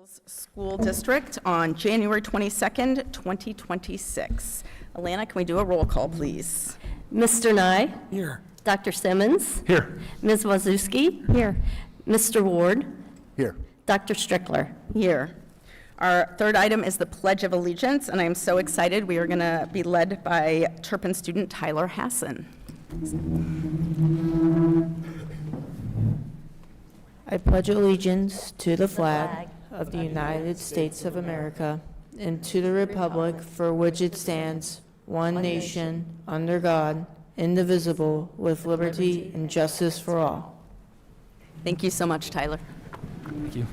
Hills School District on January 22nd, 2026. Alana, can we do a roll call, please? Mr. Nye? Here. Dr. Simmons? Here. Ms. Wazowski? Here. Mr. Ward? Here. Dr. Strickler? Here. Our third item is the Pledge of Allegiance, and I am so excited. We are going to be led by Turpin student Tyler Hassan. I pledge allegiance to the flag of the United States of America and to the republic for which it stands, one nation, under God, indivisible, with liberty and justice for all. Thank you so much, Tyler. Thank you.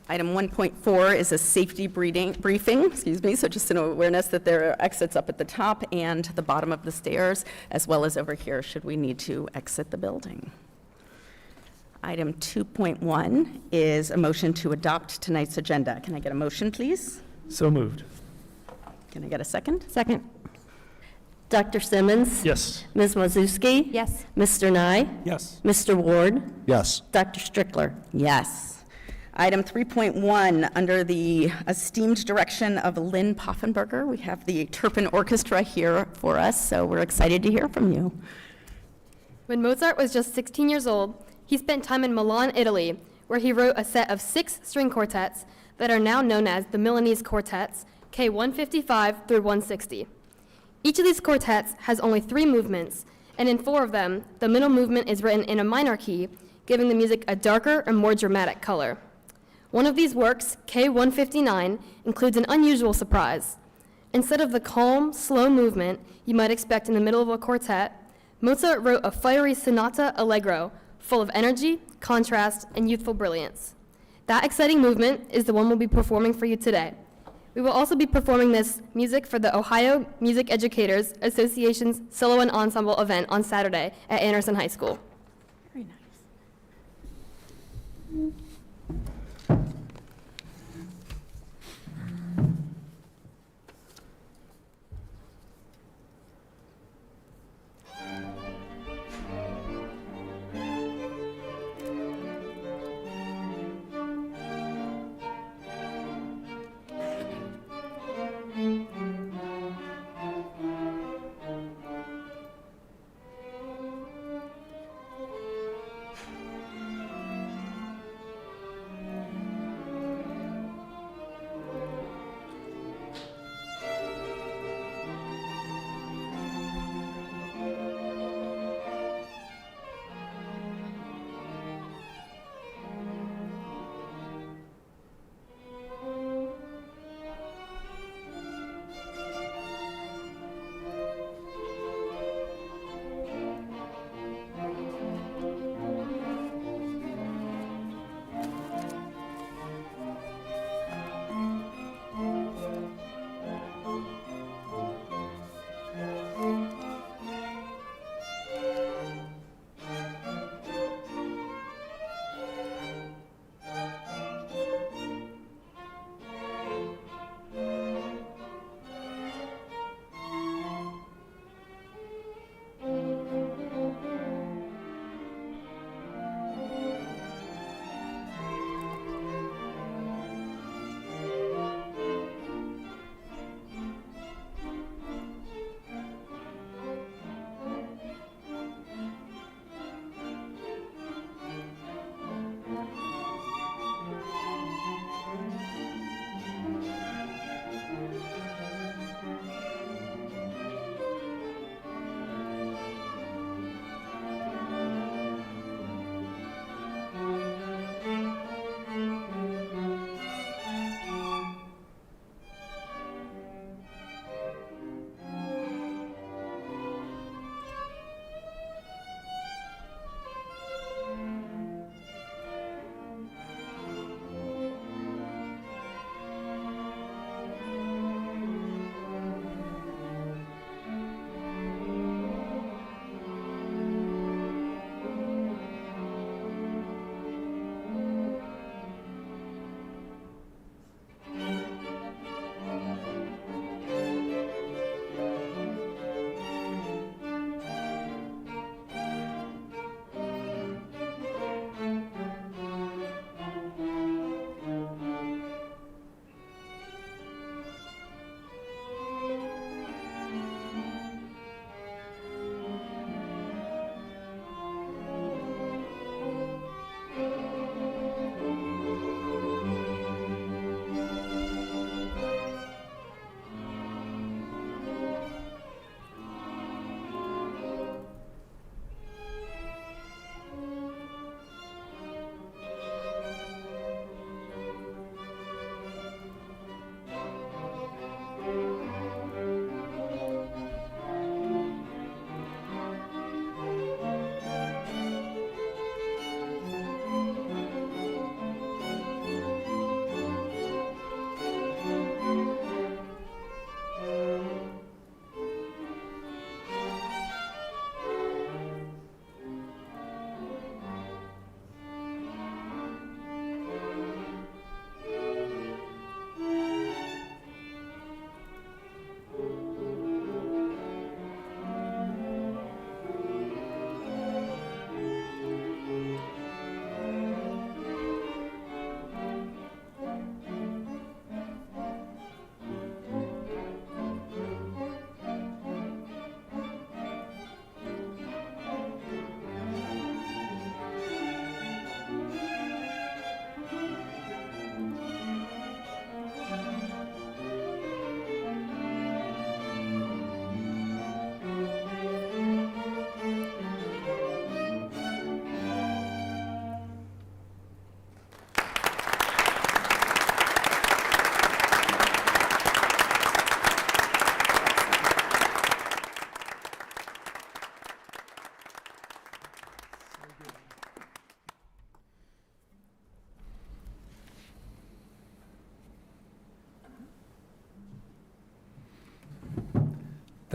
Item 1.4 is a safety briefing, so just an awareness that there are exits up at the top and the bottom of the stairs, as well as over here should we need to exit the building. Item 2.1 is a motion to adopt tonight's agenda. Can I get a motion, please? So moved. Can I get a second? Second. Dr. Simmons? Yes. Ms. Wazowski? Yes. Mr. Nye? Yes. Mr. Ward? Yes. Dr. Strickler? Yes. Item 3.1, under the esteemed direction of Lynn Poffenberger, we have the Turpin Orchestra here for us, so we're excited to hear from you. When Mozart was just 16 years old, he spent time in Milan, Italy, where he wrote a set of 6 string quartets that are now known as the Milanese Quartets, K155 through 160. Each of these quartets has only 3 movements, and in 4 of them, the middle movement is written in a minor key, giving the music a darker and more dramatic color. One of these works, K159, includes an unusual surprise. Instead of the calm, slow movement you might expect in the middle of a quartet, Mozart wrote a fiery sonata allegro full of energy, contrast, and youthful brilliance. That exciting movement is the one we'll be performing for you today. We will also be performing this music for the Ohio Music Educators Association's Solo and Ensemble event on Saturday at Anderson High School. Very nice.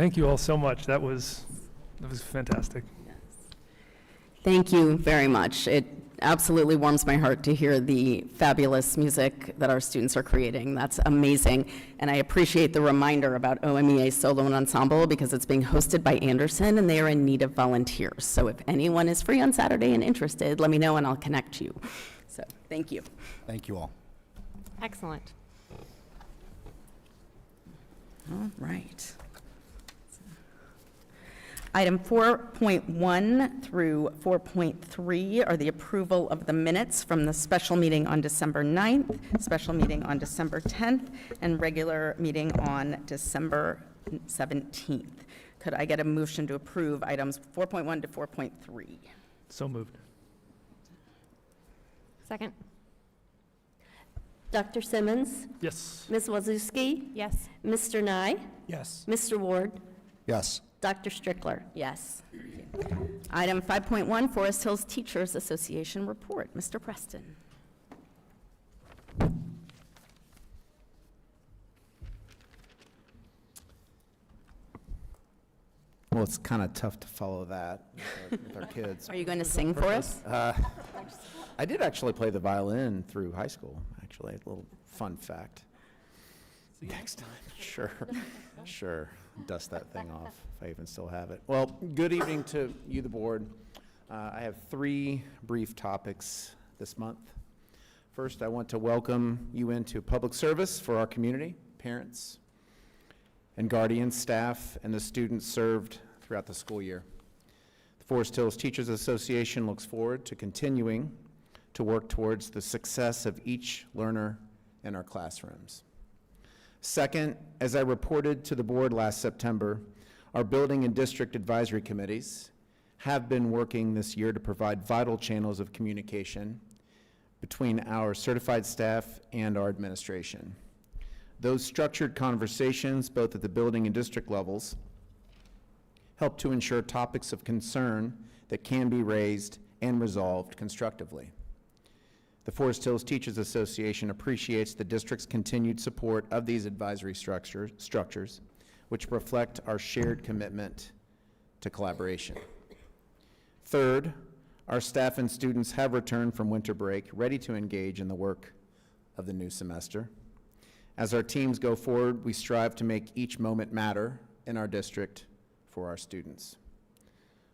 Thank you all so much. That was fantastic. Thank you very much. It absolutely warms my heart to hear the fabulous music that our students are creating. That's amazing. And I appreciate the reminder about OMEA Solo and Ensemble because it's being hosted by Anderson and they are in need of volunteers. So if anyone is free on Saturday and interested, let me know and I'll connect you. So thank you. Thank you all. Excellent. All right. Item 4.1 through 4.3 are the approval of the minutes from the special meeting on December 9th, special meeting on December 10th, and regular meeting on December 17th. Could I get a motion to approve items 4.1 to 4.3? So moved. Second? Dr. Simmons, Yes. Ms. Wazowski, Yes. Mr. Nye, Yes. Mr. Ward, Yes. Dr. Strickler. Yes. Item 5.1, Forest Hills Teachers Association report. Mr. Preston. Well, it's kind of tough to follow that with our kids. Are you going to sing for us? I did actually play the violin through high school, actually. A little fun fact. Next time, sure. Dust that thing off if I even still have it. Well, good evening to you, the board. I have 3 brief topics this month. First, I want to welcome you into public service for our community, parents and guardians, staff, and the students served throughout the school year. The Forest Hills Teachers Association looks forward to continuing to work towards the success of each learner in our classrooms. Second, as I reported to the board last September, our building and district advisory committees have been working this year to provide vital channels of communication between our certified staff and our administration. Those structured conversations, both at the building and district levels, help to ensure topics of concern that can be raised and resolved constructively. The Forest Hills Teachers Association appreciates the district's continued support of these advisory structures, which reflect our shared commitment to collaboration. Third, our staff and students have returned from winter break, ready to engage in the work of the new semester. As our teams go forward, we strive to make each moment matter in our district for our students.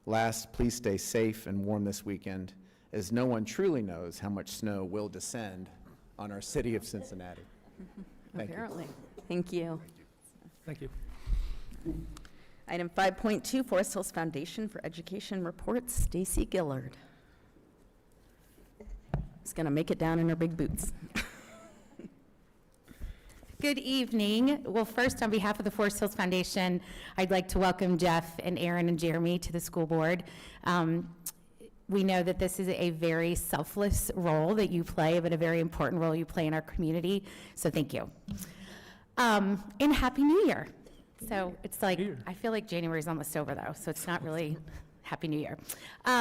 Last, please stay safe and warm this weekend, as no one truly knows how much snow will descend on our city of Cincinnati. Thank you. Apparently. Thank you. Thank you. Item 5.2, Forest Hills Foundation for Education reports. Stacy Gillard. Is going to make it down in her big boots. Good evening. Well, first, on behalf of the Forest Hills Foundation, I'd like to welcome Jeff and Aaron and Jeremy to the school board. We know that this is a very selfless role that you play, but a very important role you play in our community, so thank you. And Happy New Year. So it's like, I feel like January's almost over though, so it's not really Happy New Year.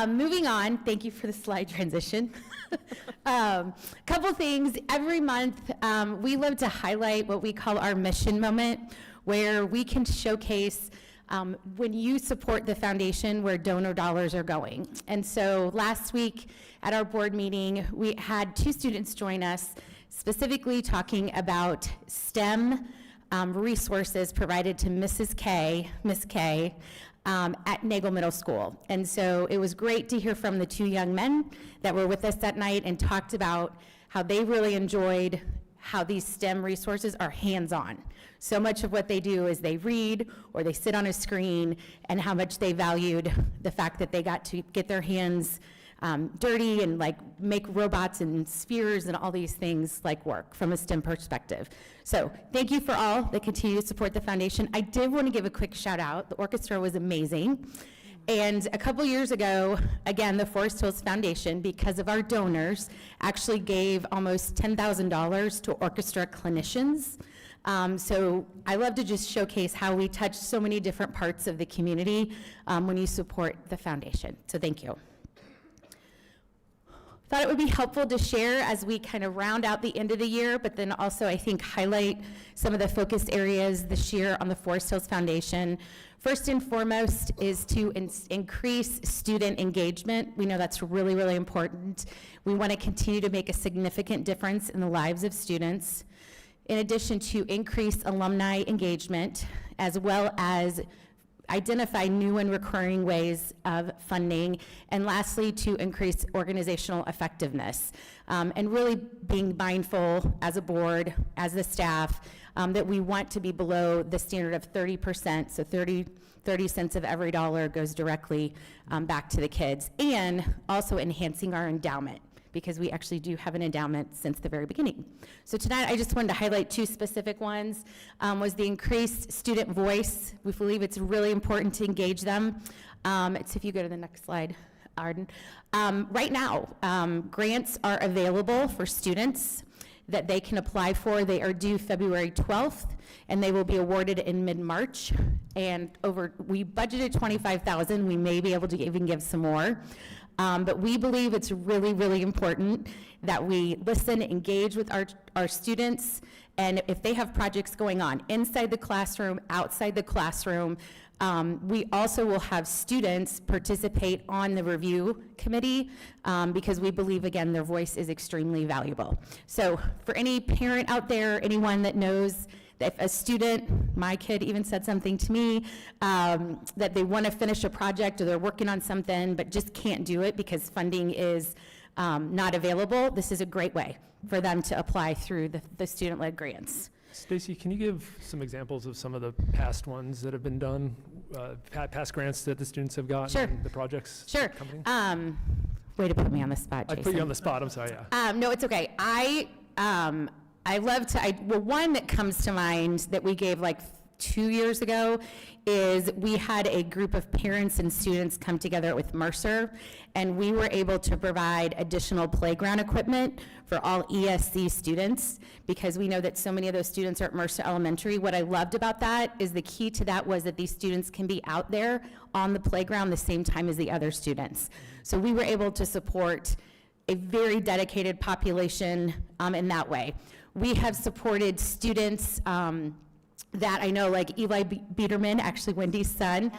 Moving on, thank you for the slide transition. Couple things, every month we love to highlight what we call our mission moment, where we can showcase when you support the foundation where donor dollars are going. And so last week at our board meeting, we had 2 students join us specifically talking about STEM resources provided to Miss K, at Nagel Middle School. And so it was great to hear from the 2 young men that were with us that night and talked about how they really enjoyed how these STEM resources are hands-on. So much of what they do is they read or they sit on a screen, and how much they valued the fact that they got to get their hands dirty and like make robots and spheres and all these things like work from a STEM perspective. So thank you for all that continue to support the foundation. I did want to give a quick shout out. The orchestra was amazing. And a couple years ago, again, the Forest Hills Foundation, because of our donors, actually gave almost $10,000 to orchestra clinicians. So I love to just showcase how we touch so many different parts of the community when you support the foundation. So thank you. thought it would be helpful to share as we kind of round out the end of the year, but then also I think highlight some of the focus areas this year on the Forest Hills Foundation. First and foremost is to increase student engagement. We know that's really, really important. We want to continue to make a significant difference in the lives of students. In addition to increase alumni engagement, as well as identify new and recurring ways of funding, and lastly, to increase organizational effectiveness, and really being mindful as a board, as the staff, that we want to be below the standard of 30%, so 30 cents of every dollar goes directly back to the kids, and also enhancing our endowment, because we actually do have an endowment since the very beginning. So tonight, I just wanted to highlight two specific ones, was the increased student voice. We believe it's really important to engage them. If you go to the next slide, Arden. Right now, grants are available for students that they can apply for. They are due February 12th, and they will be awarded in mid-March. And we budgeted $25,000. We may be able to even give some more. But we believe it's really, really important that we listen, engage with our students, and if they have projects going on inside the classroom, outside the classroom, we also will have students participate on the review committee because we believe, again, their voice is extremely valuable. So for any parent out there, anyone that knows that if a student, my kid even said something to me, that they want to finish a project or they're working on something but just can't do it because funding is not available, this is a great way for them to apply through the student-led grants. Stacy, can you give some examples of some of the past ones that have been done, past grants that the students have gotten? Sure. And the projects? Sure. Coming? Way to put me on the spot, I Jason. put you on the spot, I'm sorry, yeah. No, it's okay. I love to, well, one that comes to mind that we gave like 2 years ago is we had a group of parents and students come together with Mercer, and we were able to provide additional playground equipment for all ESC students because we know that so many of those students are at Mercer Elementary. What I loved about that is the key to that was that these students can be out there on the playground the same time as the other students. So we were able to support a very dedicated population in that way. We have supported students that I know, like Eli Biederman, actually Wendy's son.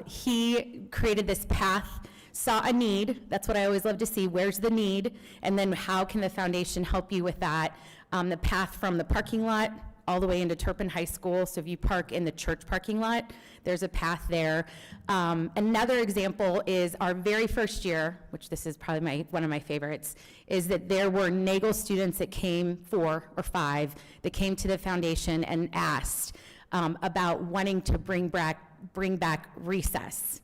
He created this path, saw a need. That's what I always love to see. Where's the need? And then how can the foundation help you with that? The path from the parking lot all the way into Turpin High School. So if you park in the church parking lot, there's a path there. Another example is our very first year, which this is probably one of my favorites, is that there were Nagel students that came, 4 or 5, that came to the foundation and asked about wanting to bring back recess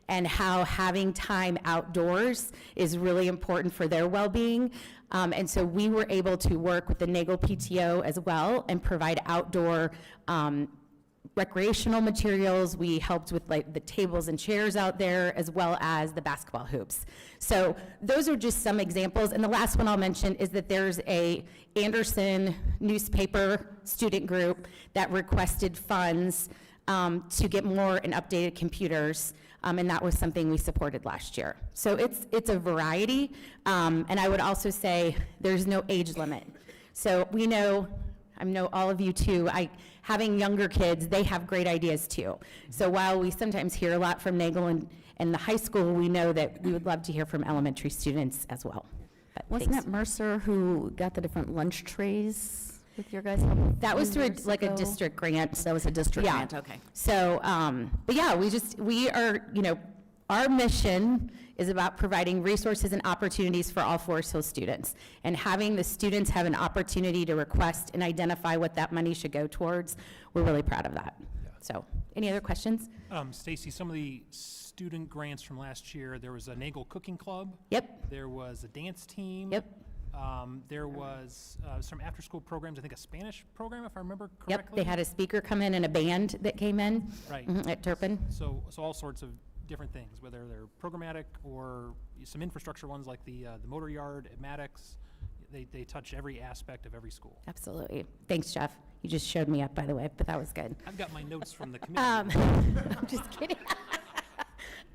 and how having time outdoors is really important for their well-being. And so we were able to work with the Nagel PTO as well and provide outdoor recreational materials. We helped with like the tables and chairs out there as well as the basketball hoops. So those are just some examples. And the last one I'll mention is that there's a Anderson newspaper student group that requested funds to get more and updated computers. And that was something we supported last year. So it's a variety, and I would also say there's no age limit. So we know, I know all of you too, having younger kids, they have great ideas too. So while we sometimes hear a lot from Nagel and the high school, we know that we would love to hear from elementary students as well. But Wasn't thanks. that Mercer who got the different lunch trays with your guys' help? That was through years like a ago? district grant. That was a district Yeah. grant, okay. So, but yeah, we are, our mission is about providing resources and opportunities for all Forest Hills students. And having the students have an opportunity to request and identify what that money should go towards, we're really proud of that. So, any other questions? Stacy, some of the student grants from last year, there was a Nagel Cooking Club. Yep, There was a dance team. yep, There was some after-school programs, I think a Spanish program, if I remember correctly. yep. They had a speaker come in and a band that came in Right. at Turpin. So all sorts of different things, whether they're programmatic or some infrastructure ones like the motor yard at Maddox. They touch every aspect of every school. Absolutely. Thanks, Jeff. You just showed me up, by the way, but that was good. I've got my notes from the committee. I'm just kidding.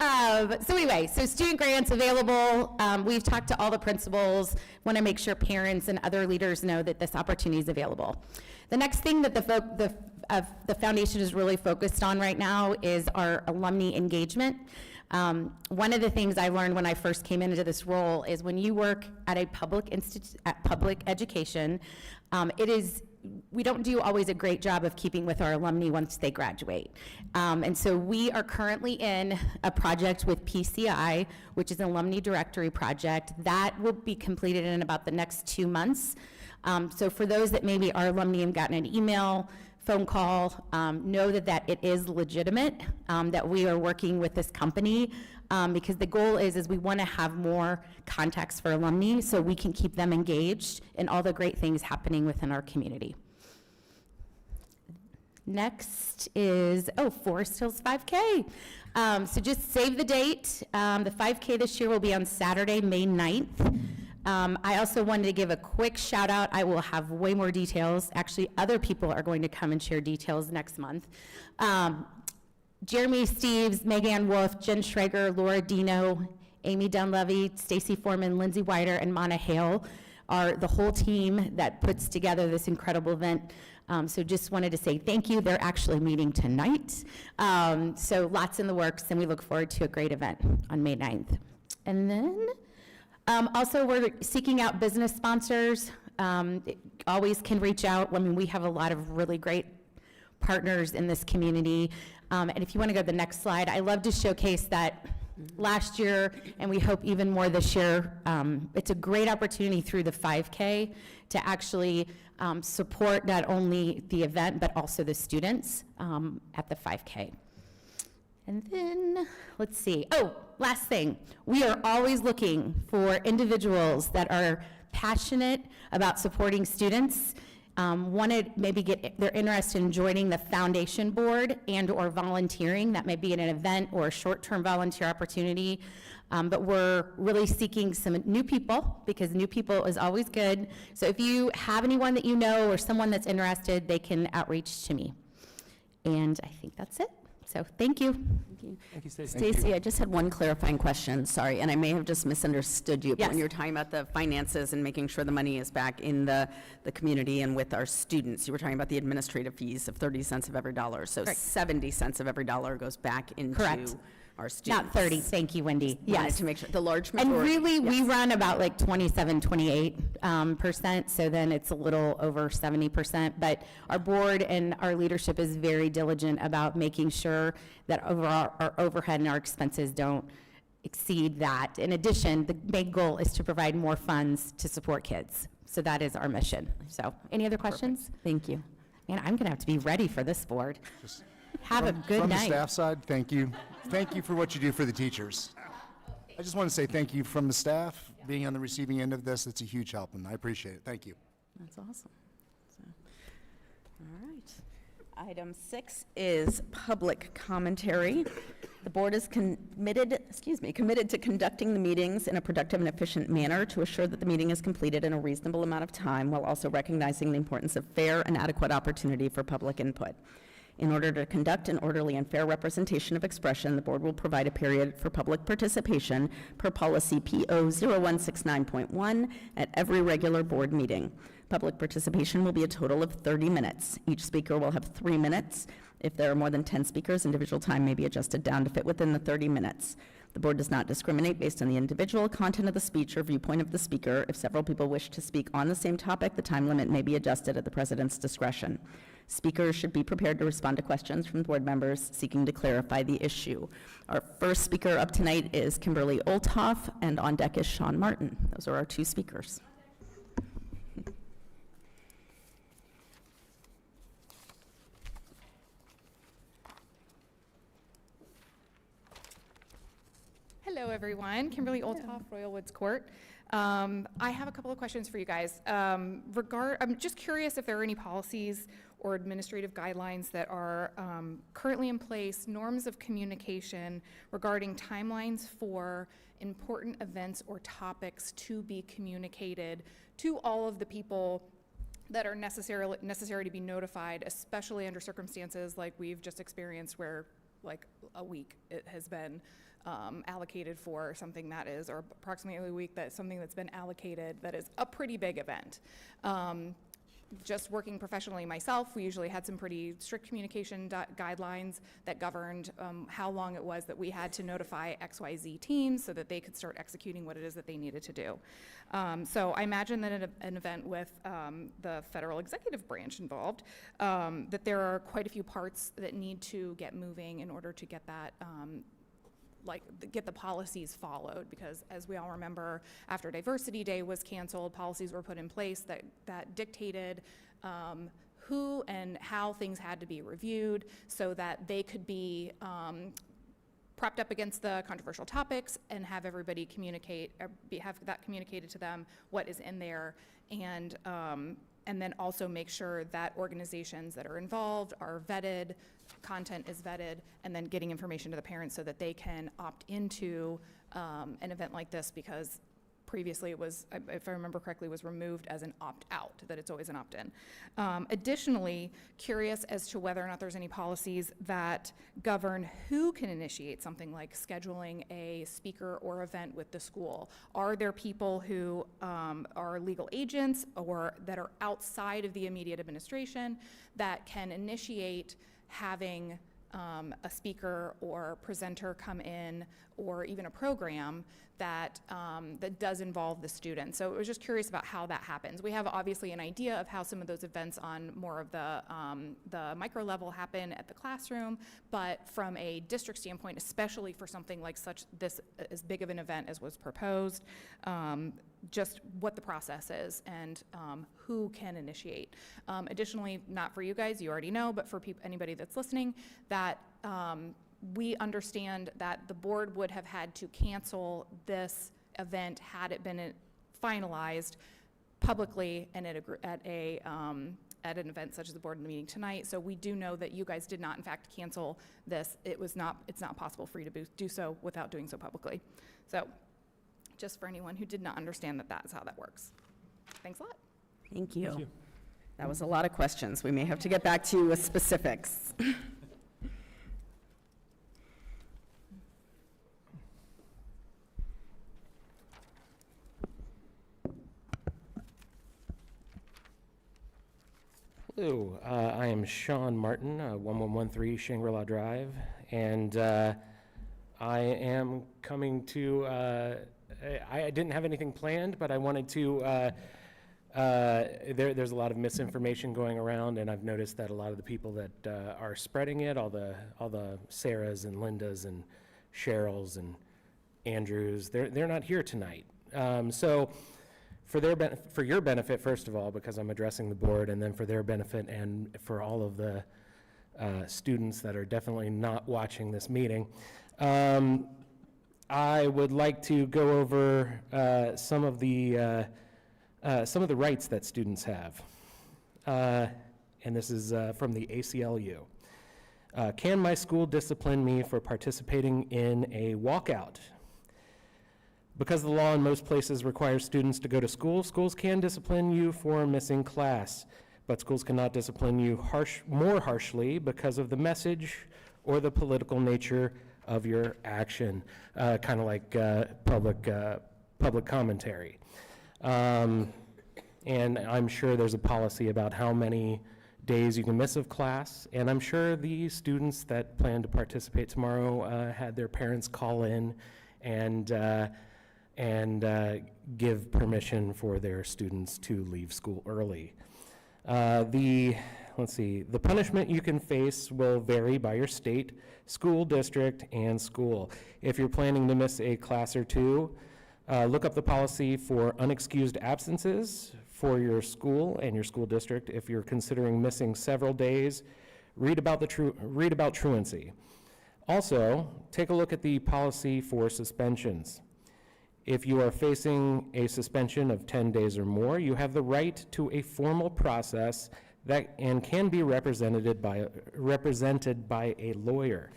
So anyway, so student grants available. We've talked to all the principals. Want to make sure parents and other leaders know that this opportunity is available. The next thing that the foundation is really focused on right now is our alumni engagement. One of the things I learned when I first came into this role is when you work at a public public education, we don't do always a great job of keeping with our alumni once they graduate. And so we are currently in a project with PCI, which is an alumni directory project. That will be completed in about the next 2 months. So for those that maybe are alumni and gotten an email, phone call, know that it is legitimate, that we are working with this company, because the goal is we want to have more contacts for alumni so we can keep them engaged in all the great things happening within our community. Next is, Forest Hills 5K. So just save the date. The 5K this year will be on Saturday, May 9th. I also wanted to give a quick shout out. I will have way more details. Actually, other people are going to come and share details next month. Jeremy Steves, Megan Wolf, Jen Schrager, Laura Dino, Amy Dunlevy, Stacy Foreman, Lindsay Whiter, and Mana Hale are the whole team that puts together this incredible event. So just wanted to say thank you. They're actually meeting tonight. So lots in the works, and we look forward to a great event on May 9th. And then also we're seeking out business sponsors. Always can reach out. I mean, we have a lot of really great partners in this community. And if you want to go to the next slide, I love to showcase that last year, and we hope even more this year. It's a great opportunity through the 5K to actually support not only the event, but also the students at the 5K. And then, let's see. Last thing. We are always looking for individuals that are passionate about supporting students, want to maybe they're interested in joining the foundation board and or volunteering. That may be an event or a short-term volunteer opportunity. But we're really seeking some new people, because new people is always good. So if you have anyone that you know or someone that's interested, they can outreach to me. And I think that's it. So thank you. Thank you, Stacy. Stacy, I just had one clarifying question, sorry, and I may have just misunderstood you. But when Yes. you're talking about the finances and making sure the money is back in the community and with our students, you were talking about the administrative fees of 30 cents of every dollar. So Correct. 70 cents of every dollar goes back into Correct. our students. Not 30, thank you, Wendy. Wanted Yes. to make sure, the large And majority. really, we yes. run about like 27, 28%, so then it's a little over 70%. But our board and our leadership is very diligent about making sure that our overhead and our expenses don't exceed that. In addition, the main goal is to provide more funds to support kids. So that is our mission. So, any other questions? Thank you. Man, I'm going to have to be ready for this board. Have a good From the night. staff side, thank you. Thank you for what you do for the teachers. I just want to say thank you from the staff, being on the receiving end of this. It's a huge help, and I appreciate it. Thank you. That's awesome. So, all right. Item 6 is public commentary. The board is committed to conducting the meetings in a productive and efficient manner to assure that the meeting is completed in a reasonable amount of time, while also recognizing the importance of fair and adequate opportunity for public input. In order to conduct an orderly and fair representation of expression, the board will provide a period for public participation per policy PO 0169.1 at every regular board meeting. Public participation will be a total of 30 minutes. Each speaker will have 3 minutes. If there are more than 10 speakers, individual time may be adjusted down to fit within the 30 minutes. The board does not discriminate based on the individual content of the speech or viewpoint of the speaker. If several people wish to speak on the same topic, the time limit may be adjusted at the president's discretion. Speakers should be prepared to respond to questions from board members seeking to clarify the issue. Our first speaker up tonight is Kimberly Olthoff, and on deck is Sean Martin. Those are our 2 speakers. Hello, everyone. Kimberly Olthoff, Royal Woods Court. I have a couple of questions for you guys. I'm just curious if there are any policies or administrative guidelines that are currently in place, norms of communication regarding timelines for important events or topics to be communicated to all of the people that are necessary to be notified, especially under circumstances like we've just experienced where like a week it has been allocated for something that is, or approximately a week, that's something that's been allocated that is a pretty big event. Just working professionally myself, we usually had some pretty strict communication guidelines that governed how long it was that we had to notify XYZ teams so that they could start executing what it is that they needed to do. So I imagine that an event with the federal executive branch involved, that there are quite a few parts that need to get moving in order to get that get the policies followed, because as we all remember, after Diversity Day was canceled, policies were put in place that dictated who and how things had to be reviewed so that they could be propped up against the controversial topics and have everybody communicate, have that communicated to them, what is in there, and then also make sure that organizations that are involved are vetted, content is vetted, and then getting information to the parents so that they can opt into an event like this, because previously it was, if I remember correctly, was removed as an opt-out, that it's always an opt-in. Additionally, curious as to whether or not there's any policies that govern who can initiate something like scheduling a speaker or event with the school. Are there people who are legal agents or that are outside of the immediate administration that can initiate having a speaker or presenter come in, or even a program that that does involve the student? So I was just curious about how that happens. We have obviously an idea of how some of those events on more of the micro level happen at the classroom, but from a district standpoint, especially for something like this as big of an event as was proposed, just what the process is and who can initiate. Additionally, not for you guys, you already know, but for anybody that's listening, that we understand that the board would have had to cancel this event had it been finalized publicly and at an event such as the board meeting tonight. So we do know that you guys did not, in fact, cancel this. It's not possible for you to do so without doing so publicly. So just for anyone who did not understand that that's how that works. Thanks a lot. Thank you. Thank you. That was a lot of questions. We may have to get back to you with specifics. Hello, I am Sean Martin, 1113 Shangri-La Drive, and I am coming to, I didn't have anything planned, but I wanted to, there's a lot of misinformation going around, and I've noticed that a lot of the people that are spreading it, all the Sarahs and Lindas and Cheryls and Andrews, they're not here tonight. So for your benefit, first of all, because I'm addressing the board, and then for their benefit and for all of the students that are definitely not watching this meeting, I would like to go over some of the rights that students have. And this is from the ACLU. Can my school discipline me for participating in a walkout? Because the law in most places requires students to go to school, schools can discipline you for missing class, but schools cannot discipline you more harshly because of the message or the political nature of your action, kind of like public commentary. And I'm sure there's a policy about how many days you can miss of class, and I'm sure the students that plan to participate tomorrow had their parents call in and give permission for their students to leave school early. The punishment you can face will vary by your state, school district, and school. If you're planning to miss a class or two, look up the policy for unexcused absences for your school and your school district. If you're considering missing several days, read about truancy. Also, take a look at the policy for suspensions. If you are facing a suspension of 10 days or more, you have the right to a formal process that can be represented by a lawyer.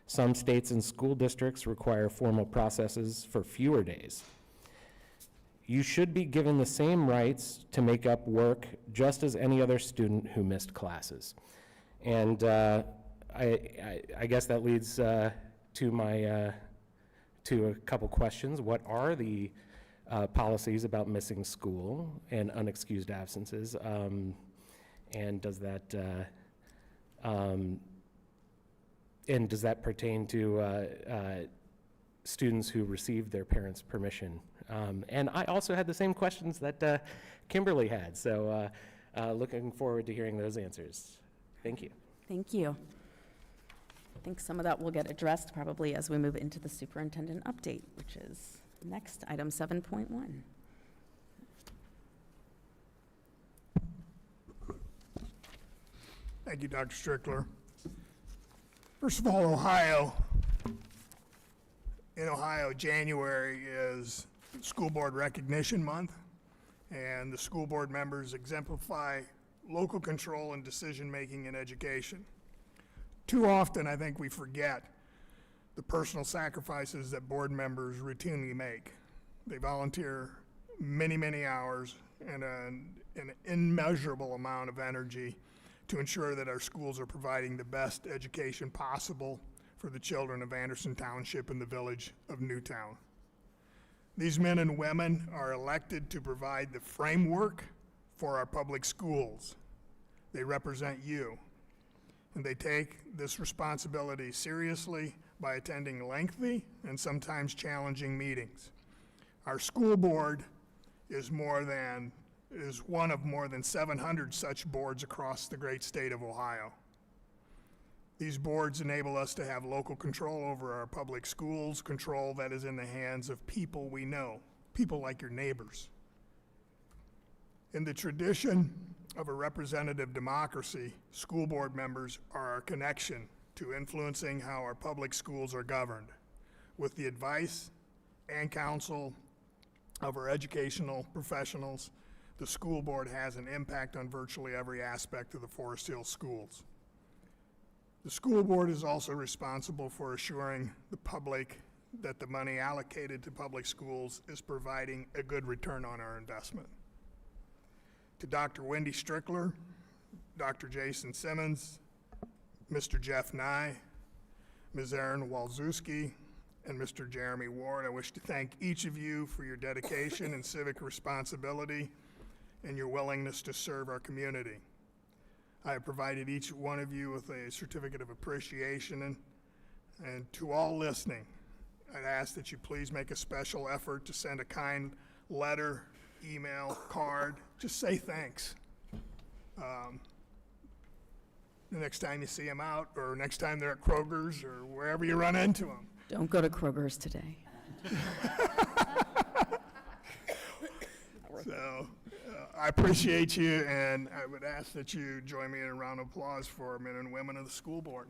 Some states and school districts require formal processes for fewer days. You should be given the same rights to make up work just as any other student who missed classes. And I guess that leads to my, to a couple questions. What are the policies about missing school and unexcused absences? And does that, pertain to students who received their parents' permission? And I also had the same questions that Kimberly had, so looking forward to hearing those answers. Thank you. Thank you. I think some of that will get addressed probably as we move into the superintendent update, which is next, item 7.1. Thank you, Dr. Strickler. First of all, in Ohio, January is School Board Recognition Month, and the school board members exemplify local control and decision-making in education. Too often, I think we forget the personal sacrifices that board members routinely make. They volunteer many, many hours and an immeasurable amount of energy to ensure that our schools are providing the best education possible for the children of Anderson Township and the village of Newtown. These men and women are elected to provide the framework for our public schools. They represent you, and they take this responsibility seriously by attending lengthy and sometimes challenging meetings. Our school board is one of more than 700 such boards across the great state of Ohio. These boards enable us to have local control over our public schools, control that is in the hands of people we know, people like your neighbors. In the tradition of a representative democracy, school board members are our connection to influencing how our public schools are governed. With the advice and counsel of our educational professionals, the school board has an impact on virtually every aspect of the Forest Hill schools. The school board is also responsible for assuring the public that the money allocated to public schools is providing a good return on our investment. To Dr. Wendy Strickler, Dr. Jason Simmons, Mr. Jeff Nye, Ms. Erin Walzewski, and Mr. Jeremy Ward, I wish to thank each of you for your dedication and civic responsibility and your willingness to serve our community. I have provided each one of you with a certificate of appreciation, and to all listening, I'd ask that you please make a special effort to send a kind letter, email, card, just say thanks. The next time you see them out, or next time they're at Kroger's, or wherever you run into them. Don't go to Kroger's today. So, I appreciate you, and I would ask that you join me in a round of applause for men and women of the school board.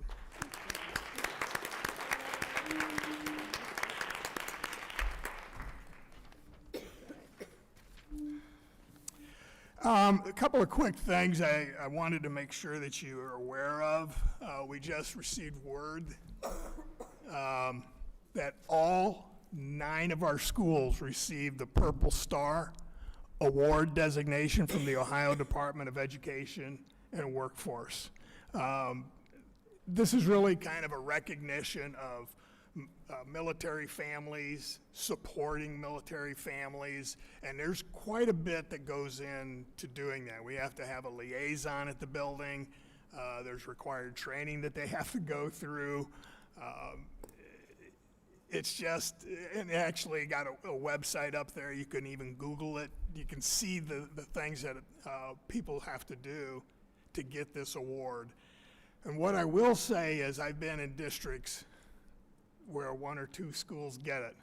A couple of quick things I wanted to make sure that you are aware of. We just received word that all 9 of our schools received the Purple Star Award designation from the Ohio Department of Education and Workforce. This is really kind of a recognition of military families, supporting military families, and there's quite a bit that goes into doing that. We have to have a liaison at the building. There's required training that they have to go through. It's just, and they actually got a website up there. You can even Google it. You can see the things that people have to do to get this award. And what I will say is I've been in districts where 1 or 2 schools get it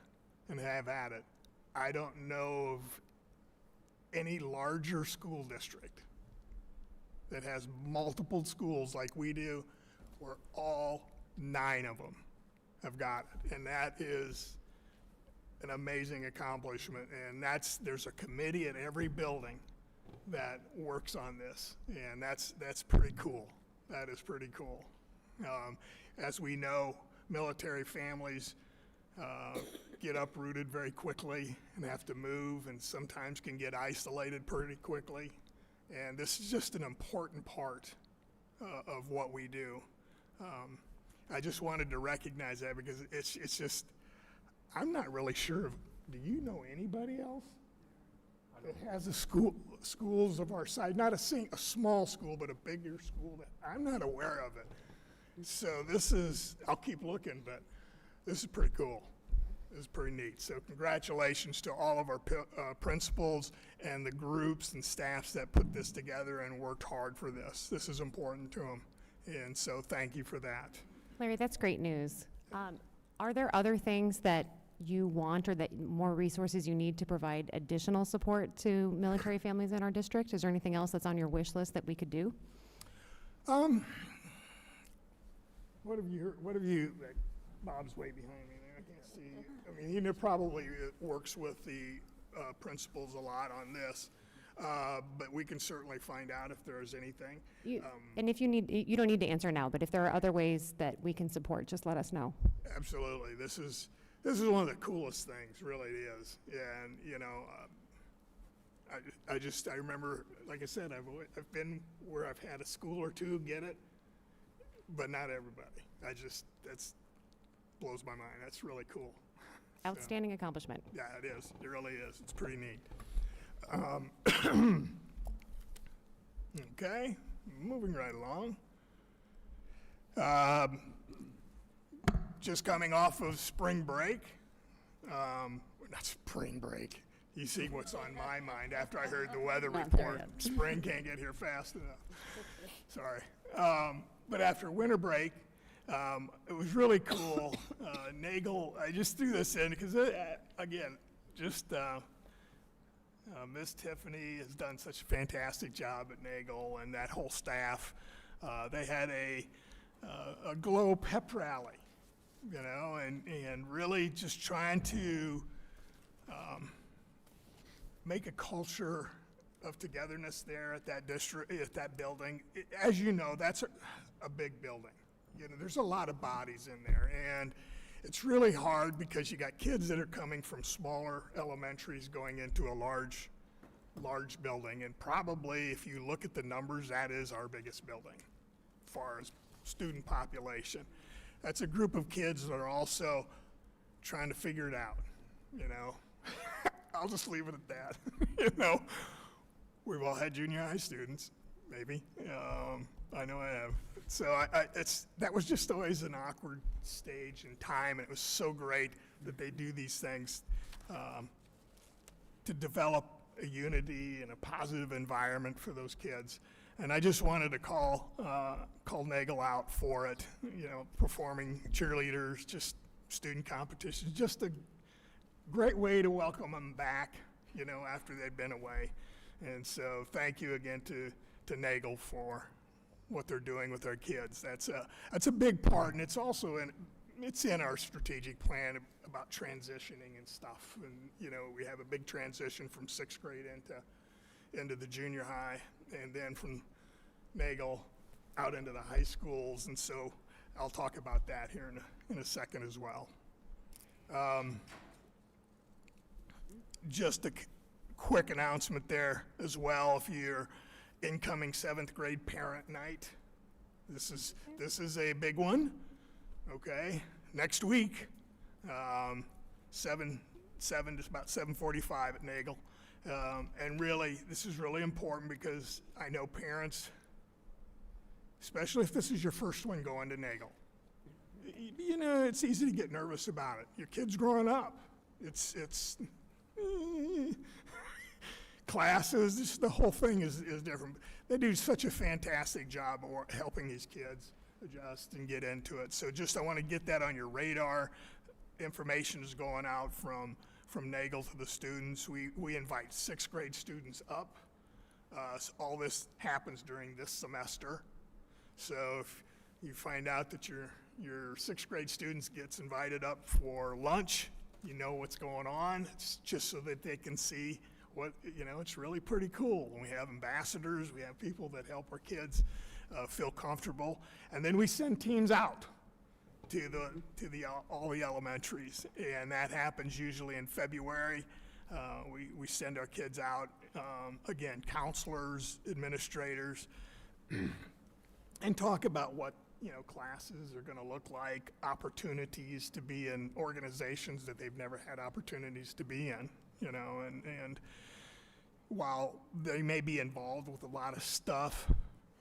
and have had it. I don't know of any larger school district that has multiple schools like we do, where all 9 of them have got it. And that is an amazing accomplishment. And there's a committee at every building that works on this. And that's pretty cool. That is pretty cool. As we know, military families get uprooted very quickly and have to move, and sometimes can get isolated pretty quickly. And this is just an important part of what we do. I just wanted to recognize that because it's just, I'm not really sure. Do you know anybody else that has schools of our size? Not a small school, but a bigger school. I'm not aware of it. So this is, I'll keep looking, but this is pretty cool. This is pretty neat. So congratulations to all of our principals and the groups and staffs that put this together and worked hard for this. This is important to them. And so thank you for that. Larry, that's great news. Are there other things that you want or that more resources you need to provide additional support to military families in our district? Is there anything else that's on your wish list that we could do? What have you heard? Bob's way behind me there, I can't see. I mean, he probably works with the principals a lot on this, but we can certainly find out if there is anything. And if you need, you don't need to answer now, but if there are other ways that we can support, just let us know. Absolutely. This is one of the coolest things, really it is. And, I remember, like I said, I've been where I've had a school or two get it, but not everybody. That's blows my mind. That's really cool. Outstanding accomplishment. Yeah, it is. It really is. It's pretty neat. Okay, moving right along. Just coming off of spring break. Not spring break. You see what's on my mind after I heard the weather report. Spring can't get here fast enough. Sorry. But after winter break, it was really cool. Nagel, I just threw this in because, again, just Miss Tiffany has done such a fantastic job at Nagel and that whole staff. They had a Glow pep rally, and really just trying to make a culture of togetherness there at that district, at that building. As you know, that's a big building. There's a lot of bodies in there, and it's really hard because you got kids that are coming from smaller elementaries going into a large building, and probably if you look at the numbers, that is our biggest building as far as student population. That's a group of kids that are also trying to figure it out, I'll just leave it at that. We've all had junior high students, maybe. I know I have. So that was just always an awkward stage and time, and it was so great that they do these things to develop a unity and a positive environment for those kids. And I just wanted to call Nagel out for it, performing cheerleaders, just student competitions, just a great way to welcome them back, after they'd been away. And so thank you again to Nagel for what they're doing with our kids. That's a big part, and it's also in our strategic plan about transitioning and stuff. And we have a big transition from 6th grade into the junior high, and then from Nagel out into the high schools. And so I'll talk about that here in a second as well. Just a quick announcement there as well. If you're incoming 7th grade parent night, this is a big one. Okay, next week, 7 to about 7:45 at Nagel, and really this is really important because I know parents, especially if this is your first one going to Nagel, it's easy to get nervous about it. Your kid's growing up. It's classes, just the whole thing is different. They do such a fantastic job of helping these kids adjust and get into it. So I want to get that on your radar. Information is going out from Nagel to the students. We invite 6th grade students up. So all this happens during this semester. So if you find out that your 6th grade students gets invited up for lunch, you know what's going on. It's just so that they can see what, it's really pretty cool. And we have ambassadors, we have people that help our kids feel comfortable. And then we send teams out to all the elementaries. And that happens usually in February. We send our kids out, again, counselors, administrators, and talk about what classes are gonna look like, opportunities to be in organizations that they've never had opportunities to be in, and while they may be involved with a lot of stuff,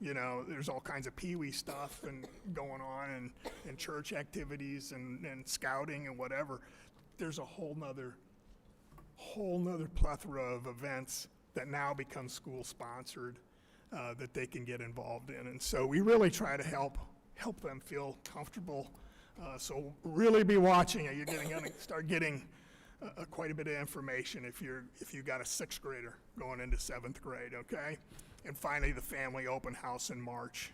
there's all kinds of peewee stuff and going on and church activities and scouting and whatever. There's a whole nother plethora of events that now become school sponsored that they can get involved in. And so we really try to help them feel comfortable. So really be watching it. You're gonna start getting quite a bit of information if you got a 6th grader going into 7th grade, okay? And finally, the family open house in March,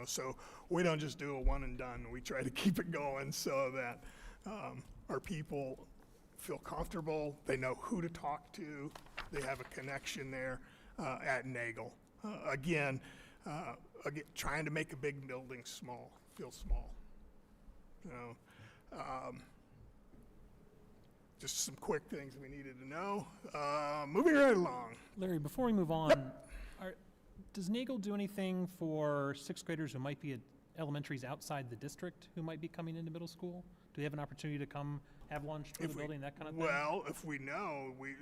so we don't just do a one and done. We try to keep it going so that our people feel comfortable, they know who to talk to, they have a connection there at Nagel. Again, trying to make a big building feel small. Just some quick things we needed to know. Moving right along. Larry, before we move on, does Nagel do anything for 6th graders who might be at elementaries outside the district who might be coming into middle school? Do they have an opportunity to come have lunch, tour the building, that kind of thing? Well, if we know, we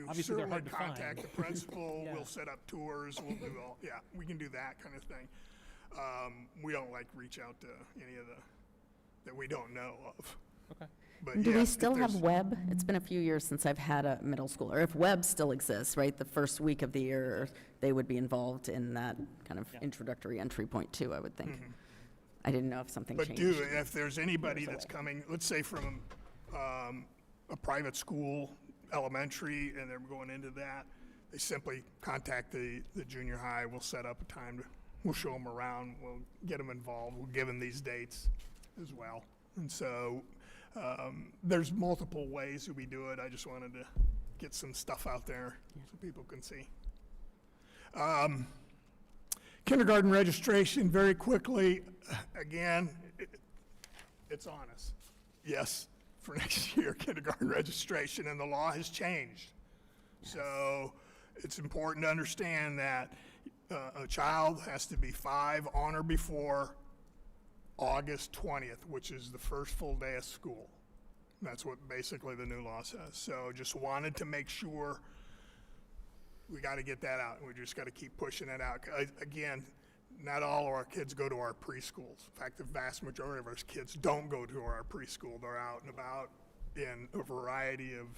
Obviously, they're certainly hard to find. contact the principal, Yeah. we'll set up tours, we'll do all, we can do that kind of thing. We don't reach out to any of that we don't know of. Okay. But Do yeah, we if still have there's- web? It's been a few years since I've had a middle school, or if web still exists, right? The first week of the year, they would be involved in that kind of introductory entry point too, I would think. I didn't know if something But changed. if there's anybody years that's away. coming, let's say from a private school, elementary, and they're going into that, they simply contact the junior high. We'll set up a time we'll show them around, we'll get them involved, we'll give them these dates as well. And so there's multiple ways that we do it. I just wanted to get some stuff out there so people can see. Kindergarten registration, very quickly, again, it's on us. Yes, for next year, kindergarten registration, and the law has changed. So it's important to understand that a child has to be 5 on or before August 20th, which is the first full day of school. That's what basically the new law says. So just wanted to make sure we got to get that out. We just got to keep pushing it out. Again, not all of our kids go to our preschools. In fact, the vast majority of our kids don't go to our preschool. They're out and about in a variety of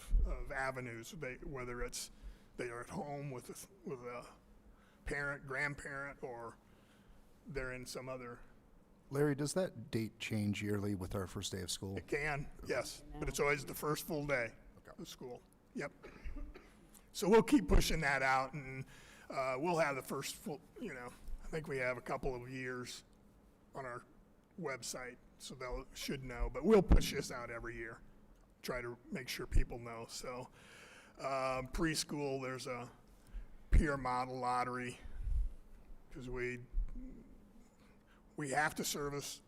avenues, whether it's they are at home with a parent, grandparent, or they're in some other. Larry, does that date change yearly with our first day of school? It can, yes, but it's always the first full day of school. Yep. So we'll keep pushing that out, and we'll have the first full, I think we have a couple of years on our website, so they should know, but we'll push this out every year, try to make sure people know. So preschool, there's a peer model lottery, because we have to service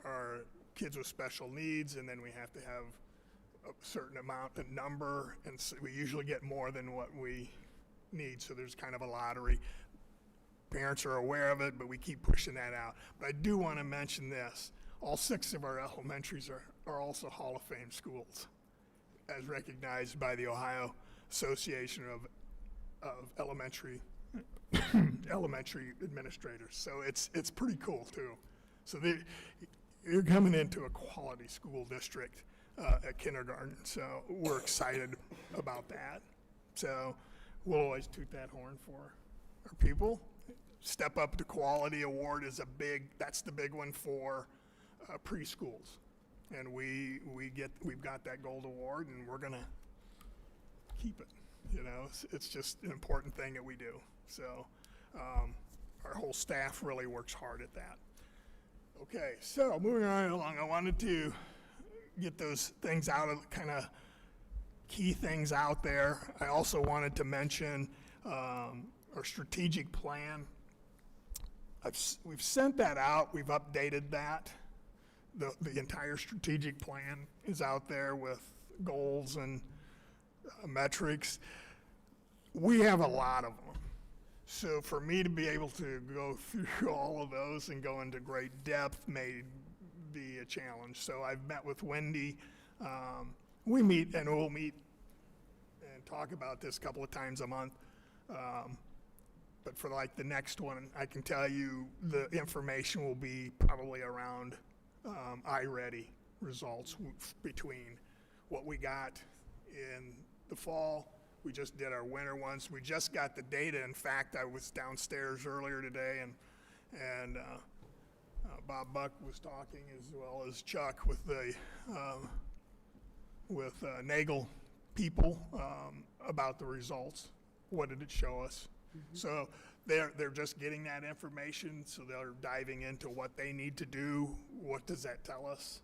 our kids with special needs, and then we have to have a certain amount, a number, and so we usually get more than what we need, so there's kind of a lottery. Parents are aware of it, but we keep pushing that out. But I do want to mention this. All 6 of our elementaries are also Hall of Fame schools, as recognized by the Ohio Association of Elementary Administrators. So it's pretty cool, too. So you're coming into a quality school district at kindergarten, so we're excited about that. So we'll always toot that horn for our people. Step Up to Quality Award is that's the big one for preschools. And we've got that gold award, and we're gonna keep it. It's just an important thing that we do. So our whole staff really works hard at that. Okay, so moving right along, I wanted to get those things out of kind of key things out there. I also wanted to mention our strategic plan. We've sent that out. We've updated that. The entire strategic plan is out there with goals and metrics. We have a lot of them. So for me to be able to go through all of those and go into great depth may be a challenge. So I've met with Wendy. We meet, and we'll meet and talk about this a couple of times a month. But for like the next one, I can tell you the information will be probably around iReady results between what we got in the fall. We just did our winter ones. We just got the data. In fact, I was downstairs earlier today, and Bob Buck was talking, as well as Chuck, with the Nagel people about the results. What did it show us? So they're just getting that information, so they're diving into what they need to do. What does that tell us?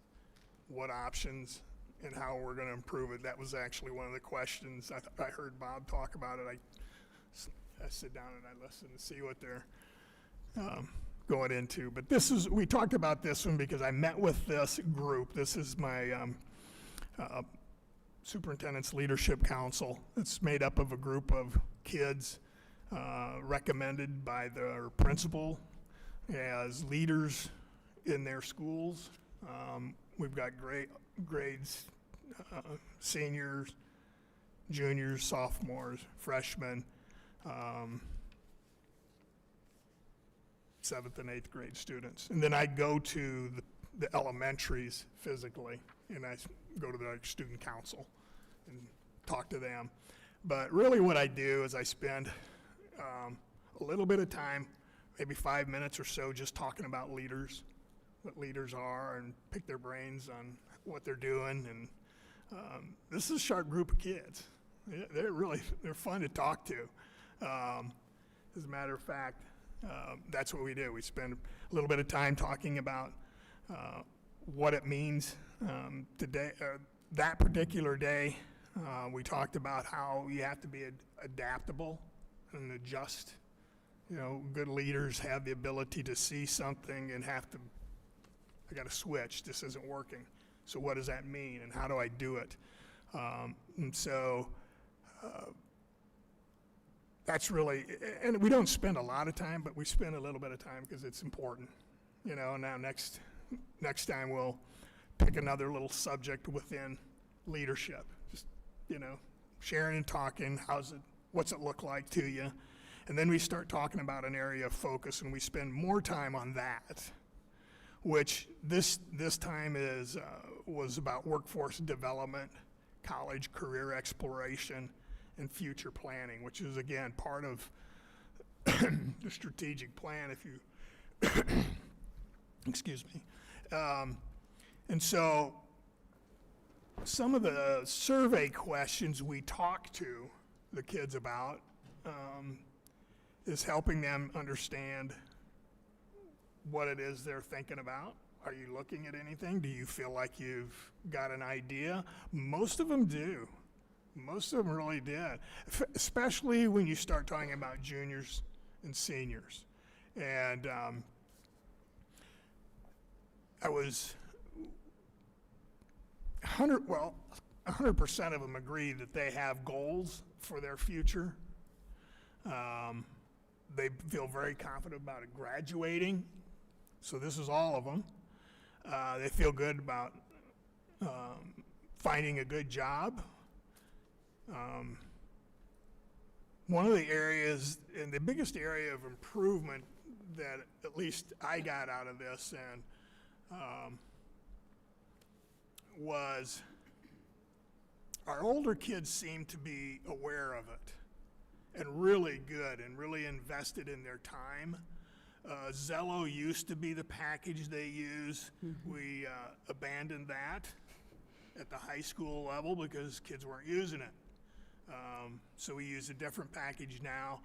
What options and how we're going to improve it? That was actually one of the questions. I heard Bob talk about it. I sit down and I listen to see what they're going into. But we talked about this one because I met with this group. This is my Superintendent's Leadership Council. It's made up of a group of kids recommended by their principal as leaders in their schools. We've got grades, seniors, juniors, sophomores, freshmen, 7th and 8th grade students. And then I go to the elementaries physically, and I go to the student council and talk to them. But really what I do is I spend a little bit of time, maybe 5 minutes or so, just talking about leaders, what leaders are, and pick their brains on what they're doing. And this is a sharp group of kids. They're fun to talk to. As a matter of fact, that's what we do. We spend a little bit of time talking about what it means today. That particular day, we talked about how you have to be adaptable and adjust. Good leaders have the ability to see something and I got to switch. This isn't working. So what does that mean, and how do I do it? And so that's really, and we don't spend a lot of time, but we spend a little bit of time because it's important. Now next time we'll pick another little subject within leadership. Just, sharing and talking, what's it look like to you? And then we start talking about an area of focus, and we spend more time on that, which this time was about workforce development, college career exploration, and future planning, which is, again, part of the strategic plan, if you, excuse me. And so some of the survey questions we talk to the kids about is helping them understand what it is they're thinking about. Are you looking at anything? Do you feel like you've got an idea? Most of them do. Most of them really did, especially when you start talking about juniors and seniors. And I was 100% of them agree that they have goals for their future. They feel very confident about graduating. So this is all of them. They feel good about finding a good job. One of the areas, and the biggest area of improvement that at least I got out of this was our older kids seem to be aware of it and really good and really invested in their time. Zello used to be the package they use. We abandoned that at the high school level because kids weren't using it. So we use a different package now.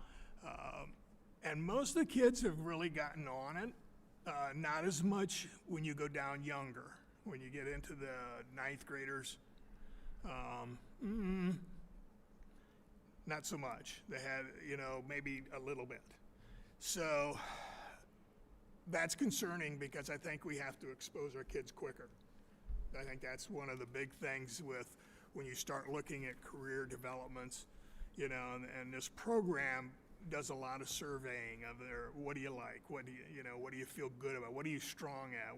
And most of the kids have really gotten on it. Not as much when you go down younger. When you get into the 9th graders, not so much. They had, maybe a little bit. So that's concerning because I think we have to expose our kids quicker. I think that's one of the big things with when you start looking at career developments, and this program does a lot of surveying of their, what do you like, what do what do you feel good about, what are you strong at,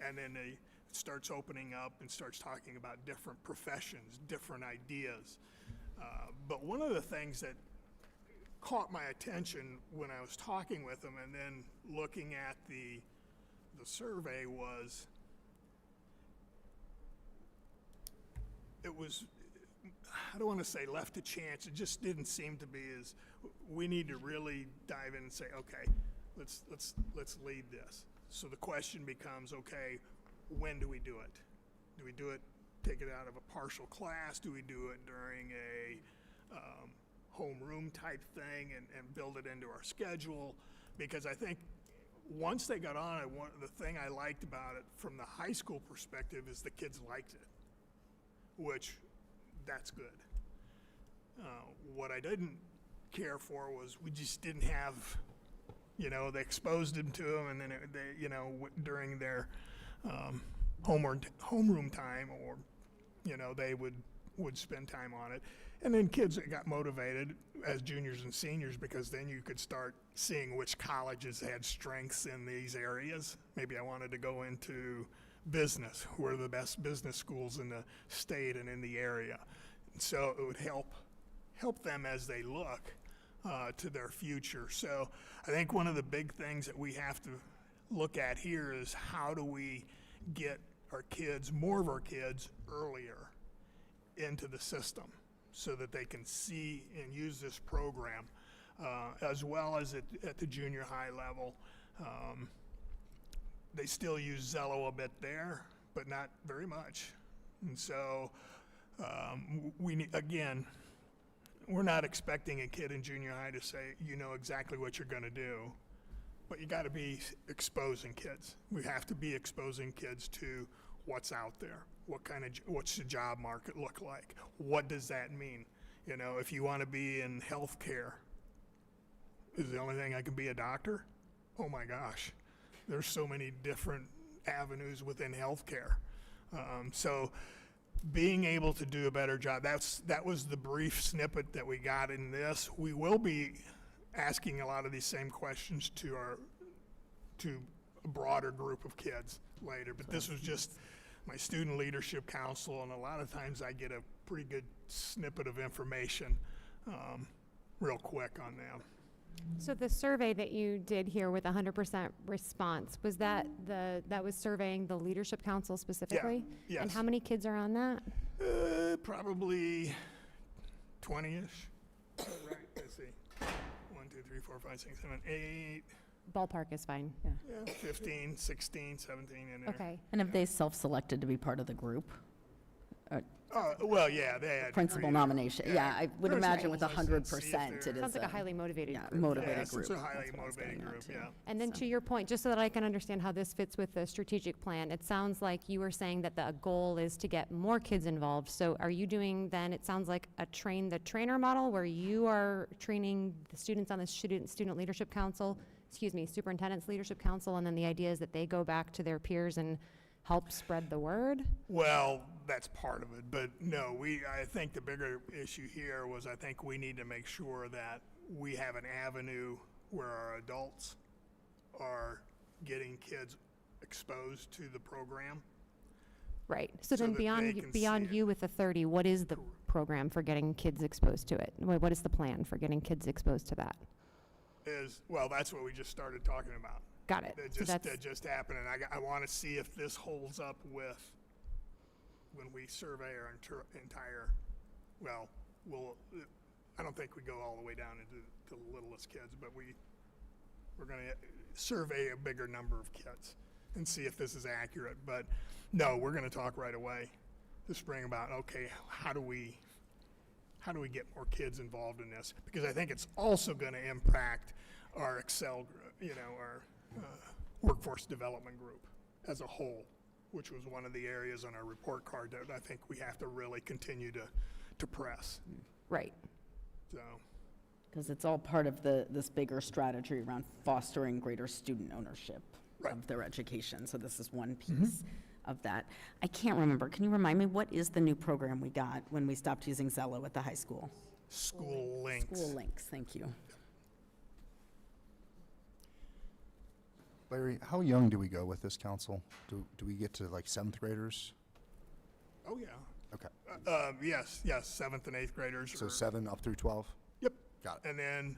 and then they starts opening up and starts talking about different professions, different ideas. But one of the things that caught my attention when I was talking with them and then looking at the survey was, it was, I don't want to say left to chance, it just didn't seem to be as, we need to really dive in and say, okay, let's lead this. So the question becomes, okay, when do we do it? Do we do it, take it out of a partial class? Do we do it during a homeroom type thing and build it into our schedule? Because I think once they got on it, the thing I liked about it from the high school perspective is the kids liked it, which that's good. What I didn't care for was we just didn't have, they exposed them to them, and then during their homeroom time, or they would spend time on it, and then kids got motivated as juniors and seniors, because then you could start seeing which colleges had strengths in these areas. Maybe I wanted to go into business, who are the best business schools in the state and in the area. So it would help them as they look to their future. So I think one of the big things that we have to look at here is how do we get our kids, more of our kids, earlier into the system so that they can see and use this program, as well as at the junior high level. They still use Zello a bit there, but not very much. And so we need, again, we're not expecting a kid in junior high to say, you know exactly what you're gonna do, but you gotta be exposing kids. We have to be exposing kids to what's out there. What's the job market look like? What does that mean? If you wanna be in healthcare, is the only thing I can be a doctor? Oh my gosh, there's so many different avenues within healthcare. So being able to do a better job, that was the brief snippet that we got in this. We will be asking a lot of these same questions to a broader group of kids later, but this was just my student leadership council, and a lot of times I get a pretty good snippet of information real quick on them. So the survey that you did here with 100% response, was that was surveying the leadership council specifically? Yes. And how many kids are on that? Probably 20-ish. Right, let's see. 1, 2, 3, 4, 5, 6, 7, 8. Ballpark is fine. Yeah, 15, 16, 17 in there. Okay. And have they self-selected to be part of the group? Well, yeah, they had. Principal nomination, yeah, I would imagine with principals, 100%, it is Sounds like a highly motivated group. motivated Yes, group. it's a highly That's what I was motivated getting at, group, too. yeah. And then to your point, just so that I can understand how this fits with the strategic plan, it sounds like you were saying that the goal is to get more kids involved. So are you doing then, it sounds like a train the trainer model where you are training the students on the student leadership council, superintendent's leadership council, and then the idea is that they go back to their peers and help spread the word? Well, that's part of it, but no, I think the bigger issue here was I think we need to make sure that we have an avenue where our adults are getting kids exposed to the program. Right. So So then that they can beyond see you with the 30, what is the program for getting kids exposed to it? What is the plan for getting kids exposed to that? Well, that's what we just started talking about. Got it. So That that's, just happened, and I want to see if this holds up with when we survey our entire, well, I don't think we go all the way down into the littlest kids, but we're going to survey a bigger number of kids and see if this is accurate. But no, we're going to talk right away this spring about, okay, how do we get more kids involved in this? Because I think it's also going to impact our Excel, our workforce development group as a whole, which was one of the areas on our report card that I think we have to really continue to press. right. So, Because it's all part of this bigger strategy around fostering greater student ownership of their education. So this is one piece of that. I can't remember. Can you remind me, what is the new program we got when we stopped using Zello at the high school? School Links. School Links, thank you. Larry, how young do we go with this council? Do we get to like 7th graders? Oh, yeah. Okay, Yes, 7th and 8th graders. so are- 7 up through 12? Yep. Got it. And then,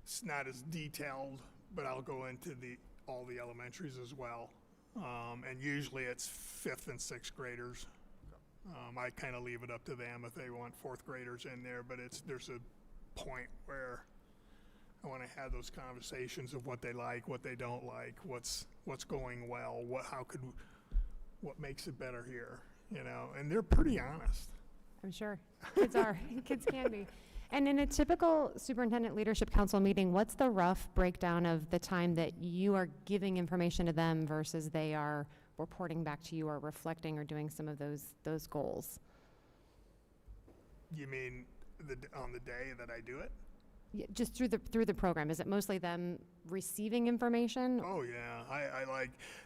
it's not as detailed, but I'll go into all the elementaries as well. And usually it's 5th and 6th graders. I kind of leave it up to them if they want 4th graders in there, but there's a point where I want to have those conversations of what they like, what they don't like, what's going well, what makes it better here, you know, and they're pretty honest. I'm sure. Kids are. Kids can be. And in a typical superintendent leadership council meeting, what's the rough breakdown of the time that you are giving information to them versus they are reporting back to you or reflecting or doing some of those goals? You mean on the day that I do it? Yeah, just through the program. Is it mostly them receiving information? Oh, yeah. I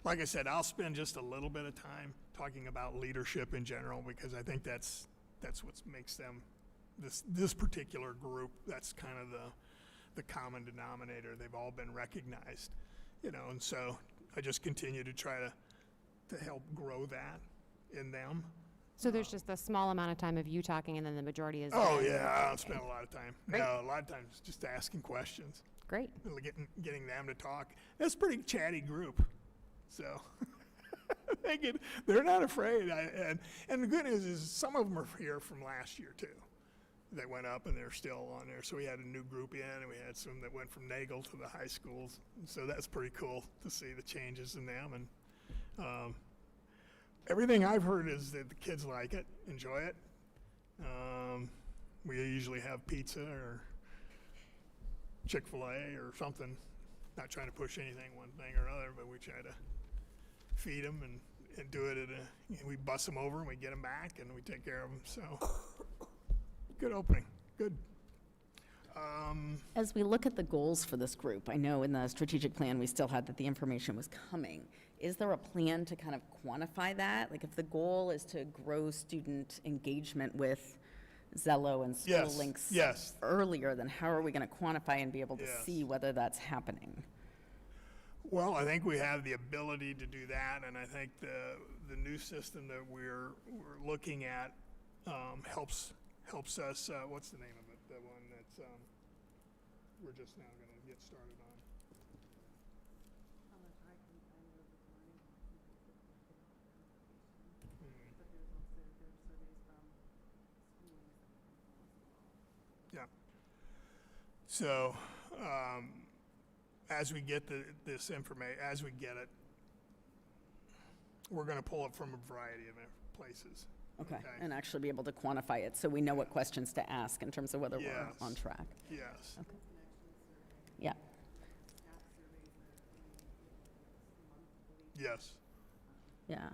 like I said, I'll spend just a little bit of time talking about leadership in general because I think that's what makes them, this particular group, that's kind of the common denominator. They've all been recognized, you know, and so I just continue to try to help grow that in them. So there's just a small amount of time of you talking and then the majority is Oh, them. yeah, I don't spend a lot of time. Great. No, a lot of times just asking questions. Great. Getting them to talk. It's a pretty chatty group, so they're not afraid. And the good news is some of them are here from last year too. They went up and they're still on there. So we had a new group in, and we had some that went from Nagel to the high schools. So that's pretty cool to see the changes in them. And everything I've heard is that the kids like it, enjoy it. We usually have pizza or Chick-fil-A or something. Not trying to push anything one thing or another, but we try to feed them and do it we bus them over and we get them back and we take care of them. So good opening. Good. As we look at the goals for this group, I know in the strategic plan, we still had that the information was coming. Is there a plan to kind of quantify that? Like if the goal is to grow student engagement with Zello and School Yes, Links yes. earlier, then how are we going to quantify and be able to Yes. see whether that's happening? Well, I think we have the ability to do that, and I think the new system that we're looking at helps us. What's the name of it? The one that's we're just now going to get started on. Yeah. So, as we get this information, as we get it, we're going to pull it from a variety of places. Okay, and actually be able to quantify it so we know what questions to ask in terms of whether we're on track. Yes. Okay. Yeah. Yes. Yeah,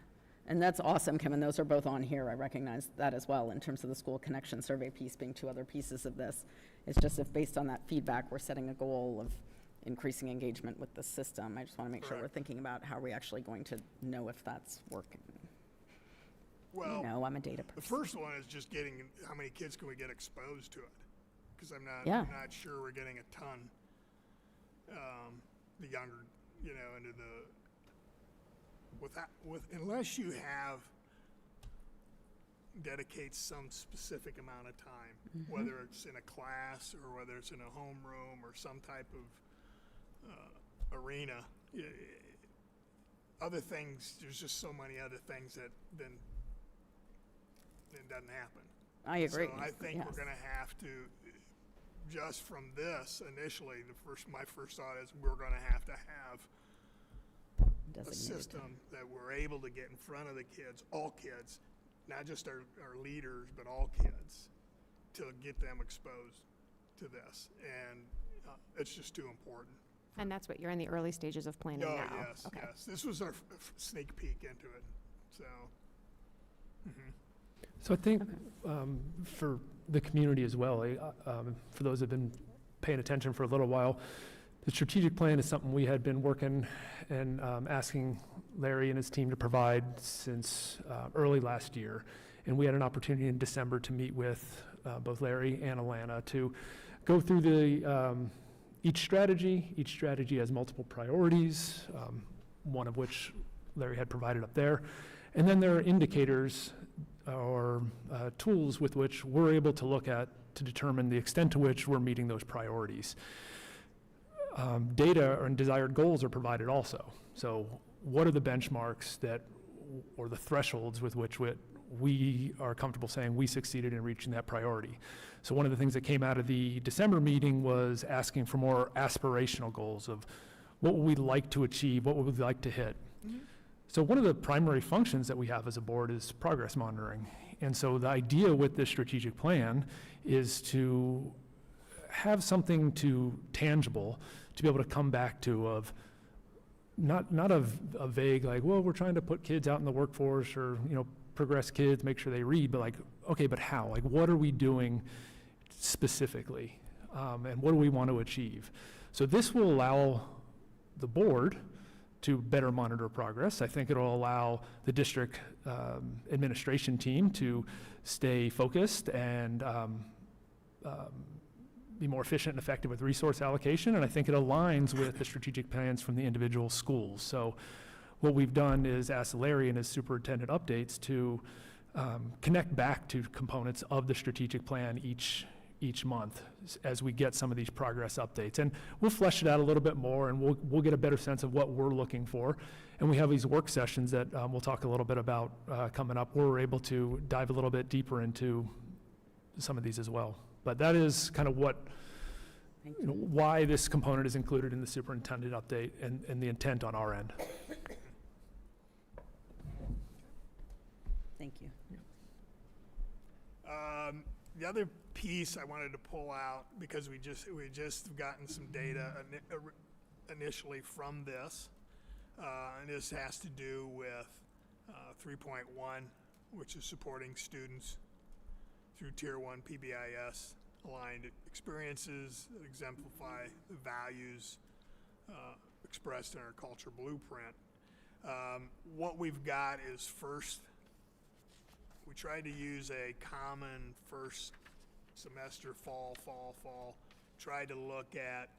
and that's awesome, Kim, and those are both on here. I recognize that as well in terms of the school connection survey piece being two other pieces of this. It's just if based on that feedback, we're setting a goal of increasing engagement with the system. I just want to make sure we're thinking about how are we actually going to know if that's working. Well, You know, I'm a data person. the first one is just getting how many kids can we get exposed to it, because I'm not sure we're getting a ton. The younger, you know, into the unless you have dedicate some specific amount of time, whether it's in a class or whether it's in a homeroom or some type of arena. Other things, there's just so many other things that then it doesn't happen. I agree. So I think Yes. we're going to have to, just from this initially, my first thought is we're going to have a Designated system that we're able to get in front of the kids, all kids, not just our leaders, but all kids, to get them exposed to this. And it's just too important. And that's what you're in the early stages of planning now. Oh, yes, Okay. yes. This was our sneak peek into it, so. So I think for the community as well, for those that have been paying attention for a little while, the strategic plan is something we had been working and asking Larry and his team to provide since early last year. And we had an opportunity in December to meet with both Larry and Alana to go through each strategy has multiple priorities, one of which Larry had provided up there. And then there are indicators or tools with which we're able to look at to determine the extent to which we're meeting those priorities. Data and desired goals are provided also. So what are the benchmarks or the thresholds with which we are comfortable saying we succeeded in reaching that priority? So one of the things that came out of the December meeting was asking for more aspirational goals of what would we like to achieve, what would we like to hit. So one of the primary functions that we have as a board is progress monitoring. And so the idea with this strategic plan is to have something tangible to be able to come back to of not a vague, like, well, we're trying to put kids out in the workforce or, progress kids, make sure they read, but like, okay, but how? Like, what are we doing specifically? And what do we want to achieve? So this will allow the board to better monitor progress. I think it'll allow the district administration team to stay focused and be more efficient and effective with resource allocation, and I think it aligns with the strategic plans from the individual schools. So what we've done is ask Larry and his superintendent updates to connect back to components of the strategic plan each month as we get some of these progress updates. And we'll flesh it out a little bit more, and we'll get a better sense of what we're looking for. And we have these work sessions that we'll talk a little bit about coming up, where we're able to dive a little bit deeper into some of these as well. But that is kind of why this component is included in the superintendent update and the intent on our end. Thank you. The other piece I wanted to pull out, because we just have gotten some data initially from this, and this has to do with 3.1, which is supporting students through Tier 1 PBIS aligned experiences that exemplify the values expressed in our culture blueprint. What we've got is first, we tried to use a common first semester fall, tried to look at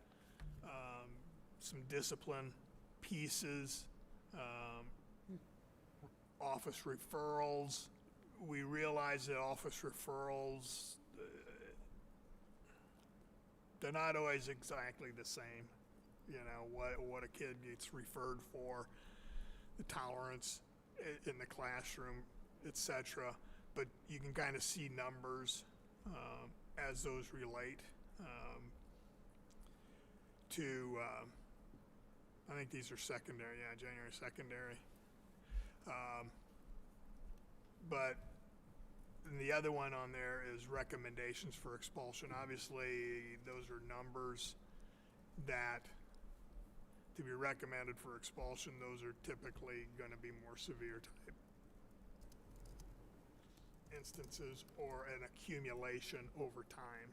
some discipline pieces, office referrals. We realized that office referrals, they're not always exactly the same. What a kid gets referred for, the tolerance in the classroom, etc. But you can kind of see numbers as those relate to, I think these are secondary, January secondary. But the other one on there is recommendations for expulsion. Obviously, those are numbers that to be recommended for expulsion, those are typically going to be more severe type instances or an accumulation over time,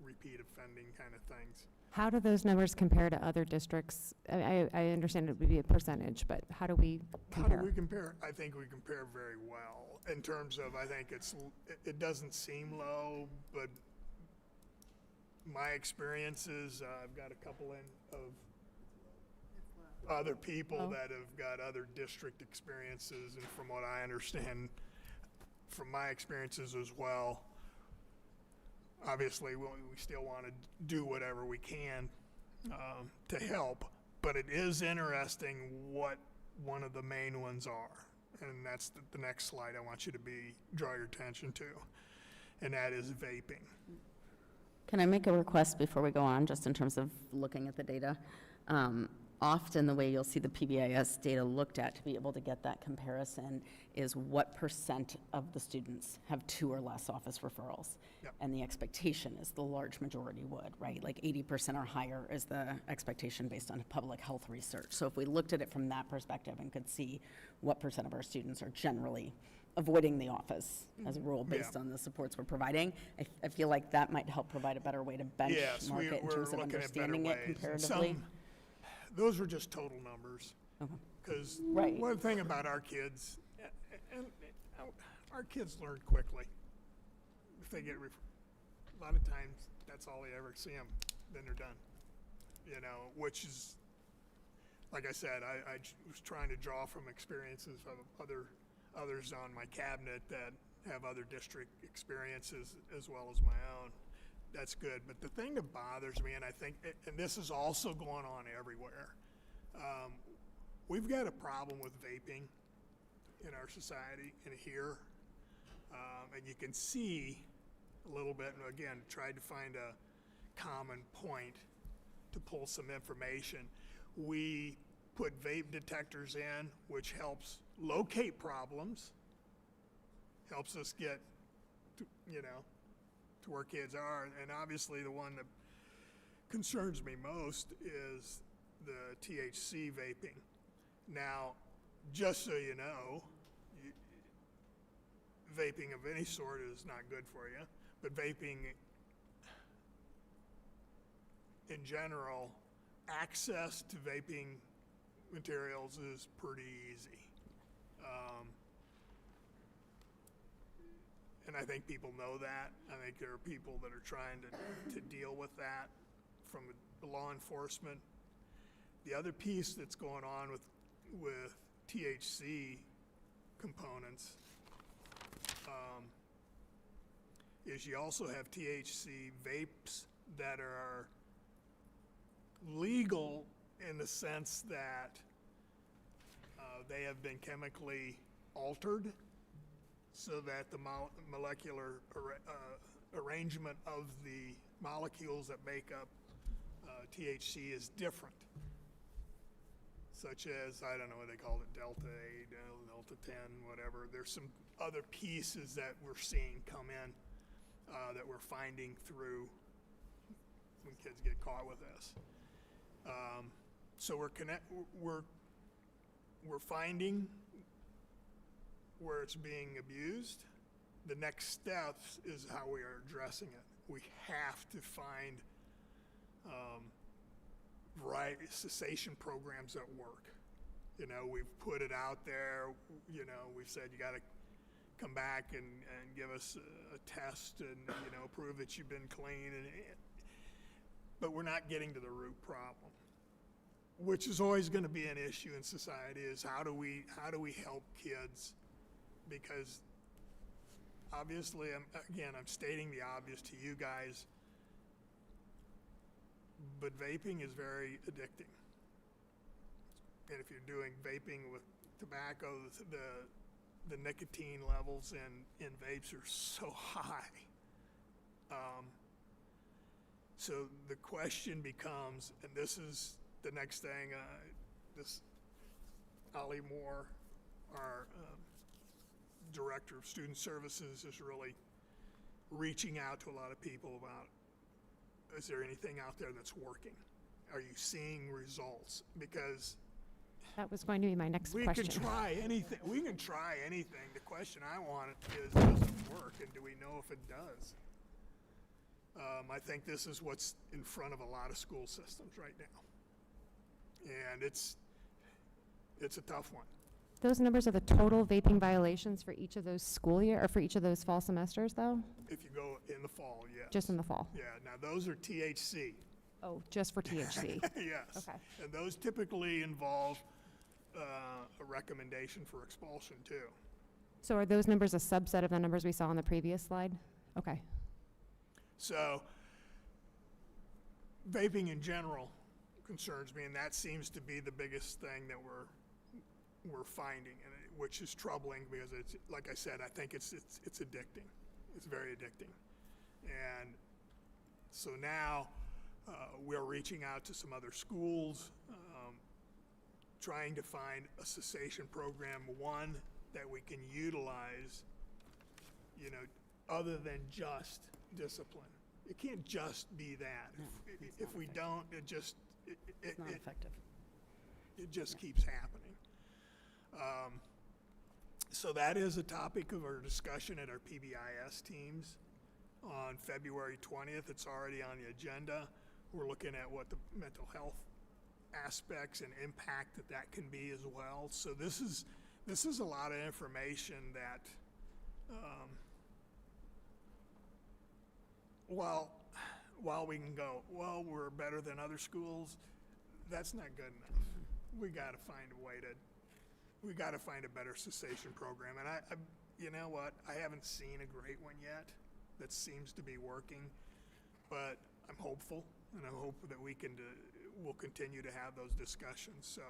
repeat offending kind of things. How do those numbers compare to other districts? I understand it would be a percentage, but how do we compare? How do we compare? I think we compare very well in terms of, I think it doesn't seem low, but my experiences, I've got a couple of other people that have got other district experiences, and from what I understand from my experiences as well, obviously we still want to do whatever we can to help, but it is interesting what one of the main ones are, and that's the next slide I want you to draw your attention to, and that is vaping. Can I make a request before we go on, just in terms of looking at the data? Often the way you'll see the PBIS data looked at to be able to get that comparison is what % of the students have 2 or less office referrals. Yep. And the expectation is the large majority would, right? Like 80% or higher is the expectation based on public health research. So if we looked at it from that perspective and could see what % of our students are generally avoiding the office as a rule based on the supports we're providing, I feel like that might help provide a better way to benchmark it in terms of understanding it comparatively. Those were just total numbers. Because one thing about our kids, and our kids learn quickly. If they get a lot of times, that's all they ever see them. then they're done. You know, which is, like I said, I was trying to draw from experiences of others on my cabinet that have other district experiences as well as my own. That's good. But the thing that bothers me, and I think, and this is also going on everywhere, we've got a problem with vaping in our society and here. And you can see a little bit, and again, tried to find a common point to pull some information. We put vape detectors in, which helps locate problems, helps us get to, you know, to where kids are. And obviously the one that concerns me most is the THC vaping. Now, just so you know, vaping of any sort is not good for you, but vaping in general, access to vaping materials is pretty easy. And I think people know that. I think there are people that are trying to deal with that from law enforcement. The other piece that's going on with THC components is you also have THC vapes that are legal in the sense that they have been chemically altered so that the molecular arrangement of the molecules that make up THC is different. Such as, I don't know what they call it, Delta 8, Delta 10, whatever. There's some other pieces that we're seeing come in that we're finding through when kids get caught with this. So we're finding where it's being abused. The next steps is how we are addressing it. We have to find cessation programs that work. You know, we've put it out there. You know, we've said you got to come back and give us a test and, you know, prove that you've been clean. But we're not getting to the root problem, which is always going to be an issue in society, is how do we help kids? Because obviously, I'm stating the obvious to you guys, but vaping is very addicting. And if you're doing vaping with tobacco, the nicotine levels in vapes are so high. So the question becomes, and this is the next thing, Ollie Moore, our Director of Student Services, is really reaching out to a lot of people about, is there anything out there that's working? Are you seeing results? Because That was going to be my next we question. can try anything. We can try anything. The question I want is, does it work, and do we know if it does? I think this is what's in front of a lot of school systems right now, and it's a tough one. Those numbers are the total vaping violations for each of those school year, or for each of those fall semesters, though? If you go in the fall, yes. Just in the fall? Yeah. Now those are THC. Oh, just for THC? Yes. Okay. And those typically involve a recommendation for expulsion too. So are those numbers a subset of the numbers we saw on the previous slide? Okay. So vaping in general concerns me, and that seems to be the biggest thing that we're finding, and which is troubling because it's, like I said, I think it's addicting. It's very addicting. And so now we're reaching out to some other schools, trying to find a cessation program, one that we can utilize, you know, other than just discipline. It can't just be that. If we don't, it just, It's not effective. it just keeps happening. So that is a topic of our discussion at our PBIS teams on February 20th. It's already on the agenda. We're looking at what the mental health aspects and impact that can be as well. So this is a lot of information that, while while we can go, well, we're better than other schools, that's not good enough. We gotta find a way to, we gotta find a better cessation program. And I you know what, I haven't seen a great one yet that seems to be working, but I'm hopeful, and I hope that we'll continue to have those discussions, so,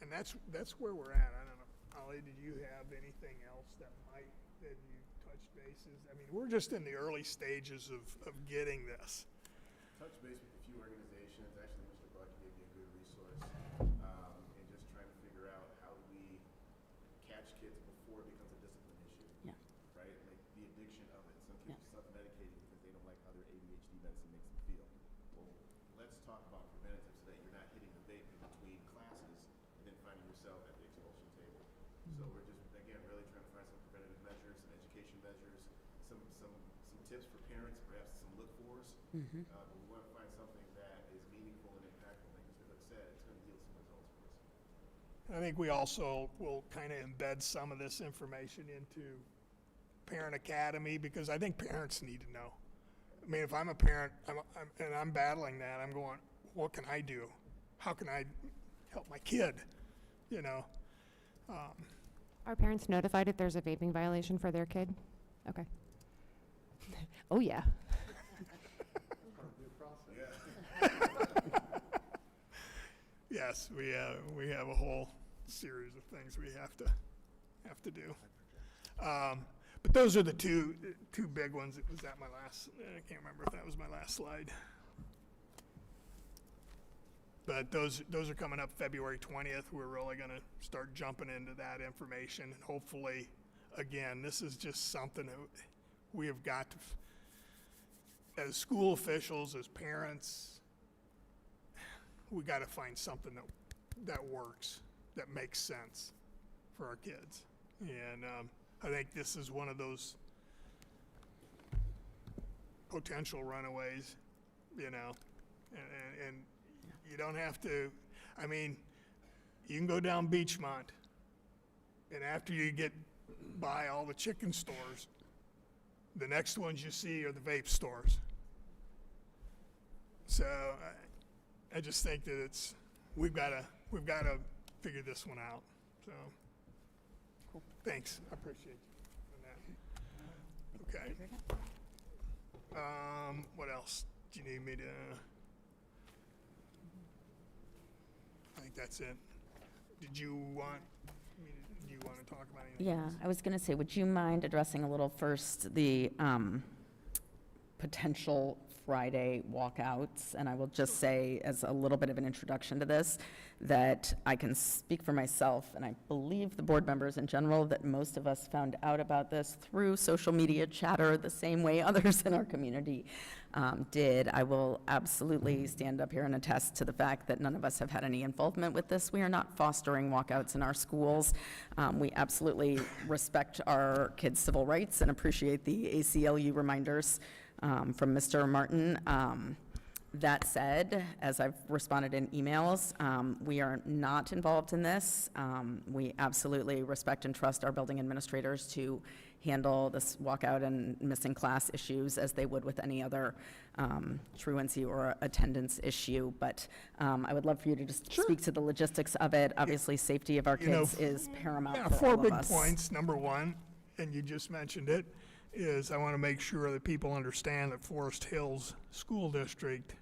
and that's where we're at. I don't know, Ollie, did you have anything else that you touched bases? I mean, we're just in the early stages of getting this. Touch base with a few organizations. Actually, Mr. Buck gave me a good resource in just trying to figure out how do we catch kids before it becomes a discipline issue. Yeah. Right? Like the addiction of it. Some kids Yeah. self-medicating because they don't like how their ADHD medicine makes them feel. Well, let's talk about preventative so that you're not hitting the vape in between classes and then finding yourself at the expulsion table. So we're just, again, really trying to find some preventative measures, some education measures, some tips for parents, perhaps some look-fors. But we want to find something that is meaningful and impactful. Like Mr. Hook said, it's going to yield some results for us. I think we also will kind of embed some of this information into Parent Academy, because I think parents need to know. I mean, if I'm a parent and I'm battling that, I'm going, what can I do? How can I help my kid? You know? Are parents notified if there's a vaping violation for their kid? Okay. Oh, yeah. Yes, we have a whole series of things we have to do. But those are the two big ones. Was that my last? I can't remember if that was my last slide. But those are coming up February 20th. We're really going to start jumping into that information, and hopefully, again, this is just something that we have got to, as school officials, as parents, we got to find something that works, that makes sense for our kids. And I think this is one of those potential runaways, you know, and you don't have to, I mean, you can go down Beachmont, and after you get by all the chicken stores, the next ones you see are the vape stores. So I just think that we've got to figure this one out. So, thanks. I appreciate you on that. Okay. What else do you need me to? I think that's it. Do you want to talk about anything Yeah, else? I was going to say, would you mind addressing a little first the potential Friday walkouts? And I will just say, as a little bit of an introduction to this, that I can speak for myself, and I believe the board members in general, that most of us found out about this through social media chatter the same way others in our community did. I will absolutely stand up here and attest to the fact that none of us have had any involvement with this. We are not fostering walkouts in our schools. We absolutely respect our kids' civil rights and appreciate the ACLU reminders from Mr. Martin. That said, as I've responded in emails, we are not involved in this. We absolutely respect and trust our building administrators to handle this walkout and missing class issues as they would with any other truancy or attendance issue. But I would love for you to just speak to the logistics of it. Obviously, safety of our kids is paramount Yeah, for four all of big us. points. Number one, and you just mentioned it, is I want to make sure that people understand that Forest Hills School District,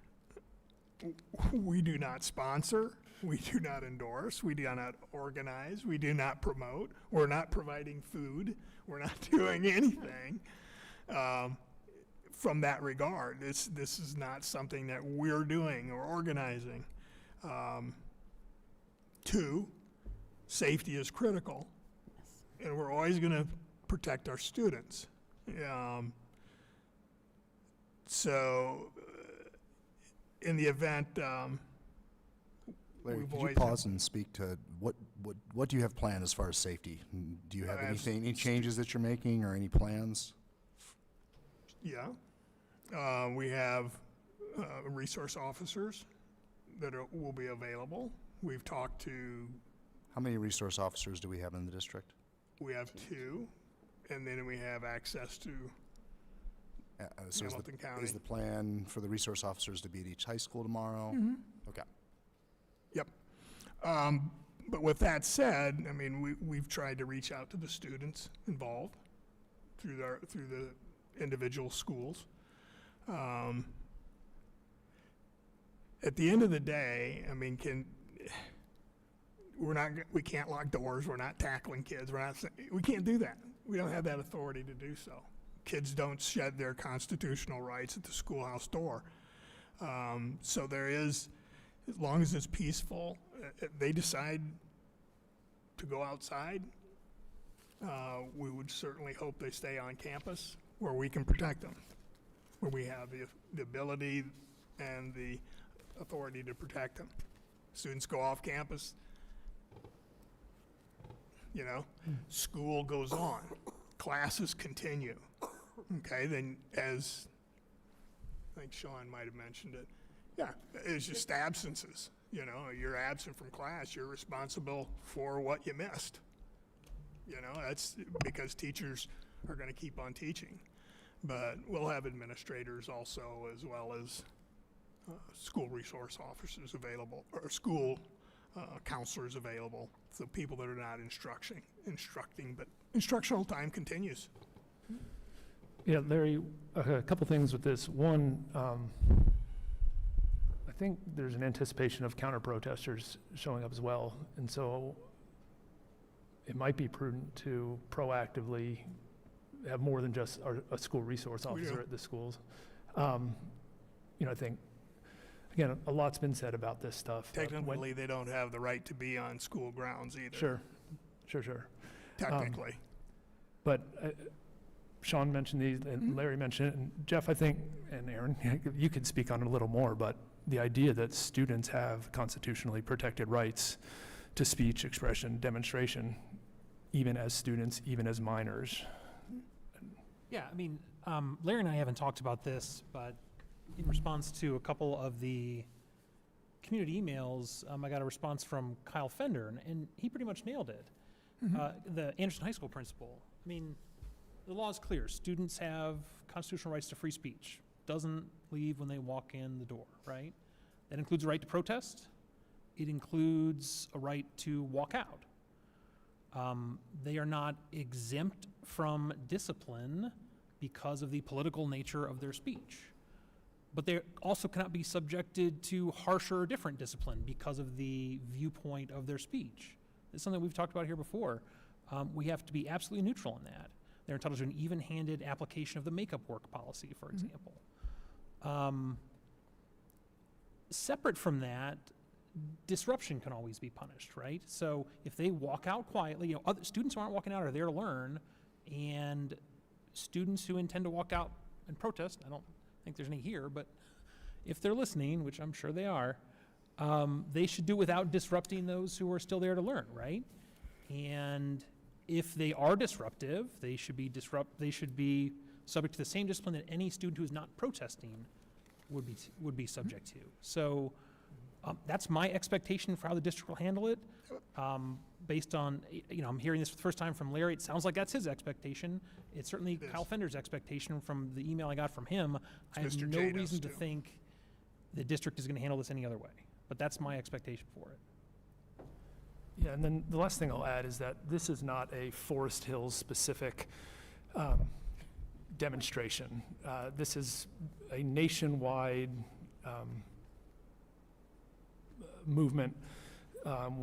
we do not sponsor, we do not endorse, we do not organize, we do not promote, we're not providing food, we're not doing anything from that regard. This is not something that we're doing or organizing. Two, safety is critical, and we're always going to protect our students. So, in the event, Larry, we've could you always pause and speak to what do you have planned as far as safety? Do you have anything, any changes that you're making or any plans? yeah, we have resource officers that will be available. We've talked to, How many resource officers do we have in the district? we have two, and then we have access to So Hamilton County. is the plan for the resource officers to be at each high school tomorrow? Okay. Yep. But with that said, I mean, we've tried to reach out to the students involved through the individual schools. At the end of the day, I mean, we can't lock doors, we're not tackling kids, we can't do that. We don't have that authority to do so. Kids don't shed their constitutional rights at the schoolhouse door. So there is, as long as it's peaceful, they decide to go outside, we would certainly hope they stay on campus where we can protect them, where we have the ability and the authority to protect them. Students go off campus, you know, school goes on, classes continue. Okay, then as, I think Sean might have mentioned it, yeah, it's just absences. You know, you're absent from class, you're responsible for what you missed. You know, that's because teachers are going to keep on teaching. But we'll have administrators also, as well as school resource officers available, or school counselors available, so people that are not instructing, but instructional time continues. Yeah, Larry, a couple things with this. One, I think there's an anticipation of counter-protesters showing up as well, and so it might be prudent to proactively have more than just a school resource officer at the schools. You know, I think, again, a lot's been said about this stuff. Technically, they don't have the right to be on school grounds either. Sure. Technically. But Sean mentioned these, and Larry mentioned it, and Jeff, I think, and Aaron, you could speak on it a little more, but the idea that students have constitutionally protected rights to speech, expression, demonstration, even as students, even as minors. Yeah, I mean, Larry and I haven't talked about this, but in response to a couple of the community emails, I got a response from Kyle Fender, and he pretty much nailed it. The Anderson High School principal. I mean, the law is clear. Students have constitutional rights to free speech. Doesn't leave when they walk in the door, right? That includes a right to protest. It includes a right to walk out. They are not exempt from discipline because of the political nature of their speech. But they also cannot be subjected to harsher or different discipline because of the viewpoint of their speech. It's something we've talked about here before. We have to be absolutely neutral in that. They're entitled to an even-handed application of the makeup work policy, for example. Separate from that, disruption can always be punished, right? So if they walk out quietly, you know, other students who aren't walking out are there to learn, and students who intend to walk out and protest, I don't think there's any here, but if they're listening, which I'm sure they are, they should do it without disrupting those who are still there to learn, right? And if they are disruptive, they should be subject to the same discipline that any student who is not protesting would be subject to. So that's my expectation for how the district will handle it. Based on, you know, I'm hearing this for the first time from Larry. It sounds like that's his expectation. It's certainly Kyle Fender's expectation from the email I got from him. I have no reason to think the district is going to handle this any other way. But that's my expectation for it. Yeah, and then the last thing I'll add is that this is not a Forest Hills specific demonstration. This is a nationwide movement.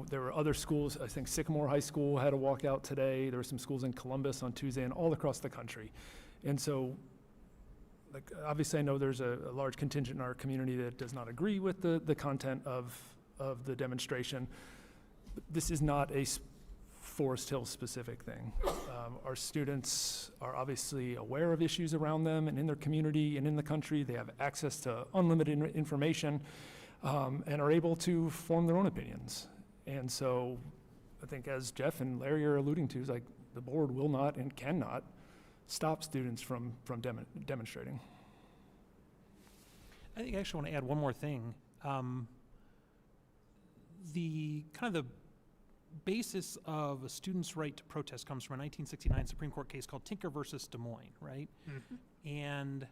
There were other schools. I think Sycamore High School had a walkout today. There were some schools in Columbus on Tuesday and all across the country. And so, like, obviously I know there's a large contingent in our community that does not agree with the content of the demonstration. This is not a Forest Hill specific thing. Our students are obviously aware of issues around them and in their community and in the country. They have access to unlimited information. And are able to form their own opinions. And so I think, as Jeff and Larry are alluding to, is like the board will not and cannot stop students from demonstrating. I think I actually want to add one more thing. The kind of the basis of a student's right to protest comes from a 1969 Supreme Court case called Tinker versus Des Moines, right? And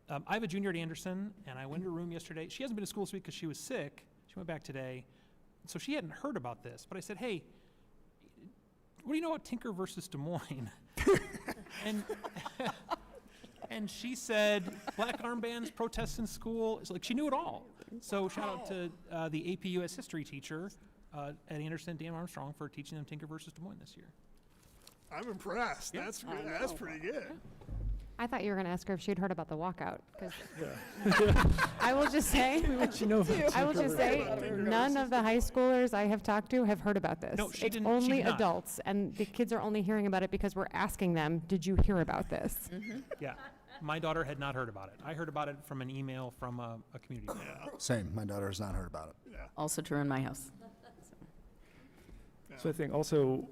I have a junior at Anderson, and I went to her room yesterday. She hasn't been to school this week because she was sick. She went back today. So she hadn't heard about this. But I said, hey, what do you know about Tinker versus Des Moines? and and she said, black armbands, protests in school. It's like she knew it all. So shout out to the AP US history teacher at Anderson, Dan Armstrong, for teaching them Tinker versus Des Moines this year. I'm impressed. Yeah. That's good. That's pretty good. I thought you were going to ask her if she had heard about the walkout, 'cause I will just say, I will just say, none of the high schoolers I have talked to have heard about this. No, she It's didn't- she only did not. adults, and the kids are only hearing about it because we're asking them, did you hear about this? Yeah. My daughter had not heard about it. I heard about it from an email from a community member. Same, my daughter has not heard about it. Also true in my house. So I think also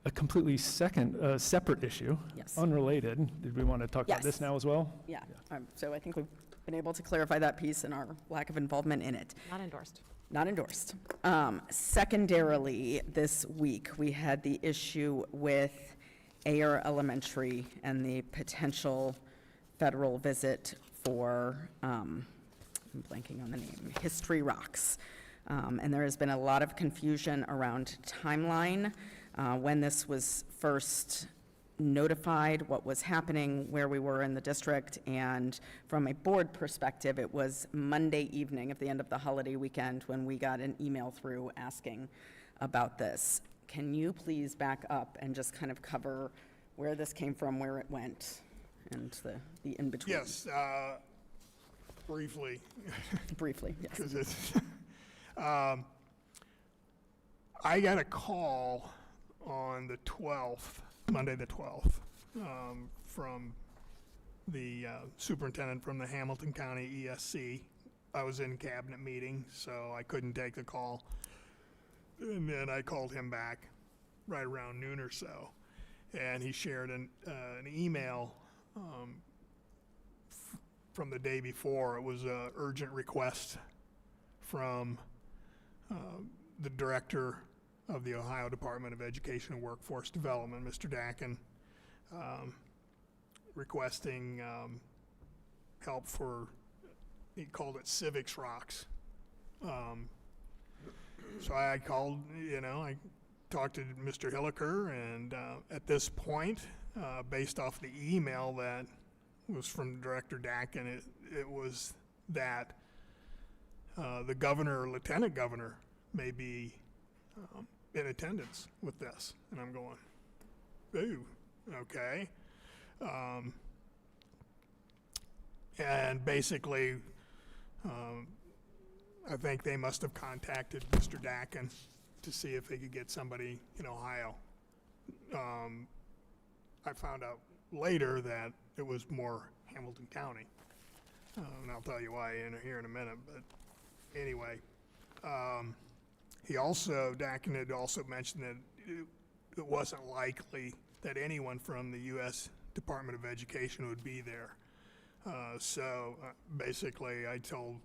a completely separate issue, Yes. unrelated. Did we want to talk about this Yes. now as well? Yeah, so I think we've been able to clarify that piece and our lack of involvement in it. Not endorsed. Not endorsed. Secondarily, this week, we had the issue with Ayer Elementary and the potential federal visit for, I'm blanking on the name, History Rocks. And there has been a lot of confusion around timeline, when this was first notified, what was happening, where we were in the district, and from a board perspective, it was Monday evening at the end of the holiday weekend when we got an email through asking about this. Can you please back up and just kind of cover where this came from, where it went, and the in-between? Yes, briefly. Briefly, yes. 'Cause it's, I got a call on the 12th, Monday the 12th, from the superintendent from the Hamilton County ESC. I was in cabinet meeting, so I couldn't take the call. And then I called him back right around noon or so, and he shared an email from the day before. It was an urgent request from the director of the Ohio Department of Education and Workforce Development, Mr. Dakin, requesting help for, he called it Civics Rocks. So I called, I talked to Mr. Hilliker, and at this point, based off the email that was from Director Dakin, it was that the governor or lieutenant governor may be in attendance with this. And I'm going, ooh, okay. And basically, I think they must have contacted Mr. Dakin to see if they could get somebody in Ohio. I found out later that it was more Hamilton County. And I'll tell you why here in a minute, but anyway. Dakin had also mentioned that it wasn't likely that anyone from the U.S. Department of Education would be there. So basically, I told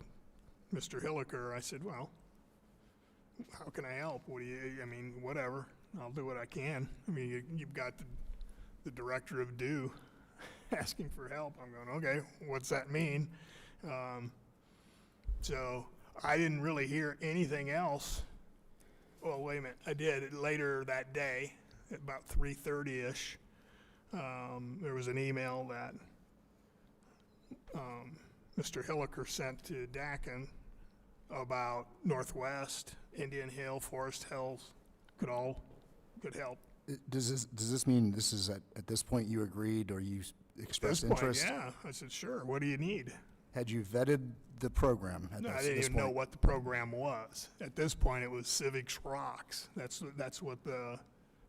Mr. Hilliker, I said, well, how can I help? Whatever. I'll do what I can. You've got the director of DO asking for help. I'm going, okay, what's that mean? So I didn't really hear anything else. Well, wait a minute. I did later that day, at about 3:30-ish. There was an email that Mr. Hilliker sent to Dakin about Northwest, Indian Hill, Forest Hills, could help. Does this mean this is at this point you agreed or you expressed At this point, interest? yeah. I said, sure. What do you need? Had you vetted the program at No, I this didn't even know point? what the program was. At this point, it was Civics Rocks. That's what the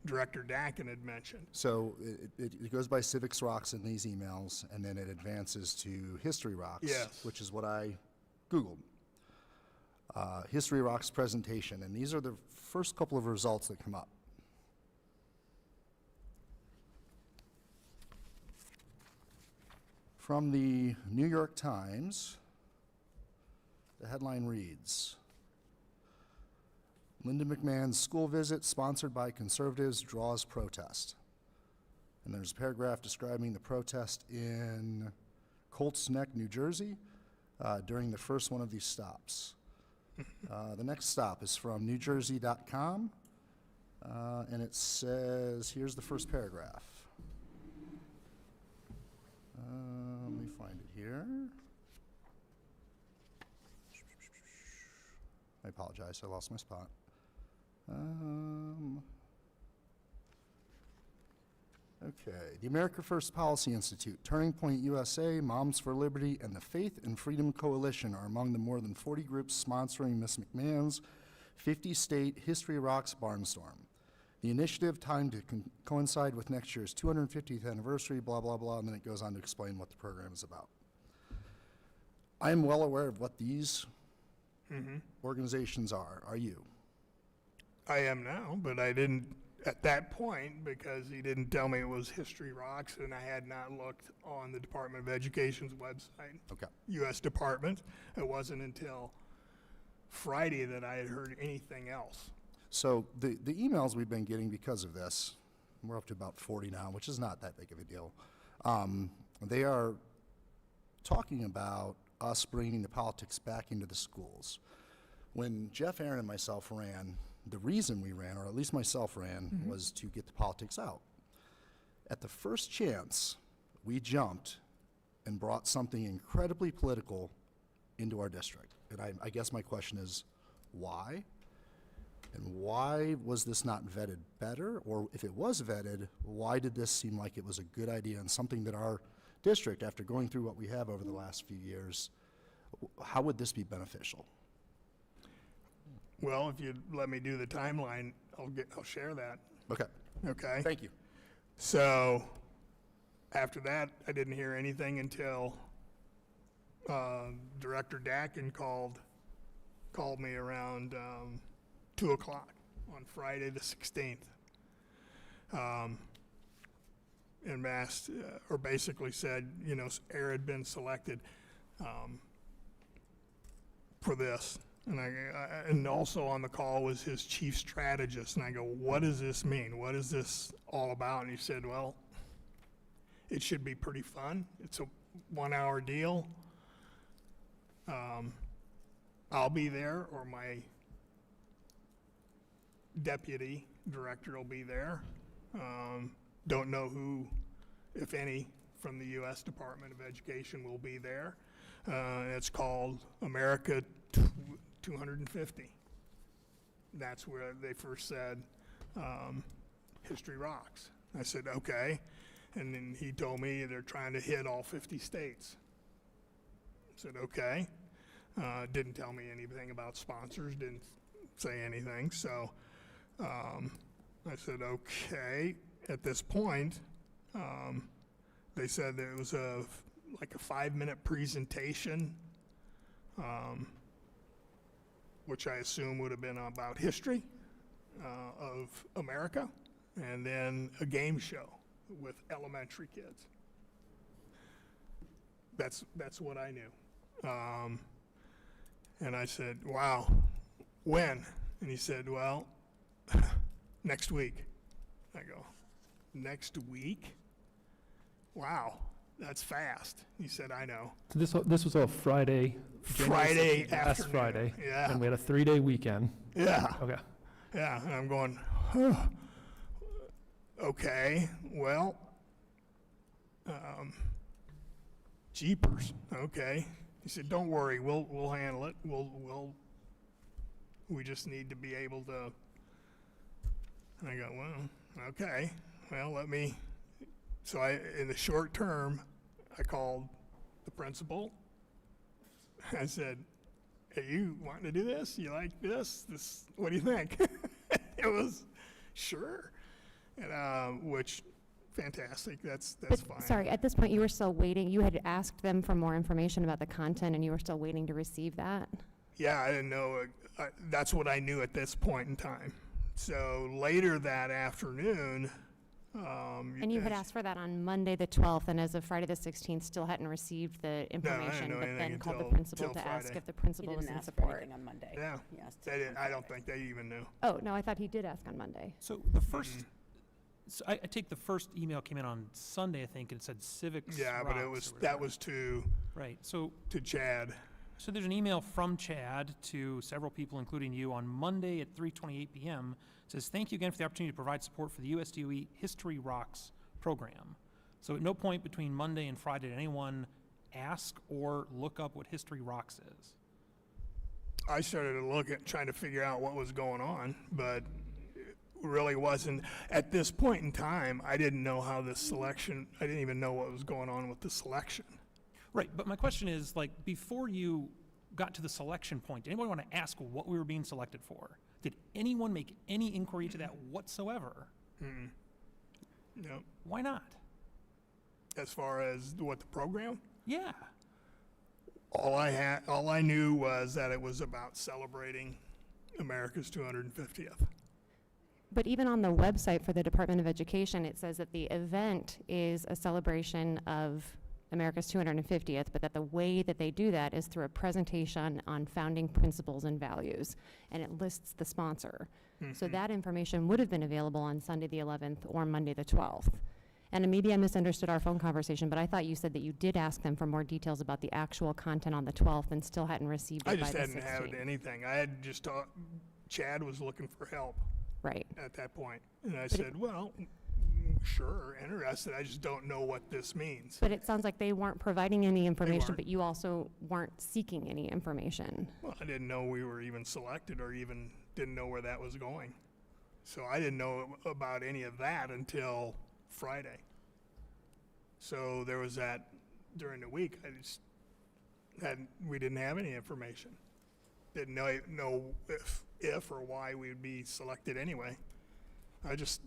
Director Dakin had mentioned. So it goes by Civics Rocks in these emails, and then it advances to History Rocks, Yes. which is what I Googled. History Rocks presentation, and these are the first couple of results that come up. From the New York Times, the headline reads, Linda McMahon's school visit sponsored by conservatives draws protest. And there's a paragraph describing the protest in Colts Neck, New Jersey, during the first one of these stops. The next stop is from newjersey.com, and it says, here's the first paragraph. Let me find it here. I apologize, I lost my spot. Okay, the America First Policy Institute, Turning Point USA, Moms for Liberty, and the Faith and Freedom Coalition are among the more than 40 groups sponsoring Ms. McMahon's 50-state History Rocks Barnstorm. The initiative timed to coincide with next year's 250th anniversary, blah, blah, blah, and then it goes on to explain what the program is about. I am well aware of what these organizations are. Are you? I am now, but I didn't at that point because he didn't tell me it was History Rocks, and I had not looked on the Department of Education's website. Okay. U.S. Department. It wasn't until Friday that I had heard anything else. So the emails we've been getting because of this, we're up to about 40 now, which is not that big of a deal. They are talking about us bringing the politics back into the schools. When Jeff, Aaron, and myself ran, the reason we ran, or at least myself ran, was to get the politics out. At the first chance, we jumped and brought something incredibly political into our district. And I guess my question is, why? And why was this not vetted better? Or if it was vetted, why did this seem like it was a good idea and something that our district, after going through what we have over the last few years, how would this be beneficial? Well, if you'd let me do the timeline, I'll share that. Okay. Okay? Thank you. So after that, I didn't hear anything until Director Dakin called me around 2 o'clock on Friday the 16th. And asked, or basically said, you know, Air had been selected for this. And and also on the call was his chief strategist. And I go, what does this mean? What is this all about? And he said, well, it should be pretty fun. It's a 1-hour deal. I'll be there, or my deputy director will be there. Don't know who, if any, from the U.S. Department of Education will be there. It's called America 250. That's where they first said History Rocks. I said, okay. And then he told me they're trying to hit all 50 states. I said, okay. Didn't tell me anything about sponsors, didn't say anything. So I said, okay. At this point, they said that it was like a 5-minute presentation, which I assume would have been about history of America, and then a game show with elementary kids. That's what I knew. And I said, wow, when? And he said, well, next week. I go, next week? Wow, that's fast. He said, I know. So this was a Friday. Friday Last afternoon. Friday. Yeah. And we had a 3-day weekend. Yeah. Okay. Yeah, and I'm going, huh, okay, well, jeepers, okay. He said, don't worry, we'll handle it. We just need to be able to. And I go, well, okay, well, so in the short term, I called the principal. I said, hey, you wanting to do this? You like this? What do you think? It was, sure. And, which, fantastic, that's fine. Sorry, at this point, you were still waiting, you had asked them for more information about the content, and you were still waiting to receive that? Yeah, I didn't know, that's what I knew at this point in time. So later that afternoon, And you had asked for that on Monday, the 12th, and as of Friday, the 16th, still hadn't received the information, know but anything then called the until principal to ask Friday. if the principal was in support. on Monday. yeah, Yes. I don't think they even knew. Oh, no, I thought he did ask on Monday. So the first, So I take the first email came in on Sunday, I think, and it said civics. Yeah, but it rocks was, or that whatever. was to Right, so Chad. there's an email from Chad to several people, including you, on Monday at 3:28 p.m. It says, "Thank you again for the opportunity to provide support for the USDOE History Rocks program." So at no point between Monday and Friday did anyone ask or look up what History Rocks is. I started to look at, trying to figure out what was going on, but it really wasn't. At this point in time, I didn't know how this selection, I didn't even know what was going on with the selection. Right, but my question is, like, before you got to the selection point, did anybody want to ask what we were being selected for? Did anyone make any inquiry to that whatsoever? No, Why not? as far as what the program, Yeah. all I knew was that it was about celebrating America's 250th. But even on the website for the Department of Education, it says that the event is a celebration of America's 250th, but that the way that they do that is through a presentation on founding principles and values, and it lists the sponsor. So that information would have been available on Sunday the 11th or Monday the 12th. And maybe I misunderstood our phone conversation, but I thought you said that you did ask them for more details about the actual content on the 12th and still hadn't received I it by just the hadn't had 16th. anything. I had just thought Chad was looking for help Right. at that point. And I said, well, sure, interested. I just don't know what this means. But it sounds like they weren't providing any information, weren't. but you also weren't seeking any information. Well, I didn't know we were even selected or even didn't know where that was going. So I didn't know about any of that until Friday. So there was that during the week. We didn't have any information. Didn't know if or why we would be selected anyway. I just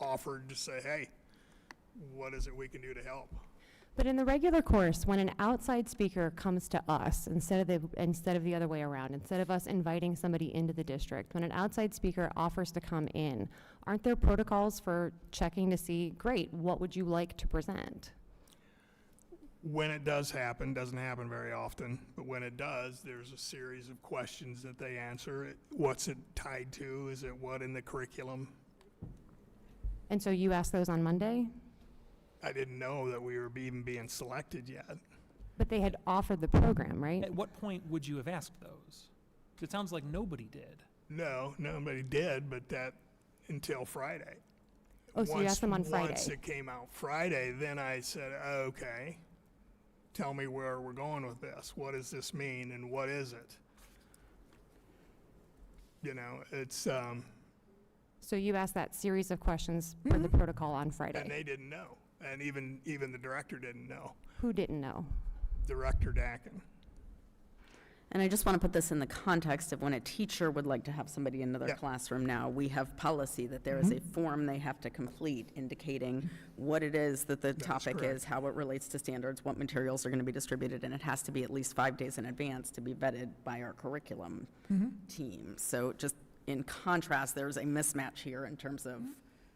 offered to say, hey, what is it we can do to help? But in the regular course, when an outside speaker comes to us, instead of the other way around, instead of us inviting somebody into the district, when an outside speaker offers to come in, aren't there protocols for checking to see, great, what would you like to present? When it does happen, doesn't happen very often, but when it does, there's a series of questions that they answer. What's it tied to? Is it what in the curriculum? And so you asked those on Monday? I didn't know that we were even being selected yet. But they had offered the program, right? At what point would you have asked those? 'Cause it sounds like nobody did. No, nobody did, but that until Friday. Oh, so you asked them on Friday? Once it came out Friday, then I said, okay, tell me where we're going with this. What does this mean and what is it? You know, it's, So you asked that series of questions for the protocol on and Friday? they didn't know. And even the director didn't know. Who didn't know? Director Dakin. And I just want to put this in the context of when a teacher would like to have somebody into their Yeah. classroom now, we have policy that there is a form they have to complete indicating what it is that the topic correct. is, how it relates to standards, what materials are going to be distributed, and it has to be at least 5 days in advance to be vetted by our curriculum team. So just in contrast, there's a mismatch here in terms of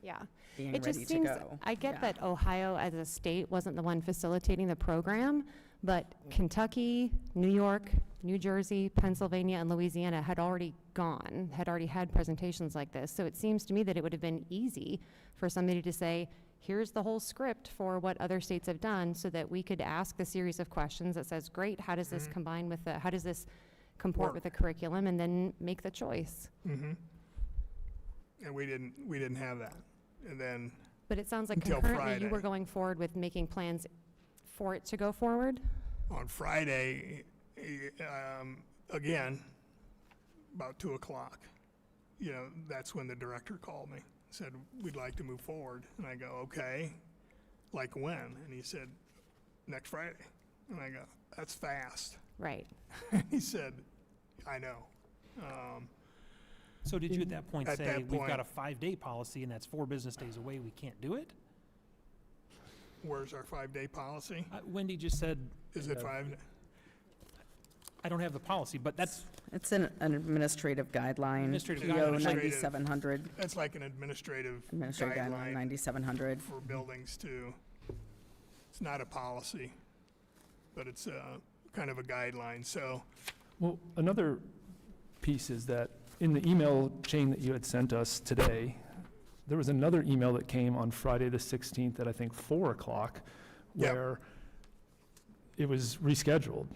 Yeah. being It ready just to seems, go. I get Yeah. that Ohio as a state wasn't the one facilitating the program, but Kentucky, New York, New Jersey, Pennsylvania, and Louisiana had already had presentations like this. So it seems to me that it would have been easy for somebody to say, here's the whole script for what other states have done, so that we could ask the series of questions that says, great, how does this combine with how does this comport with the curriculum, and then make the choice. And we didn't have that. And then, But it sounds like Until concurrently you were Friday. going forward with making plans for it to go forward? on Friday, again, about 2:00, you know, that's when the director called me, said, we'd like to move forward. And I go, okay, like when? And he said, next Friday. And I go, that's fast. Right. And he said, I know. So did you at that point At say, that we've got point- a 5-day policy and that's 4 business days away, we can't do it? Where's our 5-day policy? Wendy just said, Is it 5? I don't have the policy, but that's, It's an administrative guideline, Administrative PO guideline. 9700, That's like an administrative administrative guideline guideline 9700. for buildings to, it's not a policy, but it's kind of a guideline, so. Well, another piece is that in the email chain that you had sent us today, There was another email that came on Friday the 16th at, I think, 4 o'clock, Yep. where it was rescheduled.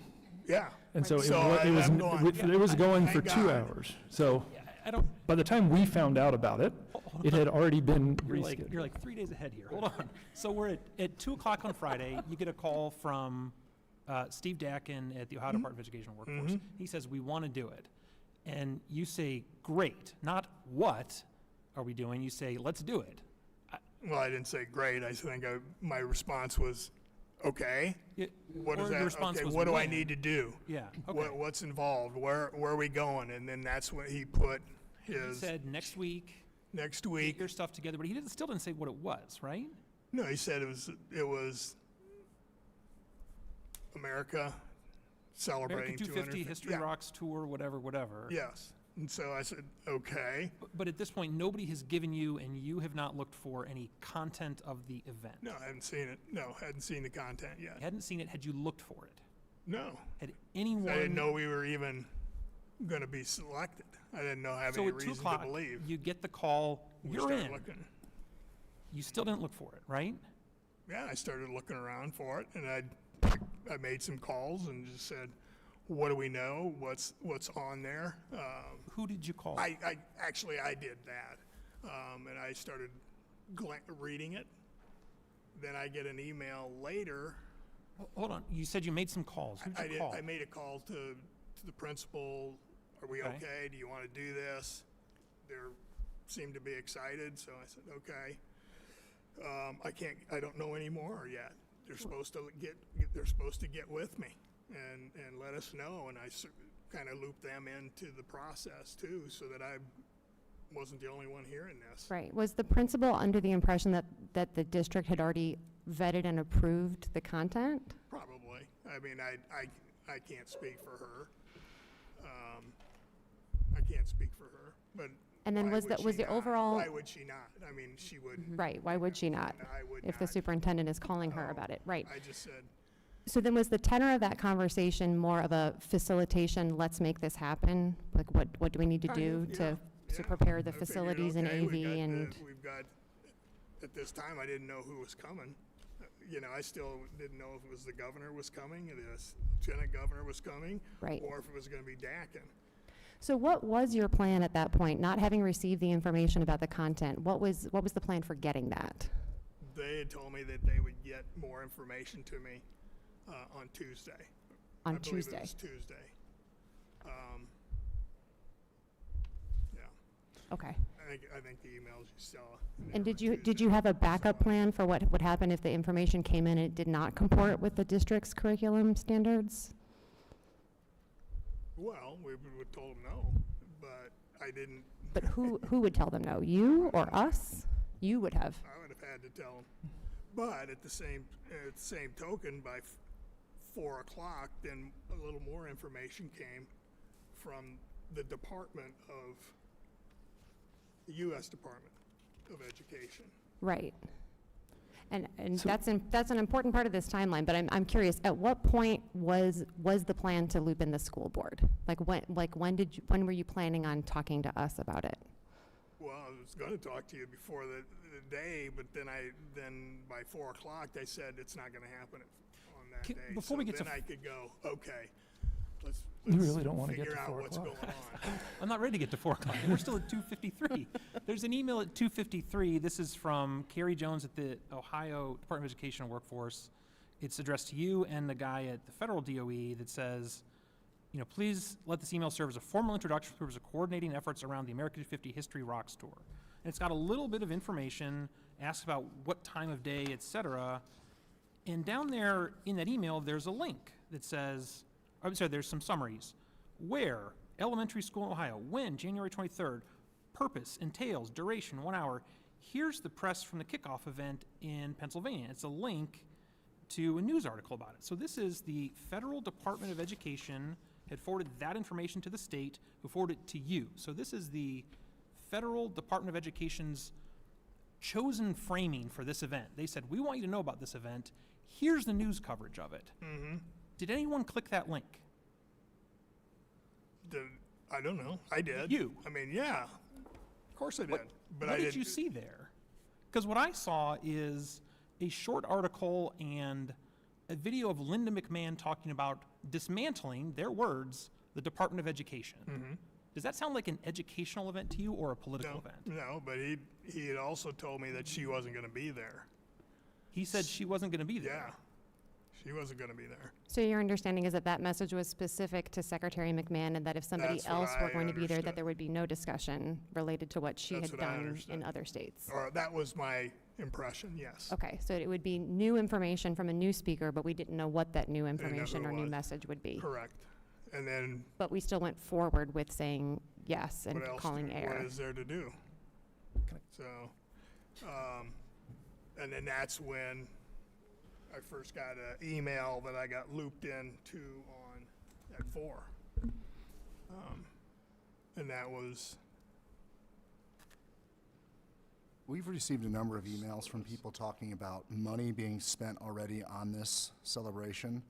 Yeah. And so So it was, I'm going, it was going for thank 2 God. hours. So I don't, by the time we found out about it, it had already been you're like rescheduled. 3 days ahead here. Hold on. So we're at 2 o'clock on Friday. You get a call from Steve Dakin at the Ohio Department of Education and Workforce. He says, we want to do it. And you say, great. Not what are we doing? You say, let's do it. Well, I didn't say great. I think my response was, okay. What or is the that? response Okay, was what do I when? need to do? Yeah, okay. What's involved? Where are we going? And then that's when he put He his said next week, next get week. your stuff together, but he still didn't say what it was, right? No, he said it was America celebrating America 250 History yeah. Rocks Tour, whatever. Yes. And so I said, okay. But at this point, nobody has given you, and you have not looked for any content of the event. No, I hadn't seen it. No, hadn't seen the content yet. You hadn't seen it. Had you looked for it? No. Had anyone? I didn't know we were even going to be selected. I didn't have So any at 2 reason o'clock, to believe. you get the call. We You're started in. looking. You still didn't look for it, right? Yeah, I started looking around for it, and I made some calls and just said, what do we know? What's on there? Who did you call? I did that, and I started reading it. Then I get an email later. Hold on. You said you made some calls. Who did you call? I made a call to the principal. Are we okay? Do you want to do this? They seemed to be excited, so I said, okay. I don't know anymore yet. They're supposed to get with me and let us know, and I kind of looped them into the process too, so that I wasn't the only one hearing this. Right. Was the principal under the impression that the district had already vetted and approved the content? Probably. I mean, I can't speak for her. I can't speak for her, but. And then why was would the she not? overall? Why would she not? I mean, she would. Right. Why would she not? I would If the not. superintendent is calling her about it, right? I just said, So then was the tenor of that conversation more of a facilitation, let's make this happen? Like what do we need to do to prepare the I figured, facilities and okay, AV and? we've got, at this time, I didn't know who was coming. I still didn't know if it was the governor was coming, the lieutenant governor was coming. Right. Or if it was gonna be Dakin. So what was your plan at that point, not having received the information about the content? What was the plan for getting that? They had told me that they would get more information to me, on Tuesday. On I believe Tuesday? it was Tuesday. Yeah, Okay. I think the emails you saw. And did you have a backup plan for what would happen if the information came in and it did not comport with the district's curriculum standards? Well, we would told them no, but I didn't. But who would tell them no? You or us? You would have. I would have had to tell them. But at the same token, by 4 o'clock, then a little more information came from the U.S. Department of Education. Right. And that's an important part of this timeline, but I'm curious, at what point was the plan to loop in the school board? When were you planning on talking to us about it? Well, I was going to talk to you before the day, but then by 4 o'clock, they said it's not going to happen on that day. Before we get to then I could go, okay, let's You really don't want to get figure to out 4 what's o'clock. going on. I'm not ready to get to 4 o'clock. We're still at 2:53. There's an email at 2:53. This is from Carrie Jones at the Ohio Department of Education and Workforce. It's addressed to you and the guy at the federal DOE that says, please let this email serve as a formal introduction for the purpose of coordinating efforts around the America 250 History Rocks Tour. And it's got a little bit of information, asks about what time of day, et cetera. And down there in that email, there's a link that says, there's some summaries. Where? Elementary school in Ohio. When? January 23rd. Purpose, entails, duration, 1 hour. Here's the press from the kickoff event in Pennsylvania. It's a link to a news article about it. So this is the Federal Department of Education had forwarded that information to the state, who forwarded it to you. So this is the Federal Department of Education's chosen framing for this event. They said, we want you to know about this event. Here's the news coverage of it. Mm-hmm. Did anyone click that link? I don't know. I did. You. I mean, yeah. Of course I did, What- but What I did you didn't, see there? Because what I saw is a short article and a video of Linda McMahon talking about dismantling, their words, the Department of Education. Does that sound like an educational event to you or a political event? no, but he had also told me that she wasn't gonna be there. He said she wasn't going to be there. Yeah, she wasn't gonna be there. So your understanding is that that message was specific to Secretary McMahon, and that if somebody That's what else were I going to be there, understood. that there would be no discussion related to what she That's had what I done in understood. other states? Or that was my impression, yes. Okay, so it would be new information from a new speaker, but we didn't know what that new know who information it or new was. message would be. Correct. And then But we still went forward with saying yes and what else, calling what air. is there to do? So, and then that's when I first got an email that I got looped into on at 4. And that was, We've received a number of emails from people talking about money being spent already on this celebration.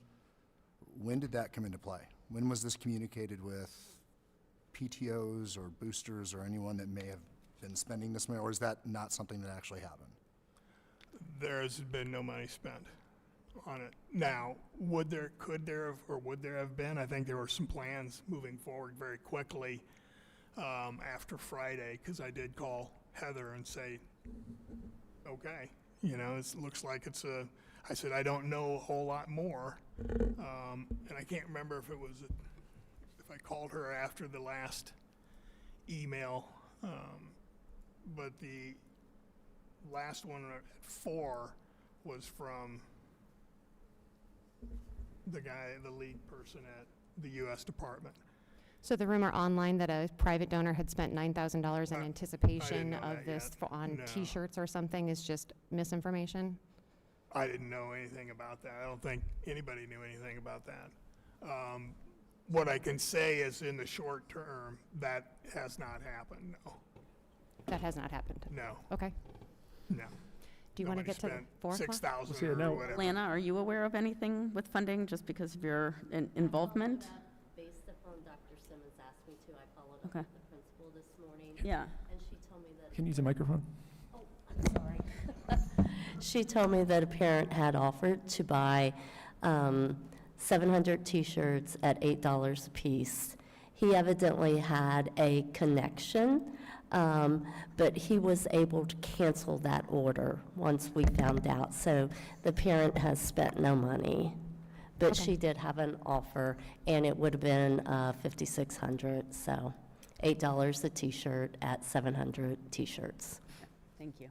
When did that come into play? When was this communicated with PTOs or boosters or anyone that may have been spending this money, or is that not something that actually happened? there's been no money spent on it. Now, could there have, or would there have been? I think there were some plans moving forward very quickly after Friday, because I did call Heather and say, okay, it looks like I said, I don't know a whole lot more. And I can't remember if I called her after the last email, but the last one at 4 was from the lead person at the U.S. Department. So the rumor online that a private donor had spent $9,000 in anticipation know of that this yet. on No. T-shirts or something is just misinformation? I didn't know anything about that. I don't think anybody knew anything about that. What I can say is in the short term, that has not happened, no. That has not happened? No, Okay. no. Do you want to get to the 4 o'clock? 6,000 See, or now- whatever. Lana, are you aware of anything with funding just because of your involvement? Based upon Dr. Simmons asked me to, I followed up Okay. with the principal this morning. Yeah. And she told me that. Can you use a microphone? Oh, I'm sorry. She told me that a parent had offered to buy 700 T-shirts at $8 a piece. He evidently had a connection, but he was able to cancel that order once we found out. So the parent has spent no money. But she did have an offer, and it would have been $5,600, so $8 a T-shirt at 700 T-shirts. Thank you.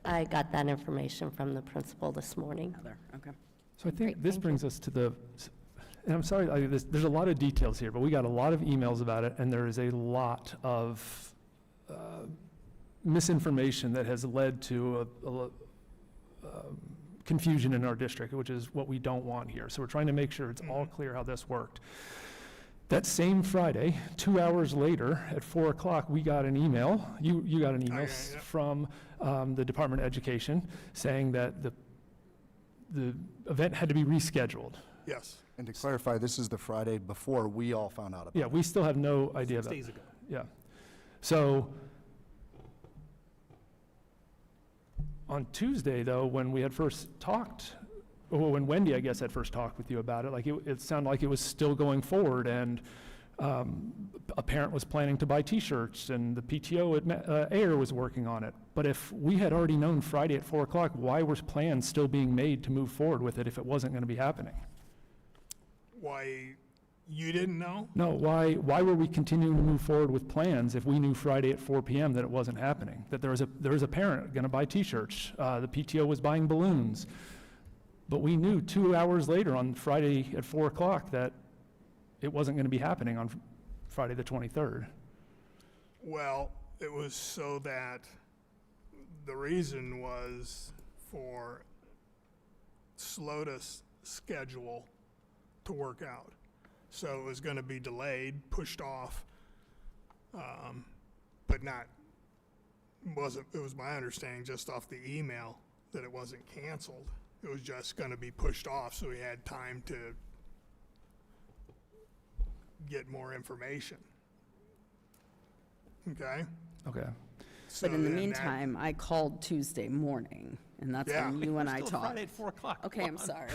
I got that information from the principal this morning. Heather, okay. So I think Great, this thank brings us to and I'm sorry, there's a lot of details here, but we got a lot of emails about it, and there is a lot of misinformation that has led to confusion in our district, which is what we don't want here. So we're trying to make sure it's all clear how this worked. That same Friday, 2 hours later, at 4 o'clock, we got an email, you got an email Okay, yeah. from the Department of Education saying that the event had to be rescheduled. Yes. And to clarify, this is the Friday before we all found out about it. Yeah, we still have no idea 6 about days ago. Yeah. So on Tuesday, though, when we had first talked, or when Wendy, I guess, had first talked with you about it, like it sounded like it was still going forward, and a parent was planning to buy T-shirts, and the PTO at AIR was working on it. But if we had already known Friday at 4 o'clock, why were plans still being made to move forward with it if it wasn't going to be happening? Why, you didn't know? No, why were we continuing to move forward with plans if we knew Friday at 4 p.m. that it wasn't happening? That there was a parent going to buy T-shirts, the PTO was buying balloons, but we knew 2 hours later on Friday at 4 o'clock that it wasn't going to be happening on Friday the 23rd. Well, it was so that the reason was for SLOTUS schedule to work out. So it was going to be delayed, pushed off, but it was my understanding just off the email that it wasn't canceled. It was just going to be pushed off, so we had time to get more information. Okay? Okay. So But in the then that- meantime, I called Tuesday morning, and that's when you and I Still talked. Friday at 4 o'clock. Okay, Come I'm on. sorry.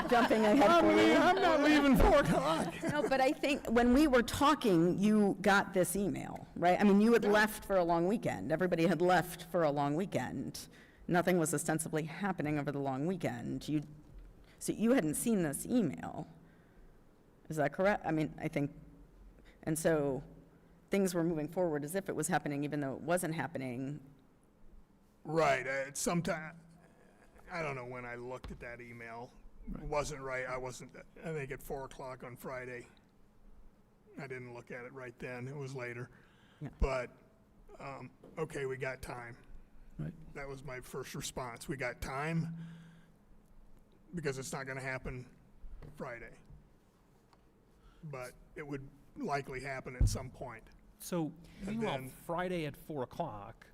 Jumping ahead for you. I'm not leaving 4 o'clock. No, but I think when we were talking, you got this email, right? I mean, you had left for a long weekend. Everybody had left for a long weekend. Nothing was ostensibly happening over the long weekend. So you hadn't seen this email. Is that correct? I mean, I think, and so things were moving forward as if it was happening, even though it wasn't happening. Right, sometime, I don't know when I looked at that email. It wasn't right, I think at 4 o'clock on Friday. I didn't look at it right then, it was later. Yeah. But, okay, we got time. Right. That was my first response. We got time because it's not gonna happen Friday. But it would likely happen at some point. So, And meanwhile, then- Friday at 4 o'clock,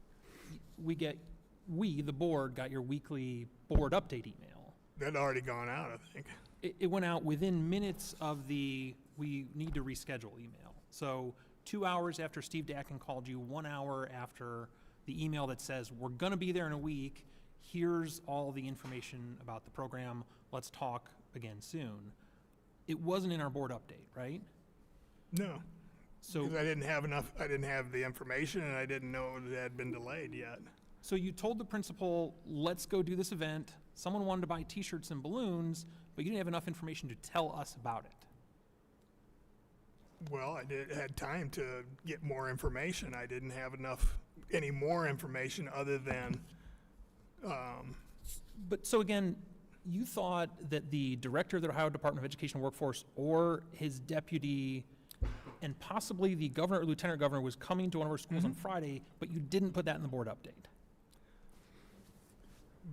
the board, got your weekly board update email. That'd already gone out, I think. It went out within minutes of the "we need to reschedule" email. So 2 hours after Steve Dakin called you, 1 hour after the email that says, "We're going to be there in a week. Here's all the information about the program. Let's talk again soon." It wasn't in our board update, right? No. So, Because I didn't have the information, and I didn't know it had been delayed yet. so you told the principal, "Let's go do this event." Someone wanted to buy T-shirts and balloons, but you didn't have enough information to tell us about it. Well, had time to get more information. I didn't have any more information other than, But, so again, you thought that the director of the Ohio Department of Education and Workforce or his deputy and possibly the governor or lieutenant governor was coming to one of our schools on Friday, but you didn't put that in the board update.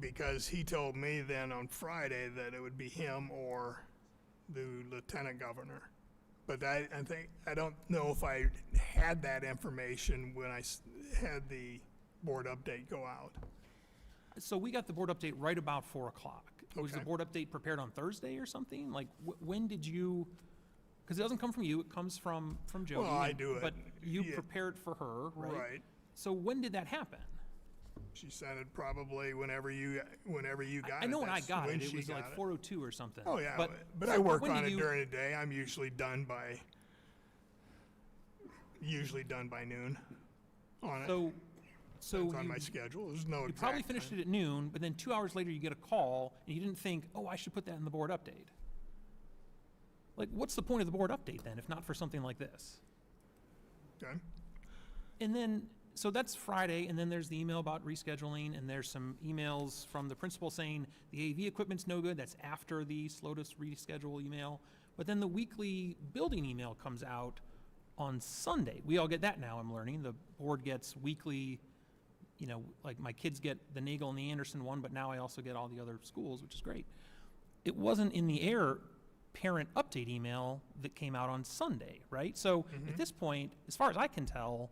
because he told me then on Friday that it would be him or the lieutenant governor. But I don't know if I had that information when I had the board update go out. So we got the board update right about 4 o'clock. Was the Okay. board update prepared on Thursday or something? Like, when did you, because it doesn't come from you, it comes from Jody. Well, I do it, But you yeah. prepared for her, right? Right. So when did that happen? She sent it probably whenever you got it. I know when I That's got when it, it she was got like it. 4:02 or something. Oh, yeah, but so I work when on did it you- during the day. I'm usually done by noon on it. So It's on my schedule. There's no you exact probably finished time. it at noon, but then 2 hours later you get a call and you didn't think, "Oh, I should put that in the board update." Like, what's the point of the board update then, if not for something like this? Okay. And then, so that's Friday, and then there's the email about rescheduling, and there's some emails from the principal saying the AV equipment's no good. That's after the SLOTUS reschedule email. But then the weekly building email comes out on Sunday. We all get that now, I'm learning. The board gets weekly, like my kids get the Nagel and the Anderson one, but now I also get all the other schools, which is great. It wasn't in the air parent update email that came out on Sunday, right? So at this point, as far as I can tell,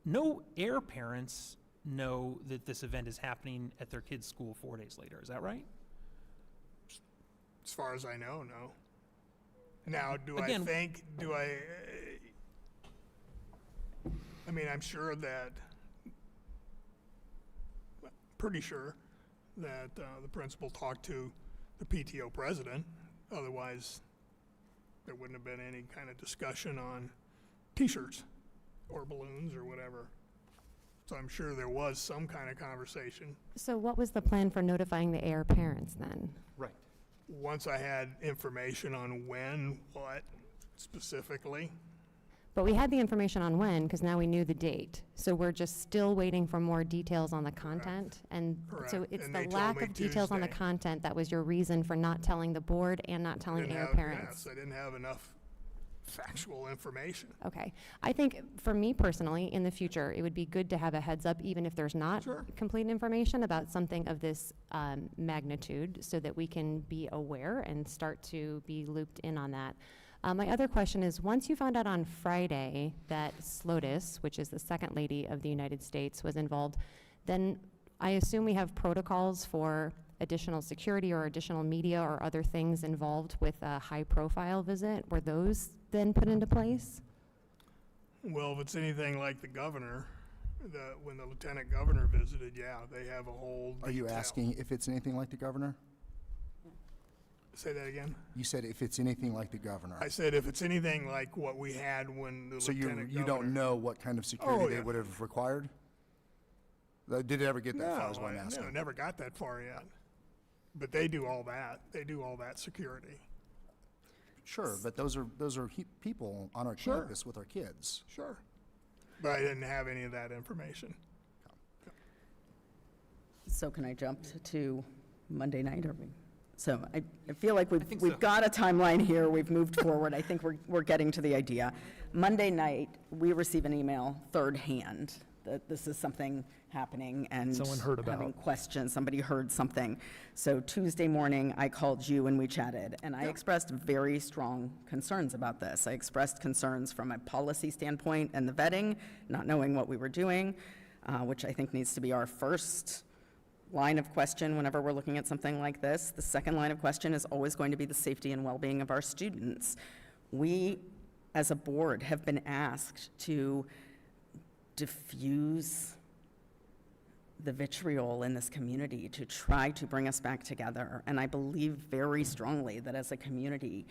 no Air parents know that this event is happening at their kid's school 4 days later. Is that right? As far as I know, no. Now, Again- I mean, I'm sure that, pretty sure that the principal talked to the PTO president. Otherwise, there wouldn't have been any kind of discussion on T-shirts or balloons or whatever. So I'm sure there was some kind of conversation. So what was the plan for notifying the heir parents then? Right. Once I had information on when, what specifically, But we had the information on when, because now we knew the date. So we're just still waiting for more details on the content. And so Correct. it's And the they told lack me of details on the Tuesday. content that was your reason for not telling the board and not telling didn't heir have, parents. yes, I didn't have enough factual information. Okay. I think for me personally, in the future, it would be good to have a heads up, even if there's not Sure. complete information about something of this magnitude, so that we can be aware and start to be looped in on that. My other question is, once you found out on Friday that SLOTUS, which is the second lady of the United States, was involved, then I assume we have protocols for additional security or additional media or other things involved with a high-profile visit. Were those then put into place? Well, if it's anything like the governor, when the lieutenant governor visited, yeah, they have a whole Are you detail. asking if it's anything like the governor? Say that again? You said if it's anything like the governor. I said if it's anything like what we had when the So lieutenant you governor. don't know what kind of security they yeah. would have required? Did it ever get that far is what I'm No, asking. never got that far yet. But they do all that. They do all that security. Sure, but those are people on our Sure. campus with our kids. Sure. But I didn't have any of that information. So can I jump to Monday night, or we? So I feel like think so. we've got a timeline here, we've moved forward, I think we're getting to the idea. Monday night, we receive an email third hand that this is something happening and Someone heard about. having questions, somebody heard something. So Tuesday morning, I called you and we chatted, and I expressed very strong concerns about this. I expressed concerns from a policy standpoint and the vetting, not knowing what we were doing, which I think needs to be our first line of question whenever we're looking at something like this. The second line of question is always going to be the safety and well-being of our students. We, as a board, have been asked to diffuse the vitriol in this community, to try to bring us back together. And I believe very strongly that as a community,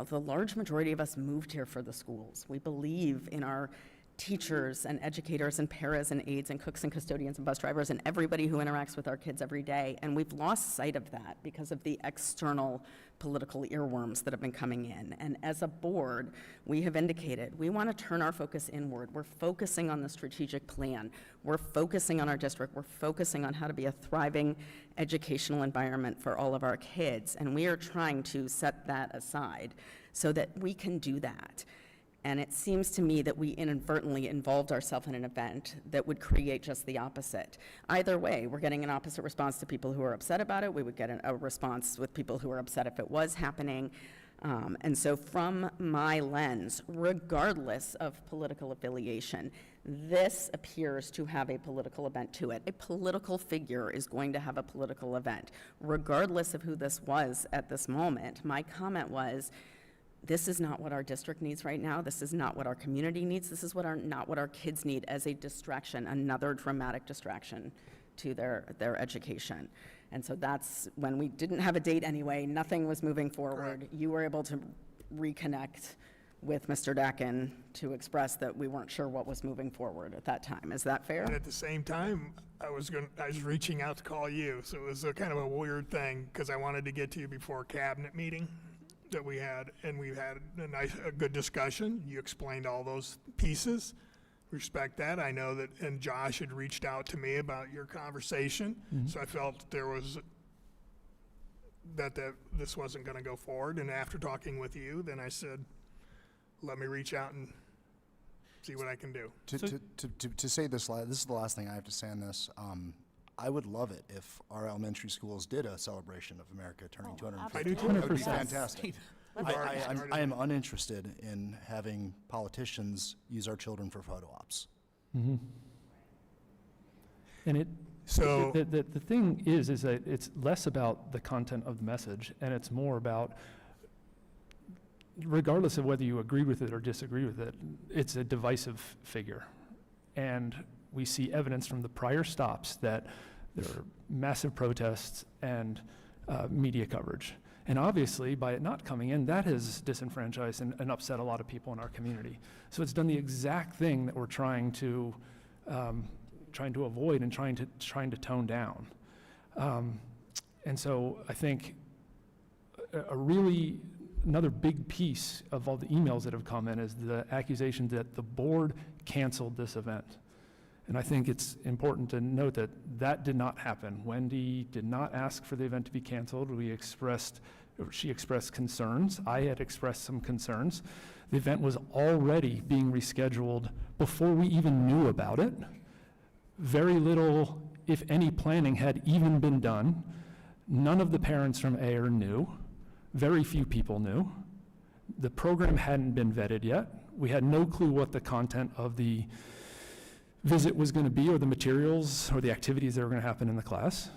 the large majority of us moved here for the schools. We believe in our teachers and educators and paras and aides and cooks and custodians and bus drivers and everybody who interacts with our kids every day. And we've lost sight of that because of the external political earworms that have been coming in. And as a board, we have indicated we want to turn our focus inward. We're focusing on the strategic plan. We're focusing on our district. We're focusing on how to be a thriving educational environment for all of our kids. And we are trying to set that aside so that we can do that. And it seems to me that we inadvertently involved ourselves in an event that would create just the opposite. Either way, we're getting an opposite response to people who are upset about it. We would get a response with people who are upset if it was happening. And so from my lens, regardless of political affiliation, this appears to have a political event to it. A political figure is going to have a political event. Regardless of who this was at this moment, my comment was, this is not what our district needs right now. This is not what our community needs. This is not what our kids need as a distraction, another dramatic distraction to their education. And so that's when we didn't have a date anyway, nothing was moving forward. Correct. You were able to reconnect with Mr. Dakin to express that we weren't sure what was moving forward at that time. Is that fair? And at the same time, I was reaching out to call you, so it was a kind of a weird thing, because I wanted to get to you before a cabinet meeting that we had, and we had a good discussion. You explained all those pieces. Respect that. I know that, and Josh had reached out to me about your conversation, so I felt there was, that this wasn't gonna go forward, and after talking with you, then I said, let me reach out and see what I can do. To say this is the last thing I have to say on this. I would love it if our elementary schools did a celebration of America turning 250. I do too. That would be 100%. fantastic. We've already I started am uninterested in having politicians use our children for photo ops. And it, So, the thing is that it's less about the content of the message, and it's more about, regardless of whether you agree with it or disagree with it, it's a divisive figure. And we see evidence from the prior stops that there are massive protests and media coverage. And obviously, by it not coming in, that has disenfranchised and upset a lot of people in our community. So it's done the exact thing that we're trying to avoid and trying to tone down. And so I think another big piece of all the emails that have come in is the accusation that the board canceled this event. And I think it's important to note that that did not happen. Wendy did not ask for the event to be canceled. She expressed concerns. I had expressed some concerns. The event was already being rescheduled before we even knew about it. Very little, if any, planning had even been done. None of the parents from Ayer knew. Very few people knew. The program hadn't been vetted yet. We had no clue what the content of the visit was going to be, or the materials or the activities that were going to happen in the class.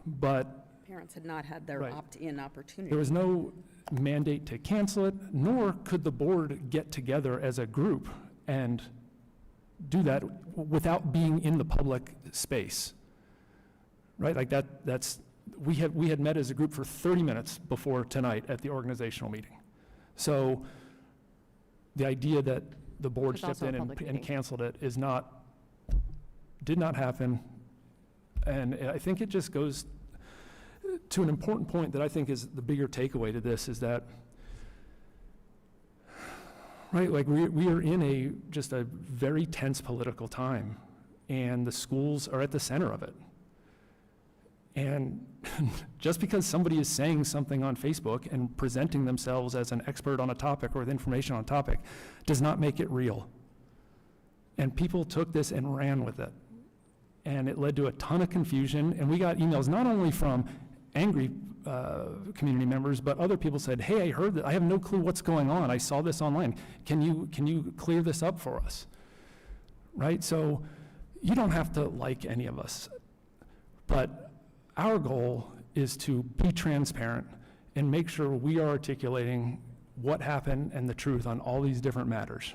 But Parents had not had their Right. opt-in opportunity. there was no mandate to cancel it, nor could the board get together as a group and do that without being in the public space, right? Like we had met as a group for 30 minutes before tonight at the organizational meeting. So the idea that the board It's stepped also a in public and meeting. canceled it did not happen. And I think it just goes to an important point that I think is the bigger takeaway to this, is that, right, like we are in just a very tense political time, and the schools are at the center of it. And just because somebody is saying something on Facebook and presenting themselves as an expert on a topic or with information on a topic does not make it real. And people took this and ran with it. And it led to a ton of confusion, and we got emails not only from angry community members, but other people said, hey, I heard that, I have no clue what's going on, I saw this online, can you clear this up for us? Right, so you don't have to like any of us, but our goal is to be transparent and make sure we are articulating what happened and the truth on all these different matters.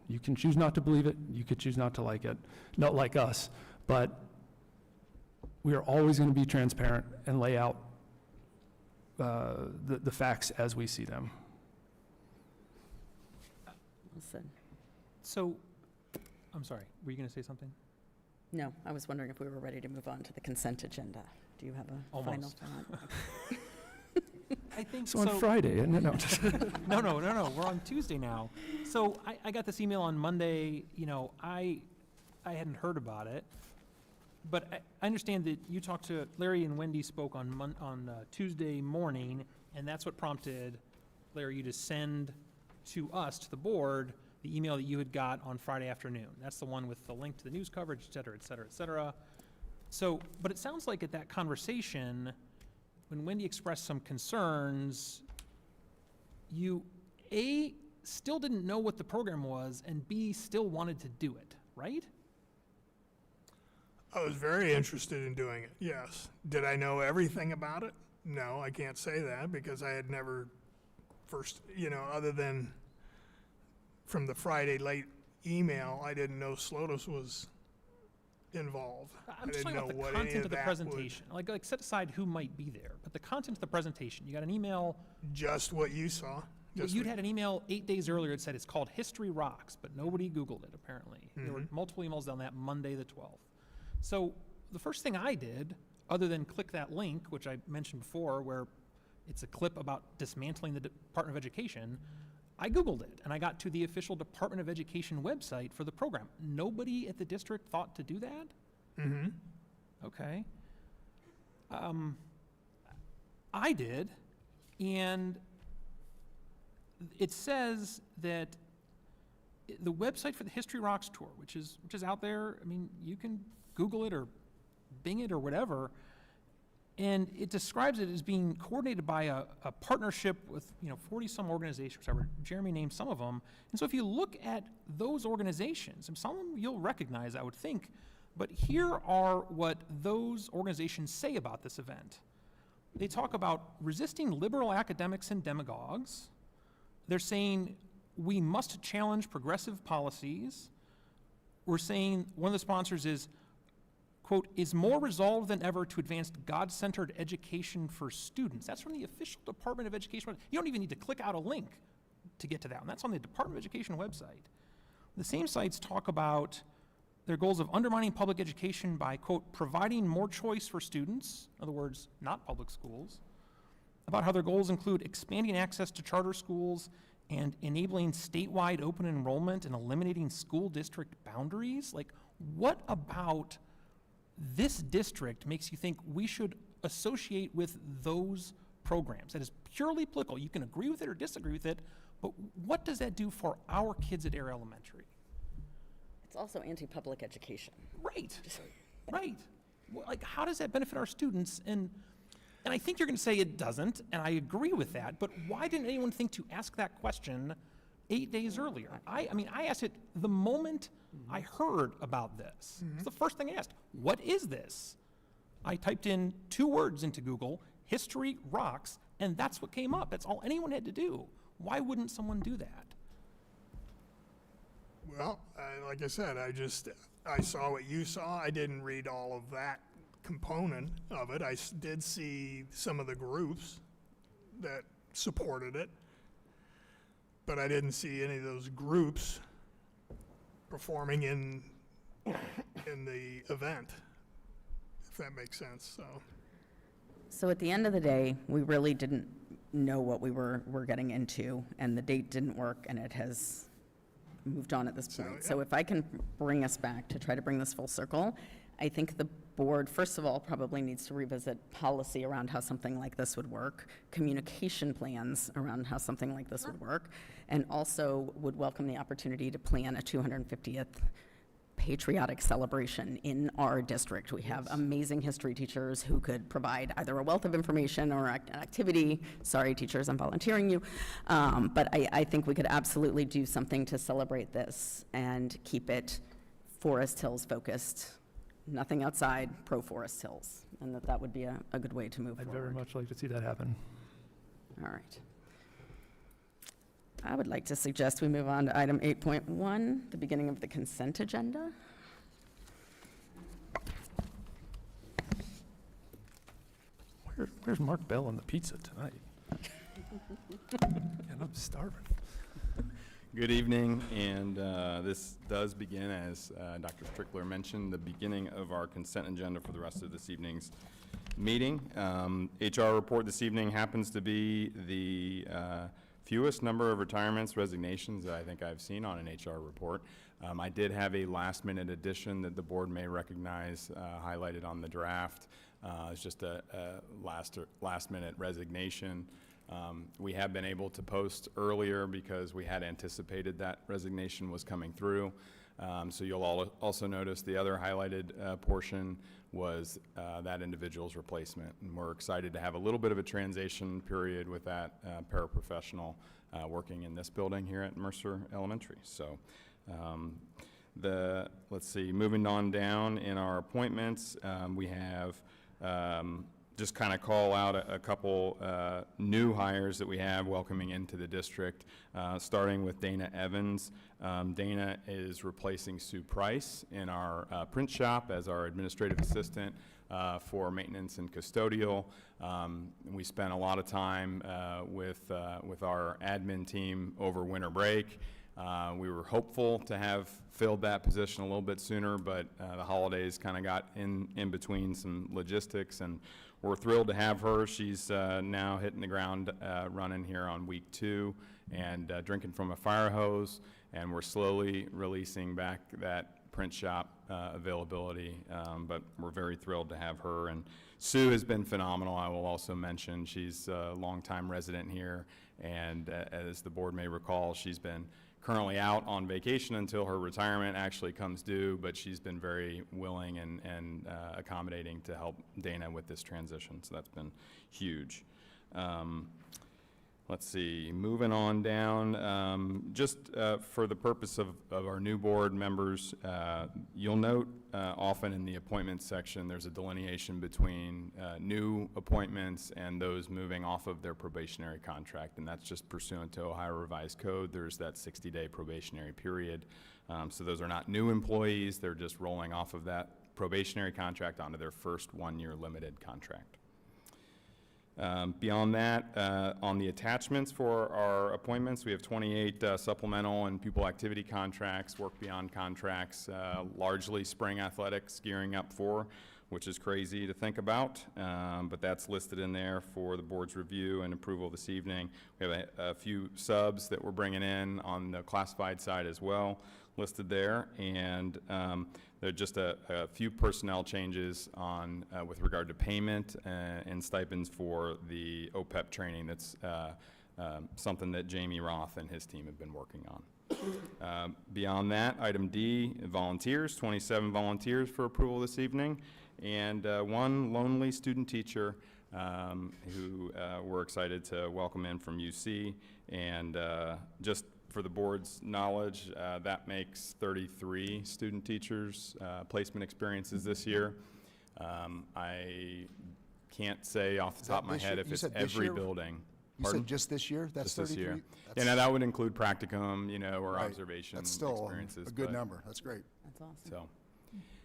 You can choose not to believe it, you could choose not to like it, not like us, but we are always going to be transparent and lay out the facts as we see them. Well said. So, I'm sorry, were you going to say something? No, I was wondering if we were ready to move on to the consent agenda. Do you have a final Almost. thought? I think So on Friday, isn't it? No, just No, we're on Tuesday now. So I got this email on Monday, I hadn't heard about it, but I understand that you talked to, Larry and Wendy spoke on Tuesday morning, and that's what prompted, Larry, you to send to us, to the board, the email that you had got on Friday afternoon. That's the one with the link to the news coverage, et cetera, et cetera, et cetera. So, but it sounds like at that conversation, when Wendy expressed some concerns, you, A, still didn't know what the program was, and B, still wanted to do it, right? I was very interested in doing it, yes. Did I know everything about it? No, I can't say that because I had never other than from the Friday late email, I didn't know SLOTUS was involved. I'm just I talking didn't about know the what content any of of the that presentation. Like set aside who might be there, but the content of the presentation. You got an email. Just what you saw. Just You'd what- had an email 8 days earlier that said it's called History Rocks, but nobody Googled it, apparently. There were multiple emails on that Monday the 12th. So the first thing I did, other than click that link, which I mentioned before, where it's a clip about dismantling the Department of Education, I Googled it, and I got to the official Department of Education website for the program. Nobody at the district thought to do that? Mhm. Okay. I did, and it says that the website for the History Rocks tour, which is out there, I mean, you can Google it or Bing it or whatever, and it describes it as being coordinated by a partnership with 40-some organizations. Jeremy named some of them, and so if you look at those organizations, and some of them you'll recognize, I would think, but here are what those organizations say about this event. They talk about resisting liberal academics and demagogues. They're saying we must challenge progressive policies. We're saying one of the sponsors is, quote, is more resolved than ever to advance God-centered education for students. That's from the official Department of Education. You don't even need to click out a link to get to that one. That's on the Department of Education website. The same sites talk about their goals of undermining public education by, quote, providing more choice for students, in other words, not public schools, about how their goals include expanding access to charter schools and enabling statewide open enrollment and eliminating school district boundaries. Like, what about this district makes you think we should associate with those programs? That is purely political. You can agree with it or disagree with it, but what does that do for our kids at Air Elementary? It's also anti-public education. Right, right. Well, like, how does that benefit our students? And I think you're going to say it doesn't, and I agree with that, but why didn't anyone think to ask that question 8 days earlier? I mean, I asked it the moment I heard about this. It's the first thing I asked. What is this? I typed in 2 words into Google, History Rocks, and that's what came up. That's all anyone had to do. Why wouldn't someone do that? Well, like I said, I saw what you saw. I didn't read all of that component of it. I did see some of the groups that supported it, but I didn't see any of those groups performing in the event, if that makes sense, so. So at the end of the day, we really didn't know what we were getting into, and the date didn't work, and it has moved on at this point. So if I can bring us back to try to bring this full circle, I think the board, first of all, probably needs to revisit policy around how something like this would work, communication plans around how something like this would work, and also would welcome the opportunity to plan a 250th patriotic celebration in our district. We have amazing history teachers who could provide either a wealth of information or an activity. Sorry, teachers, I'm volunteering you. But I think we could absolutely do something to celebrate this and keep it Forest Hills focused, nothing outside, pro Forest Hills, and that would be a good way to move I'd forward. very much like to see that happen. All right. I would like to suggest we move on to item 8.1, the beginning of the consent agenda. Where's Mark Bell on the pizza tonight? And I'm starving. Good evening, and this does begin, as Dr. Strickler mentioned, the beginning of our consent agenda for the rest of this evening's meeting. HR report this evening happens to be the fewest number of retirements, resignations that I think I've seen on an HR report. I did have a last-minute addition that the board may recognize highlighted on the draft. It's just a last-minute resignation. We have been able to post earlier because we had anticipated that resignation was coming through. So you'll also notice the other highlighted portion was that individual's replacement. And we're excited to have a little bit of a transition period with that paraprofessional working in this building here at Mercer Elementary. So let's see, moving on down in our appointments, we have just kind of call out a couple new hires that we have welcoming into the district, starting with Dana Evans. Dana is replacing Sue Price in our print shop as our administrative assistant for maintenance and custodial. We spent a lot of time with our admin team over winter break. We were hopeful to have filled that position a little bit sooner, but the holidays kind of got in between some logistics, and we're thrilled to have her. She's now hitting the ground running here on week 2 and drinking from a fire hose, and we're slowly releasing back that print shop availability, but we're very thrilled to have her. And Sue has been phenomenal. I will also mention she's a longtime resident here, and as the board may recall, she's been currently out on vacation until her retirement actually comes due, but she's been very willing and accommodating to help Dana with this transition, so that's been huge. Let's see, moving on down, just for the purpose of our new board members, you'll note often in the appointments section, there's a delineation between new appointments and those moving off of their probationary contract, and that's just pursuant to Ohio Revised Code. There's that 60-day probationary period. So those are not new employees, they're just rolling off of that probationary contract onto their first one-year limited contract. Beyond that, on the attachments for our appointments, we have 28 supplemental and pupil activity contracts, work beyond contracts, largely spring athletics gearing up for, which is crazy to think about, but that's listed in there for the board's review and approval this evening. We have a few subs that we're bringing in on the classified side as well, listed there, and there are just a few personnel changes on with regard to payment and stipends for the OPEP training. That's something that Jamie Roth and his team have been working on. Beyond that, item D, volunteers, 27 volunteers for approval this evening, and one lonely student teacher who we're excited to welcome in from UC, and just for the board's knowledge, that makes 33 student teachers placement experiences this year. I can't say off the top of my head if it's every building. You Pardon? said just this year? That's Just this 33? year. Yeah, That's- now that would include practicum, you know, or right. observation That's still experiences. a good but- number. That's great. That's awesome. So,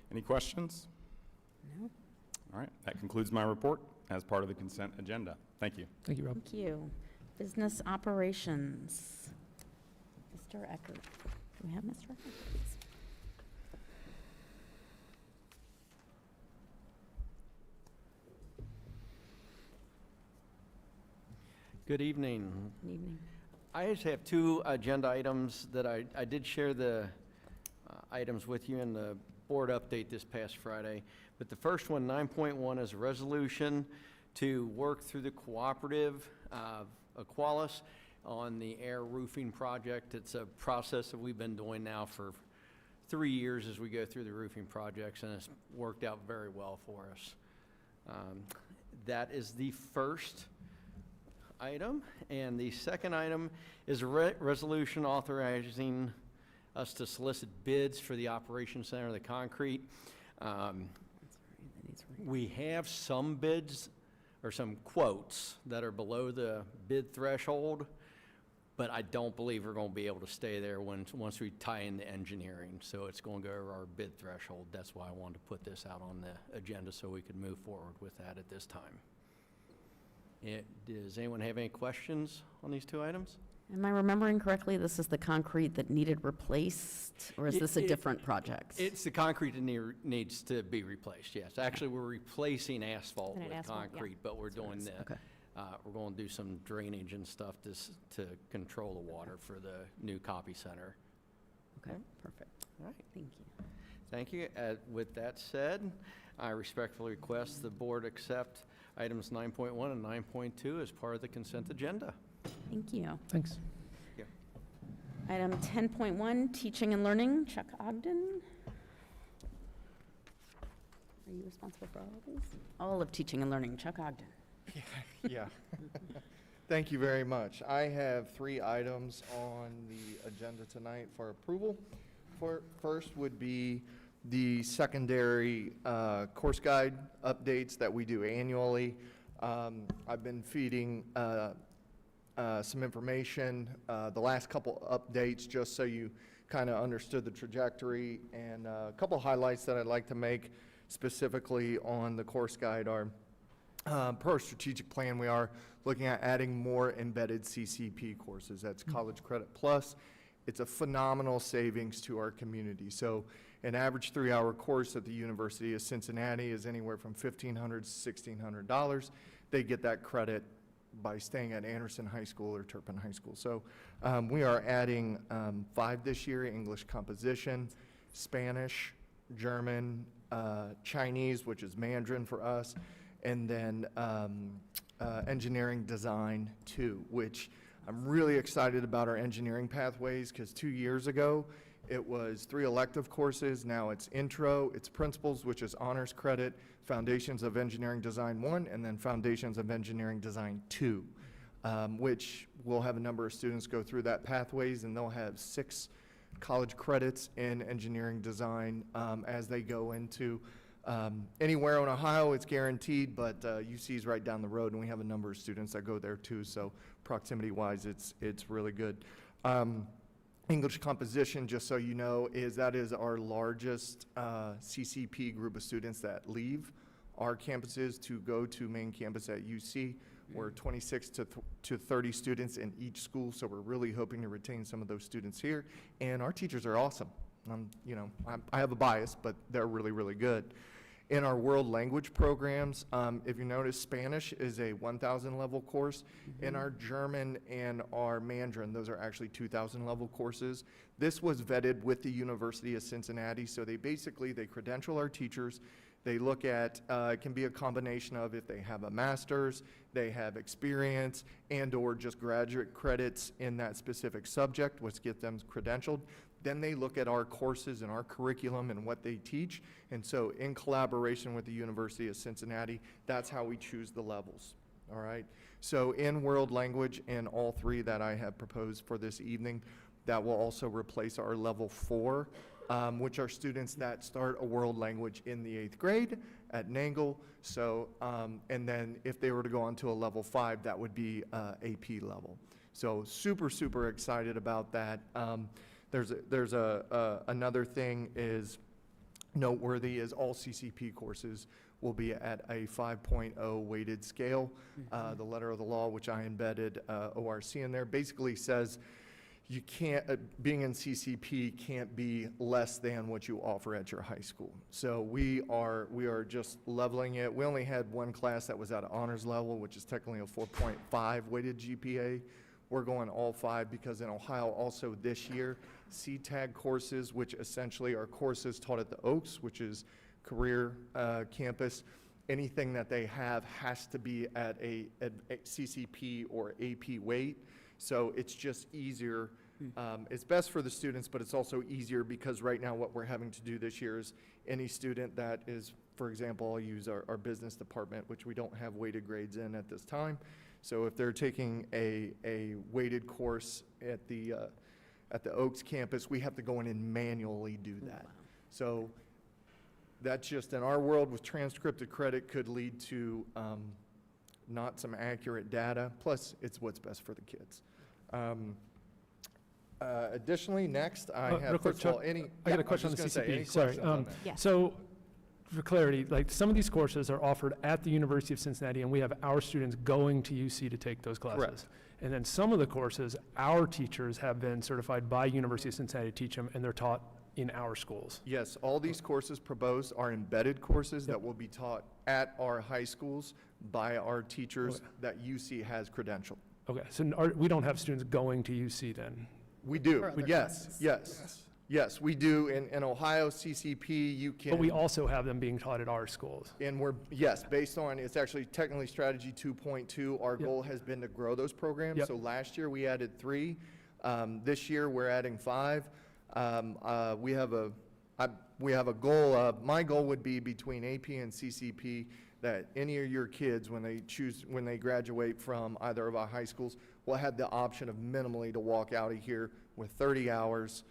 any questions? No. All right, that concludes my report as part of the consent agenda. Thank you. Thank you, Rob. Thank you. Business operations. Mr. Eckert. Do we have Mr. Eckert? please? Good evening. Good evening. I just have two agenda items that I did share the items with you in the board update this past Friday. But the first one, 9.1, is a resolution to work through the cooperative of Aqualis on the air roofing project. It's a process that we've been doing now for 3 years as we go through the roofing projects, and it's worked out very well for us. That is the first item. And the second item is a resolution authorizing us to solicit bids for the Operations Center, the concrete. We have some bids or some quotes that are below the bid threshold, but I don't believe we're going to be able to stay there once we tie in the engineering. So it's going to go over our bid threshold. That's why I wanted to put this out on the agenda so we could move forward with that at this time. Does anyone have any questions on these two items? Am I remembering correctly, this is the concrete that needed replaced, or is this a different project? It's the concrete that needs to be replaced, yes. Actually, we're replacing asphalt And with asphalt, yeah. concrete, but we're doing the, Okay. we're going to do some drainage and stuff to control the water for the new copy center. Okay, perfect. All right. Thank you. Thank you. With that said, I respectfully request the board accept items 9.1 and 9.2 as part of the consent agenda. Thank you. Thanks. Yeah. Item 10.1, teaching and learning, Chuck Ogden. Are you responsible for all of these? All of teaching and learning, Chuck Ogden. Yeah. Thank you very much. I have 3 items on the agenda tonight for approval. First would be the secondary course guide updates that we do annually. I've been feeding some information, the last couple updates, just so you kind of understood the trajectory. And a couple highlights that I'd like to make specifically on the course guide are, per our strategic plan, we are looking at adding more embedded CCP courses. That's College Credit Plus. It's a phenomenal savings to our community. So an average 3-hour course at the University of Cincinnati is anywhere from $1,500 to $1,600. They get that credit by staying at Anderson High School or Turpin High School. So we are adding 5 this year: English composition, Spanish, German, Chinese, which is Mandarin for us, and then engineering design 2, which I'm really excited about our engineering pathways, because 2 years ago it was 3 elective courses. Now it's intro, it's principles, which is honors credit, foundations of engineering design 1, and then foundations of engineering design 2, which will have a number of students go through that pathways, and they'll have 6 college credits in engineering design as they go into anywhere in Ohio. It's guaranteed, but UC is right down the road, and we have a number of students that go there too. So proximity-wise, it's really good. English composition, just so you know, is our largest CCP group of students that leave our campuses to go to main campus at UC. We're 26 to 30 students in each school, so we're really hoping to retain some of those students here. And our teachers are awesome. I have a bias, but they're really, really good. In our world language programs, if you notice, Spanish is a 1,000 level course. In our German and our Mandarin, those are actually 2,000 level courses. This was vetted with the University of Cincinnati, so they credential our teachers. They look at, it can be a combination of if they have a master's, they have experience, and or just graduate credits in that specific subject, which get them credentialed. Then they look at our courses and our curriculum and what they teach. And so in collaboration with the University of Cincinnati, that's how we choose the levels, all right? So in world language, in all 3 that I have proposed for this evening, that will also replace our level 4 which are students that start a world language in the 8th grade at Nangle. So, and then if they were to go on to a level 5, that would be AP level. So super, super excited about that. There's another thing is noteworthy is all CCP courses will be at a 5.0 weighted scale. The letter of the law, which I embedded ORC in there, basically says you can't, being in CCP can't be less than what you offer at your high school. So we are just leveling it. We only had one class that was at honors level, which is technically a 4.5 weighted GPA. We're going all 5 because in Ohio also this year, CTAG courses, which essentially are courses taught at the Oaks, which is career campus, anything that they have has to be at a CCP or AP weight. So it's just easier. It's best for the students, but it's also easier because right now what we're having to do this year is any student that is, for example, I'll use our business department, which we don't have weighted grades in at this time. So if they're taking a weighted course at the Oaks campus, we have to go in and manually do that. So that's just in our world with transcripted credit could lead to not some accurate data. Plus, it's what's best for the kids. Additionally, next, I have, real quick, first of all, Chuck, any. I got a yeah, question on the was just gonna say, any CCP, sorry. questions on that? Yes. So, for clarity, like, some of these courses are offered at the University of Cincinnati, and we have our students going to UC to take those classes. Correct. And then some of the courses, our teachers have been certified by University of Cincinnati to teach them, and they're taught in our schools. Yes, all these courses proposed are embedded courses that will be taught at our high schools by our teachers that UC has credentialed. Okay, so we don't have students going to UC then? We do, For other yes, classes. yes. Yes, we do. In Ohio CCP, you can. But we also have them being taught at our schools. And we're, yes, based on, it's actually technically strategy 2.2, our Yep. goal has been to grow those programs. Yep. So last year we added 3. This year we're adding 5. We have a goal of, my goal would be between AP and CCP that any of your kids, when they graduate from either of our high schools, will have the option of minimally to walk out of here with 30 hours.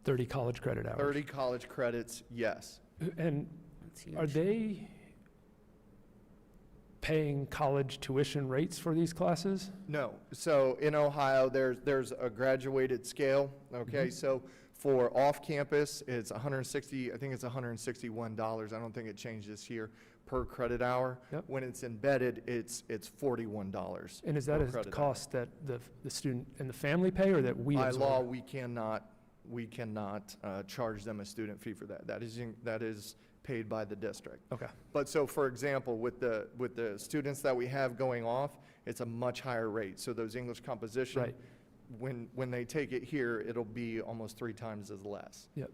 30 college credit hours. 30 college credits, yes. And That's huge. are they paying college tuition rates for these classes? No. So in Ohio, there's a graduated scale, okay? So for off-campus, it's 160, I think it's $161. I don't think it changed this year per credit hour. Yep. When it's embedded, it's $41. And is that per a credit cost that the student and the family pay, or that we hour. By absorb? law, we cannot charge them a student fee for that. That is paid by the district. Okay. But so, for example, with the students that we have going off, it's a much higher rate. So those English composition, Right. when they take it here, it'll be almost 3 times as less. Yep.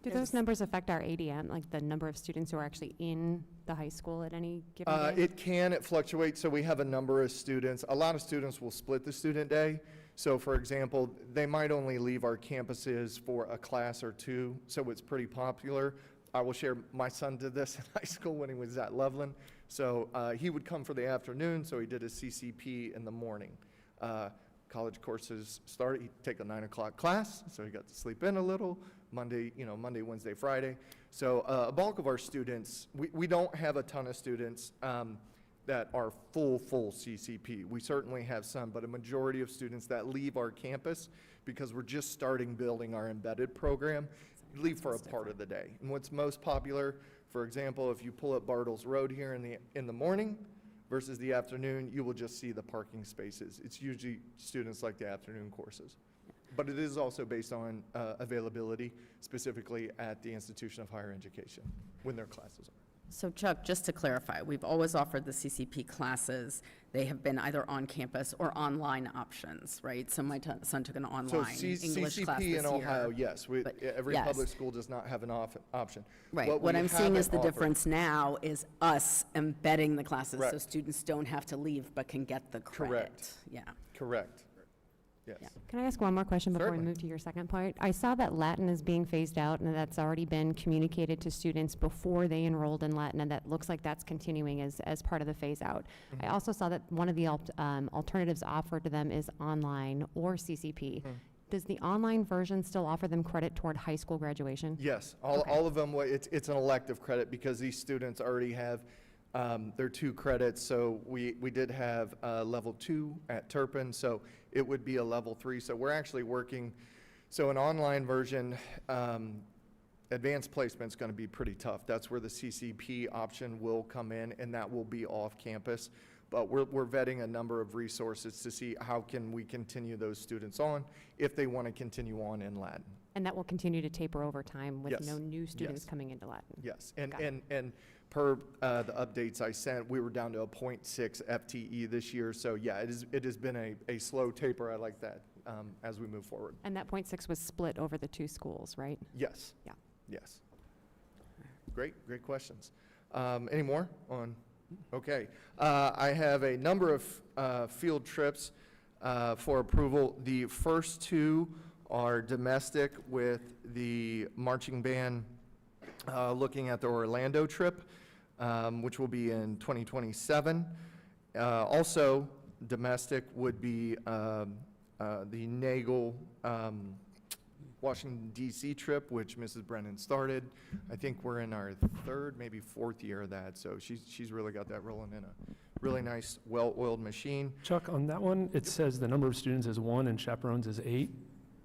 Do those numbers affect our ADM, like the number of students who are actually in the high school at any given day? It fluctuates. So we have a number of students. A lot of students will split the student day. So for example, they might only leave our campuses for a class or 2, so it's pretty popular. I will share, my son did this in high school when he was at Loveland. So he would come for the afternoon, so he did his CCP in the morning. College courses start, he'd take a 9 o'clock class, so he got to sleep in a little. Monday, Wednesday, Friday. So a bulk of our students, we don't have a ton of students that are full CCP. We certainly have some, but a majority of students that leave our campus because we're just starting building our embedded program, leave for a part of the day. And what's most popular, for example, if you pull up Bartles Road here in the morning versus the afternoon, you will just see the parking spaces. It's usually students like the afternoon courses. But it is also based on availability, specifically at the institution of higher education, when their classes are. So Chuck, just to clarify, we've always offered the CCP classes. They have been either on campus or online options, right? So my son took an online English class this CCP year. in Ohio, yes. Every yes. public school does not have an option. Right. What I'm seeing is the difference now is us embedding the classes, so Correct. students don't have to leave but can get the credit. Correct. Yeah. Correct. Yes. Yeah. Can I ask one more question before we Certainly. move to your second point? I saw that Latin is being phased out, and that's already been communicated to students before they enrolled in Latin, and that looks like that's continuing as part of the phase out. I also saw that one of the alternatives offered to them is online or CCP. Does the online version still offer them credit toward high school graduation? Yes, all of them, it's an elective credit because these students already have their 2 credits. So we did have level 2 at Turpin, so it would be a level 3. So we're actually working, so an online version, advanced placement's going to be pretty tough. That's where the CCP option will come in, and that will be off campus. But we're vetting a number of resources to see how can we continue those students on if they want to continue on in Latin. And that will continue to taper over time with Yes. no new students Yes. coming into Latin? Yes, Got it. and per the updates I sent, we were down to a 0.6 FTE this year. So yeah, it has been a slow taper. I like that as we move forward. And that 0.6 was split over the 2 schools, right? Yes. Yeah. Yes. Great questions. Any more on? Okay. I have a number of field trips for approval. The first 2 are domestic with the marching band, looking at the Orlando trip, which will be in 2027. Also domestic would be the Nagel Washington DC trip, which Mrs. Brennan started. I think we're in our 3rd, maybe 4th year of that, so she's really got that rolling in a really nice, well-oiled machine. Chuck, on that one, it says the number of students is 1 and chaperones is 8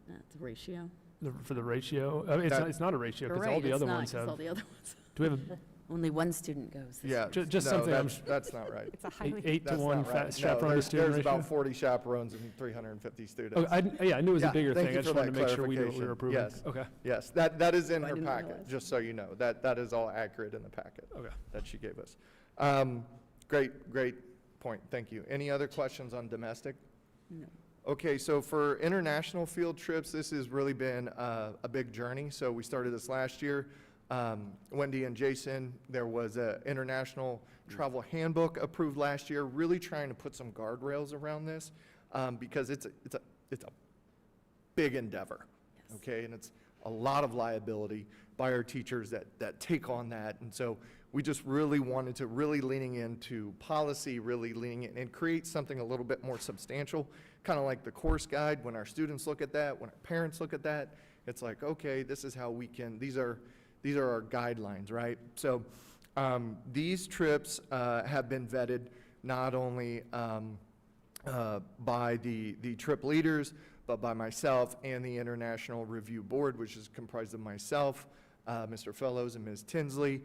That's a ratio. for the ratio. That- It's not a ratio, You're because all right, the it's other not, ones 'cause all have. the other ones. Do we have Only 1 student goes. Yeah. Just no, something I'm That's not right. It's a highly. 8 to That's 1 not right. chaperone to No, student there's ratio? about 40 chaperones and 350 students. Oh, yeah, I knew it was a Yeah, bigger thank thing. you I just for wanted to that make sure we knew what we were approving. Yes. Okay, Yes, that is in I her didn't packet, realize. just so you know. That is all accurate in the packet okay. that she gave us. Great point, thank you. Any other questions on domestic? No. Okay, so for international field trips, this has really been a big journey. So we started this last year. Wendy and Jason, there was an international travel handbook approved last year, really trying to put some guardrails around this because it's a big endeavor, okay? And it's a lot of liability by our teachers that take on that. And so we just really wanted to really leaning into policy, really leaning in and create something a little bit more substantial, kind of like the course guide. When our students look at that, when our parents look at that, it's like, okay, this is how we can, these are our guidelines, right? So these trips have been vetted not only by the trip leaders, but by myself and the International Review Board, which is comprised of myself, Mr. Fellows, and Ms. Tinsley,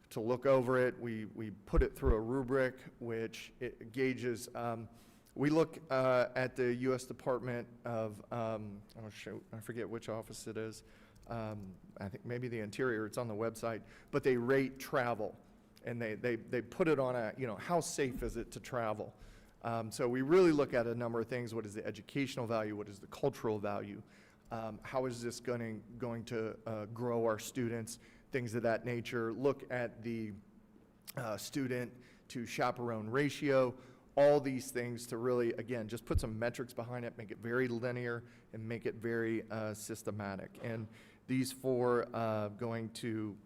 to look over it. We put it through a rubric which it gauges. We look at the U.S. Department of, I forget which office it is. I think maybe the Interior, it's on the website, but they rate travel, and they put it on a, how safe is it to travel? So we really look at a number of things. What is the educational value? What is the cultural value? How is this going to grow our students? Things of that nature. Look at the student to chaperone ratio. All these things to really, again, just put some metrics behind it, make it very linear, and make it very systematic. And these 4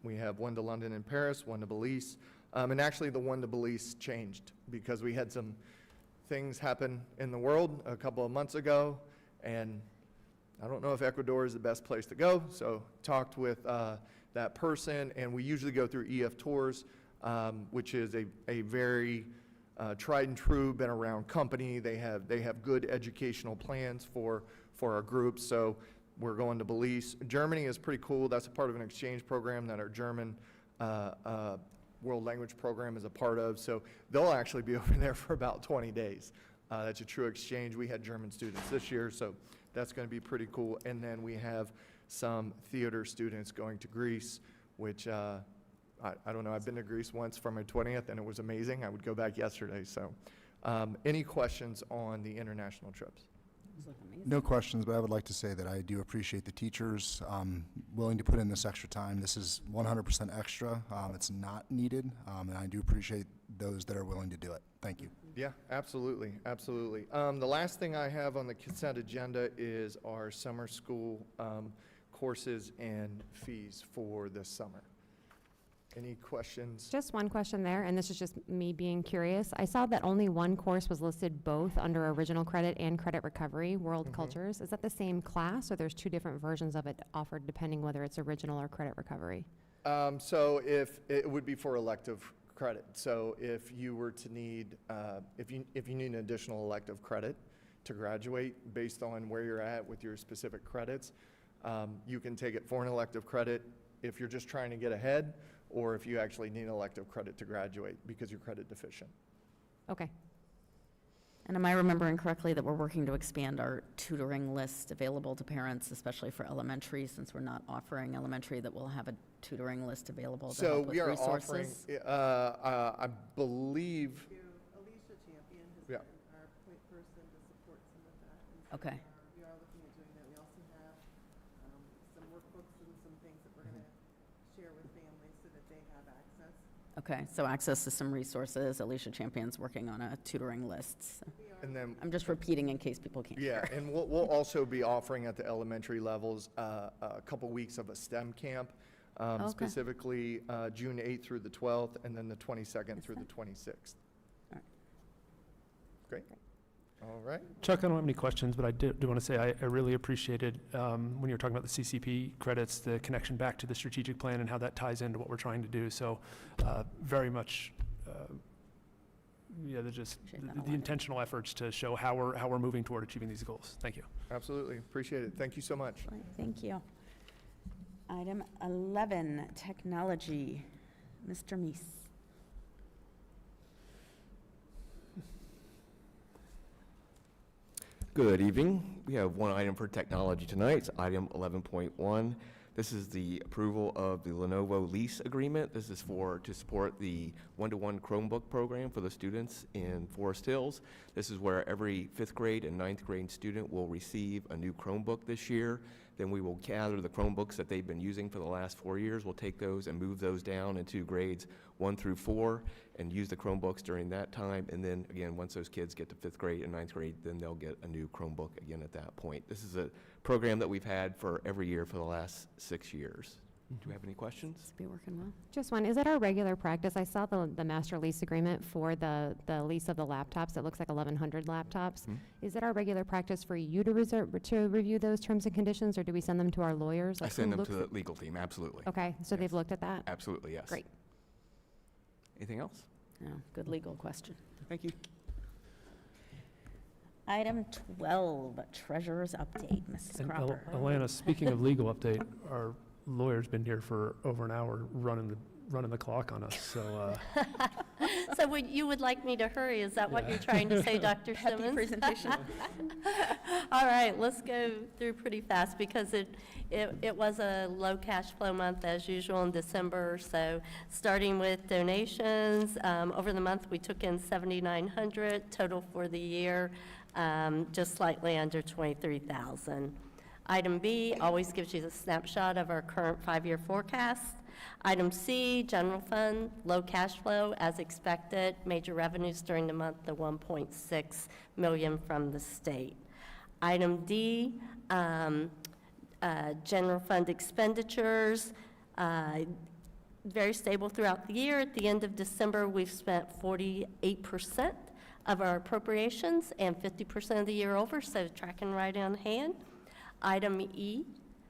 we have one to London and Paris, one to Belize, and actually the one to Belize changed because we had some things happen in the world a couple of months ago, and I don't know if Ecuador is the best place to go, so talked with that person, and we usually go through EF Tours, which is a very tried and true, been around company. They have good educational plans for our groups, so we're going to Belize. Germany is pretty cool. That's a part of an exchange program that our German world language program is a part of, so they'll actually be over there for about 20 days. That's a true exchange. We had German students this year, so that's going to be pretty cool. And then we have some theater students going to Greece, which I don't know. I've been to Greece once for my 20th, and it was amazing. I would go back yesterday. So any questions on the international trips? No questions, but I would like to say that I do appreciate the teachers willing to put in this extra time. This is 100% extra. It's not needed, and I do appreciate those that are willing to do it. Thank you. Yeah, absolutely, absolutely. The last thing I have on the consent agenda is our summer school courses and fees for this summer. Any questions? Just one question there, and this is just me being curious. I saw that only one course was listed both under original credit and credit recovery, World Cultures. Is that the same class, or there's two different versions of it offered depending whether it's original or credit recovery? So if, it would be for elective credit. So if you were to need, if you need an additional elective credit to graduate based on where you're at with your specific credits, you can take it for an elective credit if you're just trying to get ahead, or if you actually need an elective credit to graduate because you're credit deficient. Okay. And am I remembering correctly that we're working to expand our tutoring list available to parents, especially for elementary, since we're not offering elementary, that we'll have a tutoring list available to So help with we are offering, resources? I believe. Alicia Champion has Yeah. been our point person to support some of that. And so Okay. we are looking at doing that. We also have some workbooks and some things that we're going to share with families so that they have access. Okay, so access to some resources. Alicia Champion's working on a tutoring list. So And then, I'm just repeating in case people can't yeah, hear. and we'll also be offering at the elementary levels a couple weeks of a STEM camp, Okay. specifically June 8th through the 12th, and then the 22nd through the 26th. All right. Great. All right. Chuck, I don't have any questions, but I do want to say I really appreciated when you were talking about the CCP credits, the connection back to the strategic plan and how that ties into what we're trying to do. So very much, yeah, the intentional efforts to show how we're moving toward achieving these goals. Thank you. Absolutely. Appreciate it. Thank you so much. Thank you. Item 11, technology. Mr. Meese. Good evening. We have one item for technology tonight. It's item 11.1. This is the approval of the Lenovo lease agreement. This is to support the one-to-one Chromebook program for the students in Forest Hills. This is where every 5th grade and 9th grade student will receive a new Chromebook this year. Then we will gather the Chromebooks that they've been using for the last 4 years. We'll take those and move those down into grades 1 through 4 and use the Chromebooks during that time. And then again, once those kids get to 5th grade and 9th grade, then they'll get a new Chromebook again at that point. This is a program that we've had for every year for the last 6 years. Do you have any questions? It's be working well. Just one, is that our regular practice? I saw the master lease agreement for the lease of the laptops. It looks like 1,100 laptops. Is it our regular practice for you to review those terms and conditions, or do we send them to our lawyers? I Like, send who them to looks the legal team, absolutely. Okay, so they've looked at that? Absolutely, yes. Great. Anything else? No, good legal question. Thank you. Item 12, treasurer's update. Mrs. And Cropper. Alana, speaking of legal update, our lawyer's been here for over an hour running the clock on us, so. So you would like me to hurry, is that what you're trying to say, Dr. Simmons? Happy presentation. All right, let's go through pretty fast because it was a low cash flow month as usual in December. So starting with donations, over the month we took in $7,900, total for the year, just slightly under $23,000. Item B always gives you the snapshot of our current 5-year forecast. Item C, general fund, low cash flow as expected. Major revenues during the month, the $1.6 million from the state. Item D, general fund expenditures, very stable throughout the year. At the end of December, we've spent 48% of our appropriations and 50% of the year over, so tracking right on hand. Item E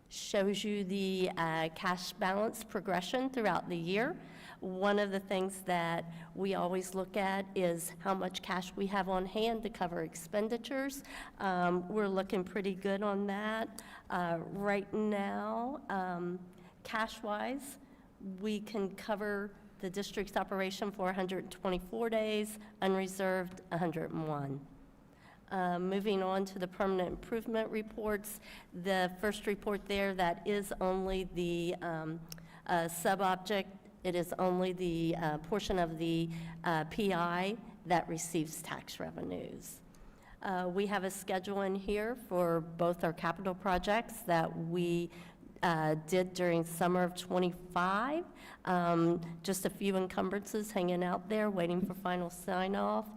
shows you the cash balance progression throughout the year. One of the things that we always look at is how much cash we have on hand to cover expenditures. We're looking pretty good on that. Right now, cash-wise, we can cover the district's operation for 124 days, unreserved 101. Moving on to the permanent improvement reports, the first report there, that is only the sub-object. It is only the portion of the PI that receives tax revenues. We have a schedule in here for both our capital projects that we did during summer of '25. Just a few encumbrances hanging out there waiting for final sign-off.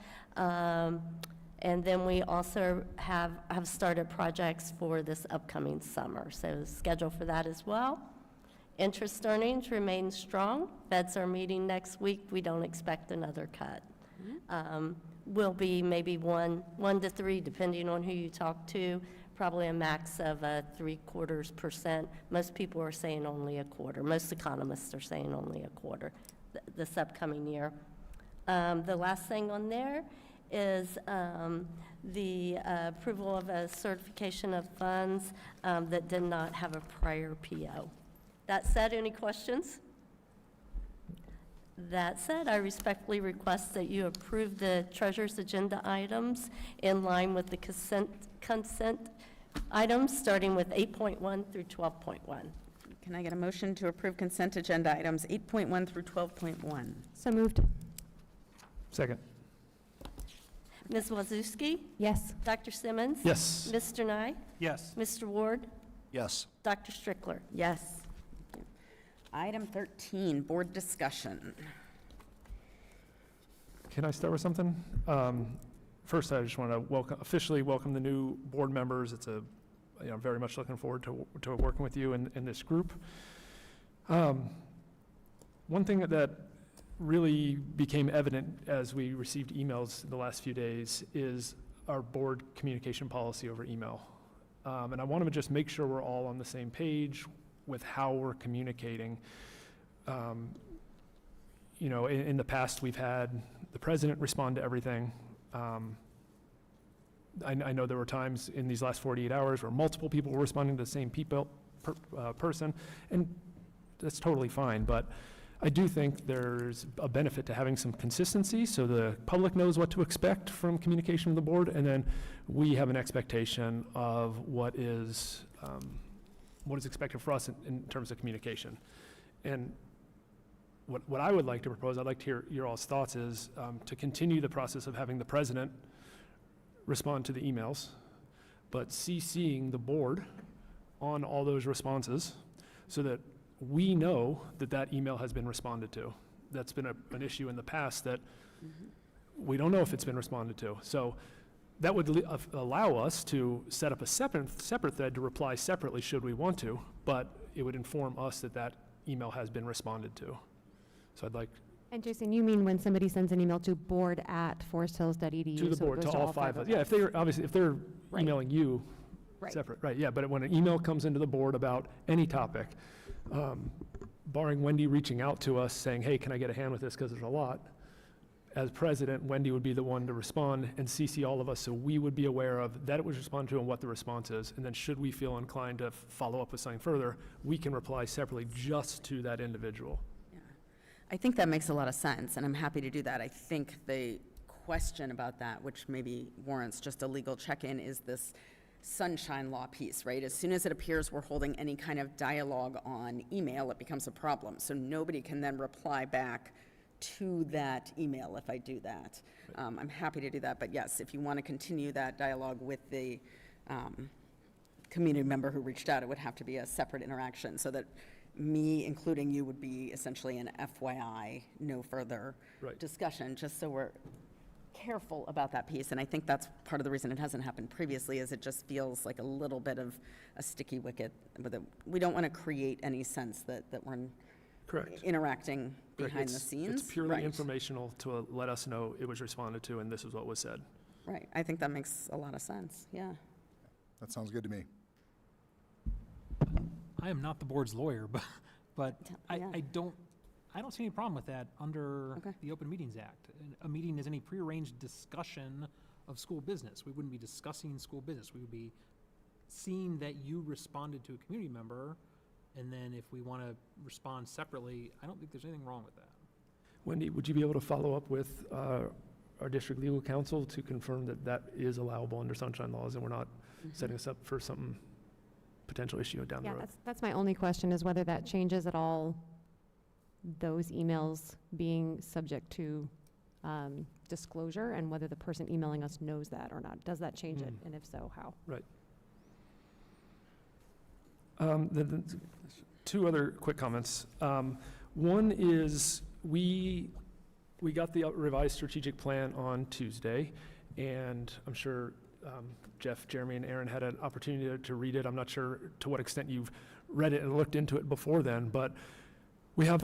And then we also have started projects for this upcoming summer, so schedule for that as well. Interest earnings remain strong. Feds are meeting next week. We don't expect another cut. Will be maybe 1 to 3, depending on who you talk to, probably a max of 0.75%. Most people are saying only a quarter. Most economists are saying only a quarter this upcoming year. The last thing on there is the approval of a certification of funds that did not have a prior PO. That said, any questions? That said, I respectfully request that you approve the treasurer's agenda items in line with the consent items, starting with 8.1 through 12.1. Can I get a motion to approve consent agenda items 8.1 through 12.1? So moved. Second. Ms. Wazowski? Yes. Dr. Simmons? Yes. Mr. Nye? Yes. Mr. Ward? Yes. Dr. Strickler? Yes. Thank you. Item 13, board discussion. Can I start with something? First, I just want to officially welcome the new board members. It's very much looking forward to working with you in this group. One thing that really became evident as we received emails the last few days is our board communication policy over email. And I want to just make sure we're all on the same page with how we're communicating. In the past, we've had the president respond to everything. I know there were times in these last 48 hours where multiple people were responding to the same person, and that's totally fine, but I do think there's a benefit to having some consistency so the public knows what to expect from communication with the board, and then we have an expectation of what is expected for us in terms of communication. And what I would like to propose, I'd like to hear your all's thoughts, is to continue the process of having the president respond to the emails, but CCing the board on all those responses so that we know that that email has been responded to. That's been an issue in the past that we don't know if it's been responded to. So that would allow us to set up a separate thread to reply separately should we want to, but it would inform us that that email has been responded to. So I'd like And Jason, you mean when somebody sends an email to board@foresthills.edu? to the so it board, goes to all 5 of us. Yeah, if they're Right. emailing you, Right. separate, right, yeah, but when an email comes into the board about any topic, barring Wendy reaching out to us saying, hey, can I get a hand with this because there's a lot, as president, Wendy would be the one to respond and CC all of us so we would be aware of that it was responded to and what the response is. And then should we feel inclined to follow up with something further, we can reply separately just to that individual. I think that makes a lot of sense, and I'm happy to do that. I think the question about that, which maybe warrants just a legal check-in, is this sunshine law piece, right? As soon as it appears we're holding any kind of dialogue on email, it becomes a problem. So nobody can then reply back to that email if I do that. I'm happy to do that, but yes, if you want to continue that dialogue with the community member who reached out, it would have to be a separate interaction so that me, including you, would be essentially an FYI, no further discussion, just so we're careful about that piece. And I think that's part of the reason it hasn't happened previously, is it just feels like a little bit of a sticky wicket. We don't want to create any sense that we're interacting behind the scenes. It's purely informational to let us know it was responded to and this is what was said. Right, I think that makes a lot of sense, yeah. That sounds good to me. I am not the board's lawyer, but Yeah. I don't see any problem with that under the Open Meetings Act. A meeting is any prearranged discussion of school business. We wouldn't be discussing school business. We would be seeing that you responded to a community member, and then if we want to respond separately, I don't think there's anything wrong with that. Wendy, would you be able to follow up with our district legal counsel to confirm that that is allowable under sunshine laws and we're not setting us up for some potential issue down the Yeah, road? that's my only question, is whether that changes at all those emails being subject to disclosure, and whether the person emailing us knows that or not. Does that change it? And if so, how? Right. The two other quick comments. One is we got the revised strategic plan on Tuesday, and I'm sure Jeff, Jeremy, and Aaron had an opportunity to read it. I'm not sure to what extent you've read it and looked into it before then, but we have,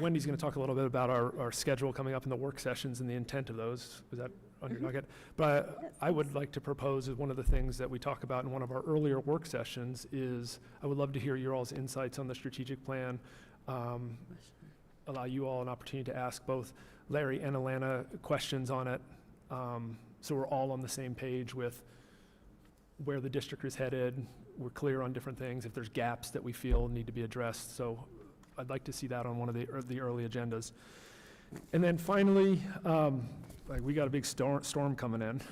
Wendy's going to talk a little bit about our schedule coming up in the work sessions and the intent of those. Was that on your docket? But I would like to propose as one of the things that we talk about in one of our earlier work sessions is I would love to hear your all's insights on the strategic plan, allow you all an opportunity to ask both Larry and Alana questions on it, so we're all on the same page with where the district is headed. We're clear on different things, if there's gaps that we feel need to be addressed. So I'd like to see that on one of the early agendas. And then finally, we got a big storm coming in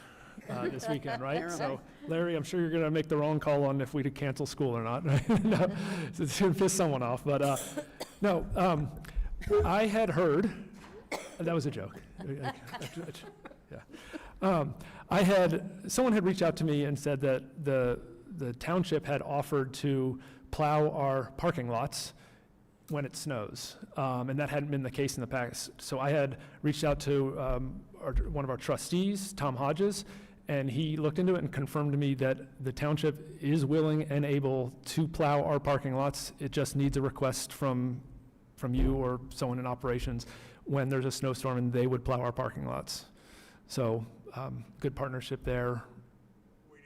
this weekend, right? So Larry, I'm sure you're going to make the wrong call on if we could cancel school or not. No, it's going to piss someone off. But no, I had heard, that was a joke. Yeah. Someone had reached out to me and said that the township had offered to plow our parking lots when it snows, and that hadn't been the case in the past. So I had reached out to one of our trustees, Tom Hodges, and he looked into it and confirmed to me that the township is willing and able to plow our parking lots. It just needs a request from you or someone in operations when there's a snowstorm, and they would plow our parking lots. So good partnership there. We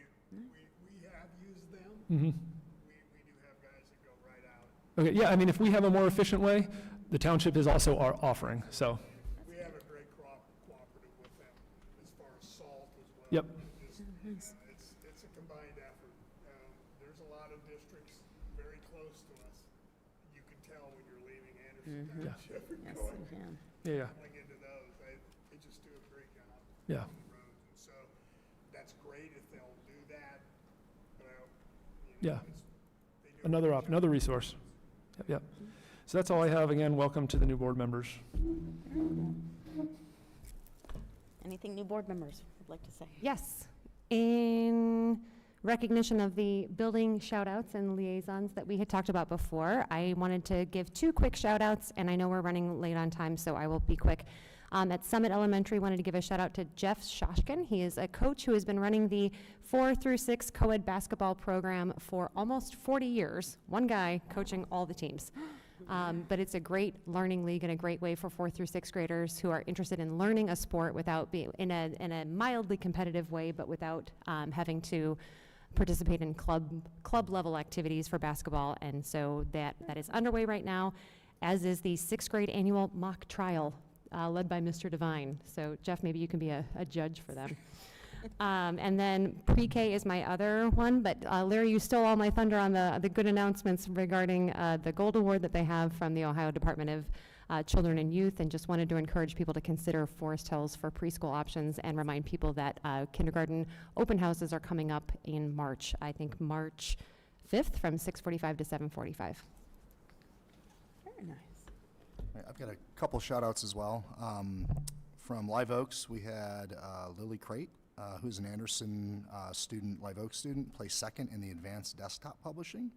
have used them. Mm-hmm. We do have guys that go right out. Okay, yeah, I mean, if we have a more efficient way, the township is also offering, so. We have a great cooperative with them as far as salt as well. Yep. It's a combined effort. There's a lot of districts very close to us. You can tell when you're leaving Anderson Township and Yeah. going into those. They just do a great job. Yeah. On the roads. And so that's great if they'll do that. But Yeah. they do a great Another resource. Yep. So that's all I have. Again, welcome to the new board members. Anything new board members would like to say? Yes. In recognition of the building shout-outs and liaisons that we had talked about before, I wanted to give 2 quick shout-outs, and I know we're running late on time, so I will be quick. At Summit Elementary, wanted to give a shout-out to Jeff Shoshkin. He is a coach who has been running the 4 through 6 co-ed basketball program for almost 40 years. One guy coaching all the teams. But it's a great learning league and a great way for 4th through 6th graders who are interested in learning a sport without being in a mildly competitive way, but without having to participate in club level activities for basketball. And so that is underway right now, as is the 6th grade annual mock trial led by Mr. Devine. So Jeff, maybe you can be a judge for them. And then pre-K is my other one, but Larry, you stole all my thunder on the good announcements regarding the gold award that they have from the Ohio Department of Children and Youth, and just wanted to encourage people to consider Forest Hills for preschool options and remind people that kindergarten open houses are coming up in March, I think March 5th from 6:45 to 7:45. Very nice. I've got a couple shout outs as well. From Live Oaks, we had Lily Crate, who's an Anderson student, Live Oaks student, placed second in the advanced desktop publishing.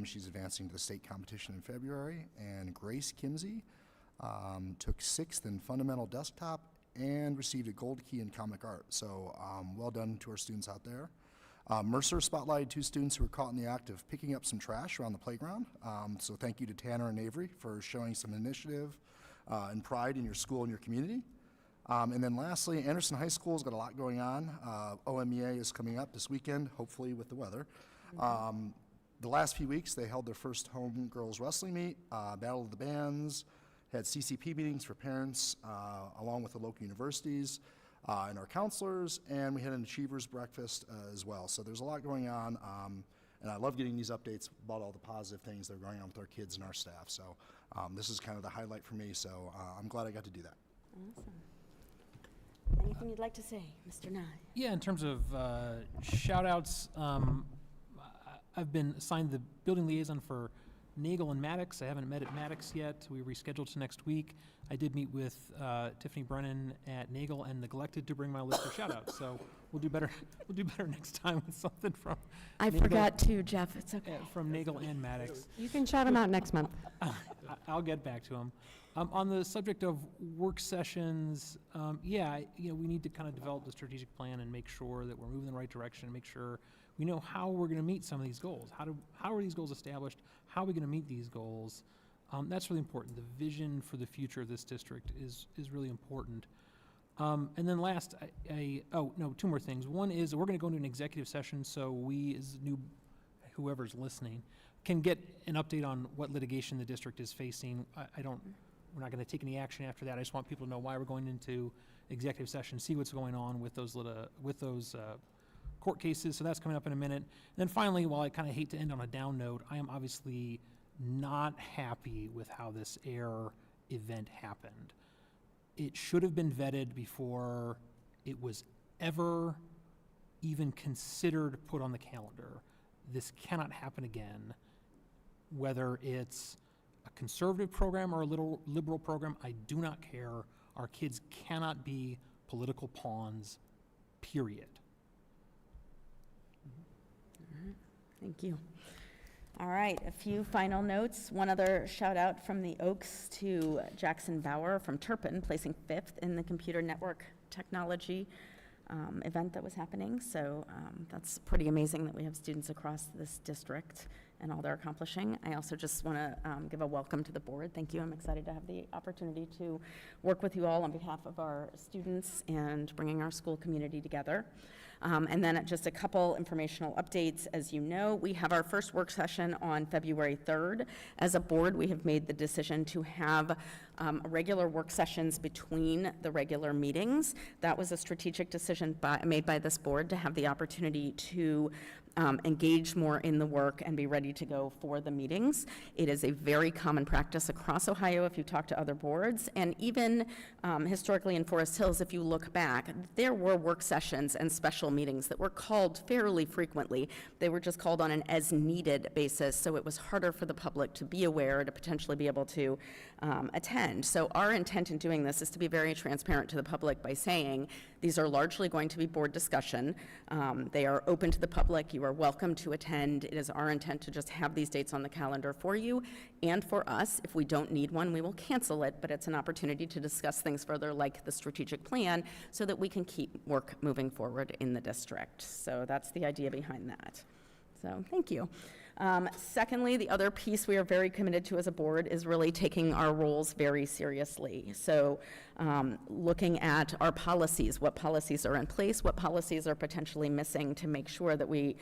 She's advancing to the state competition in February. And Grace Kimsey took 6th in fundamental desktop and received a gold key in comic art. So well done to our students out there. Mercer spotlighted 2 students who were caught in the act of picking up some trash around the playground. So thank you to Tanner and Avery for showing some initiative and pride in your school and your community. And then lastly, Anderson High School's got a lot going on. OMEA is coming up this weekend, hopefully with the weather. The last few weeks, they held their first home girls wrestling meet, Battle of the Bands, had CCP meetings for parents, along with the local universities and our counselors, and we had an Achievers Breakfast as well. So there's a lot going on, and I love getting these updates about all the positive things that are going on with our kids and our staff. So this is kind of the highlight for me, so I'm glad I got to do that. Awesome. Anything you'd like to say, Mr. Nye? Yeah, in terms of shout-outs, I've been assigned the building liaison for Nagel and Maddox. I haven't met at Maddox yet. We rescheduled to next week. I did meet with Tiffany Brennan at Nagel and neglected to bring my list of shout-outs. So we'll do better. We'll do better next time with something from. I Nagel, forgot to, Jeff. It's okay. From Nagel and Maddox. You can shout them out next month. I'll get back to him. On the subject of work sessions, we need to kind of develop the strategic plan and make sure that we're moving in the right direction, and make sure we know how we're going to meet some of these goals. How are these goals established? How are we going to meet these goals? That's really important. The vision for the future of this district is really important. And then last, two more things. One is we're going to go into an executive session, so we, as whoever's listening, can get an update on what litigation the district is facing. We're not going to take any action after that. I just want people to know why we're going into executive session, see what's going on with those court cases. So that's coming up in a minute. And then finally, while I kind of hate to end on a down note, I am obviously not happy with how this AIR event happened. It should have been vetted before it was ever even considered put on the calendar. This cannot happen again. Whether it's a conservative program or a liberal program, I do not care. Our kids cannot be political pawns, period. Thank you. All right, a few final notes. One other shout out from the Oaks to Jackson Bauer from Turpin, placing 5th in the computer network technology event that was happening. So that's pretty amazing that we have students across this district and all they're accomplishing. I also just want to give a welcome to the board. Thank you. I'm excited to have the opportunity to work with you all on behalf of our students and bringing our school community together. And then just a couple informational updates. As you know, we have our first work session on February 3rd. As a board, we have made the decision to have regular work sessions between the regular meetings. That was a strategic decision made by this board to have the opportunity to engage more in the work and be ready to go for the meetings. It is a very common practice across Ohio if you talk to other boards, and even historically in Forest Hills, if you look back, there were work sessions and special meetings that were called fairly frequently. They were just called on an as-needed basis, so it was harder for the public to be aware, to potentially be able to attend. So our intent in doing this is to be very transparent to the public by saying these are largely going to be board discussion. They are open to the public. You are welcome to attend. It is our intent to just have these dates on the calendar for you and for us. If we don't need one, we will cancel it, but it's an opportunity to discuss things further like the strategic plan so that we can keep work moving forward in the district. So that's the idea behind that. So thank you. Secondly, the other piece we are very committed to as a board is really taking our roles very seriously. So looking at our policies, what policies are in place, what policies are potentially missing to make sure that we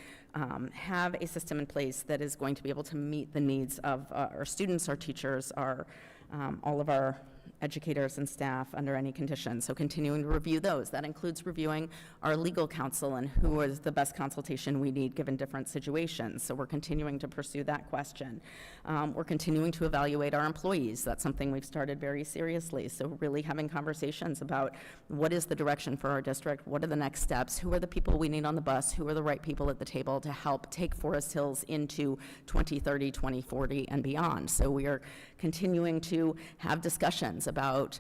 have a system in place that is going to be able to meet the needs of our students, our teachers, all of our educators and staff under any conditions. So continuing to review those. That includes reviewing our legal counsel and who is the best consultation we need given different situations. So we're continuing to pursue that question. We're continuing to evaluate our employees. That's something we've started very seriously. So really having conversations about what is the direction for our district, what are the next steps, who are the people we need on the bus, who are the right people at the table to help take Forest Hills into 2030, 2040, and beyond. So we are continuing to have discussions about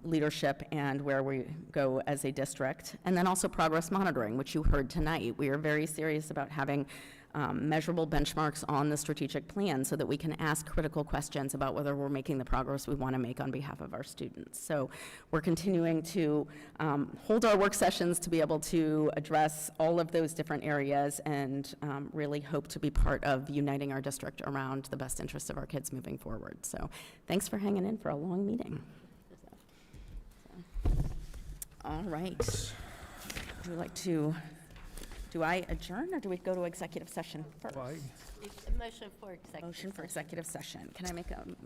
leadership and where we go as a district. And then also progress monitoring, which you heard tonight. We are very serious about having measurable benchmarks on the strategic plan so that we can ask critical questions about whether we're making the progress we want to make on behalf of our students. So we're continuing to hold our work sessions to be able to address all of those different areas and really hope to be part of uniting our district around the best interests of our kids moving forward. So thanks for hanging in for a long meeting. All right. Would you like to, do I adjourn or do we go to executive session first? Motion for executive. Motion for executive session. Can I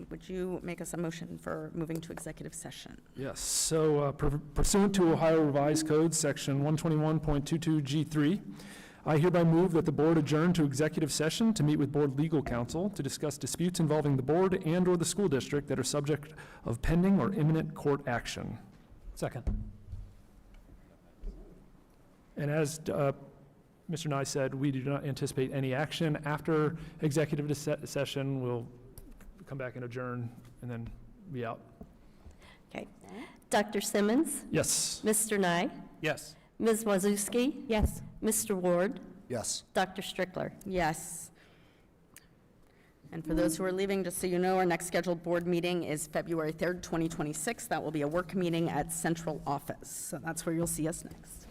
would you make us a motion for moving to executive session? Yes, so pursuant to Ohio Revised Code, Section 121.22G3, I hereby move that the board adjourn to executive session to meet with board legal counsel to discuss disputes involving the board and/or the school district that are subject of pending or imminent court action. Second. And as Mr. Nye said, we do not anticipate any action. After executive session, we'll come back and adjourn and then be out. Okay. Dr. Simmons? Yes. Mr. Nye? Yes. Ms. Wazowski? Yes. Mr. Ward? Yes. Dr. Strickler? Yes. And for those who are leaving, just so you know, our next scheduled board meeting is February 3rd, 2026. That will be a work meeting at Central Office. So that's where you'll see us next.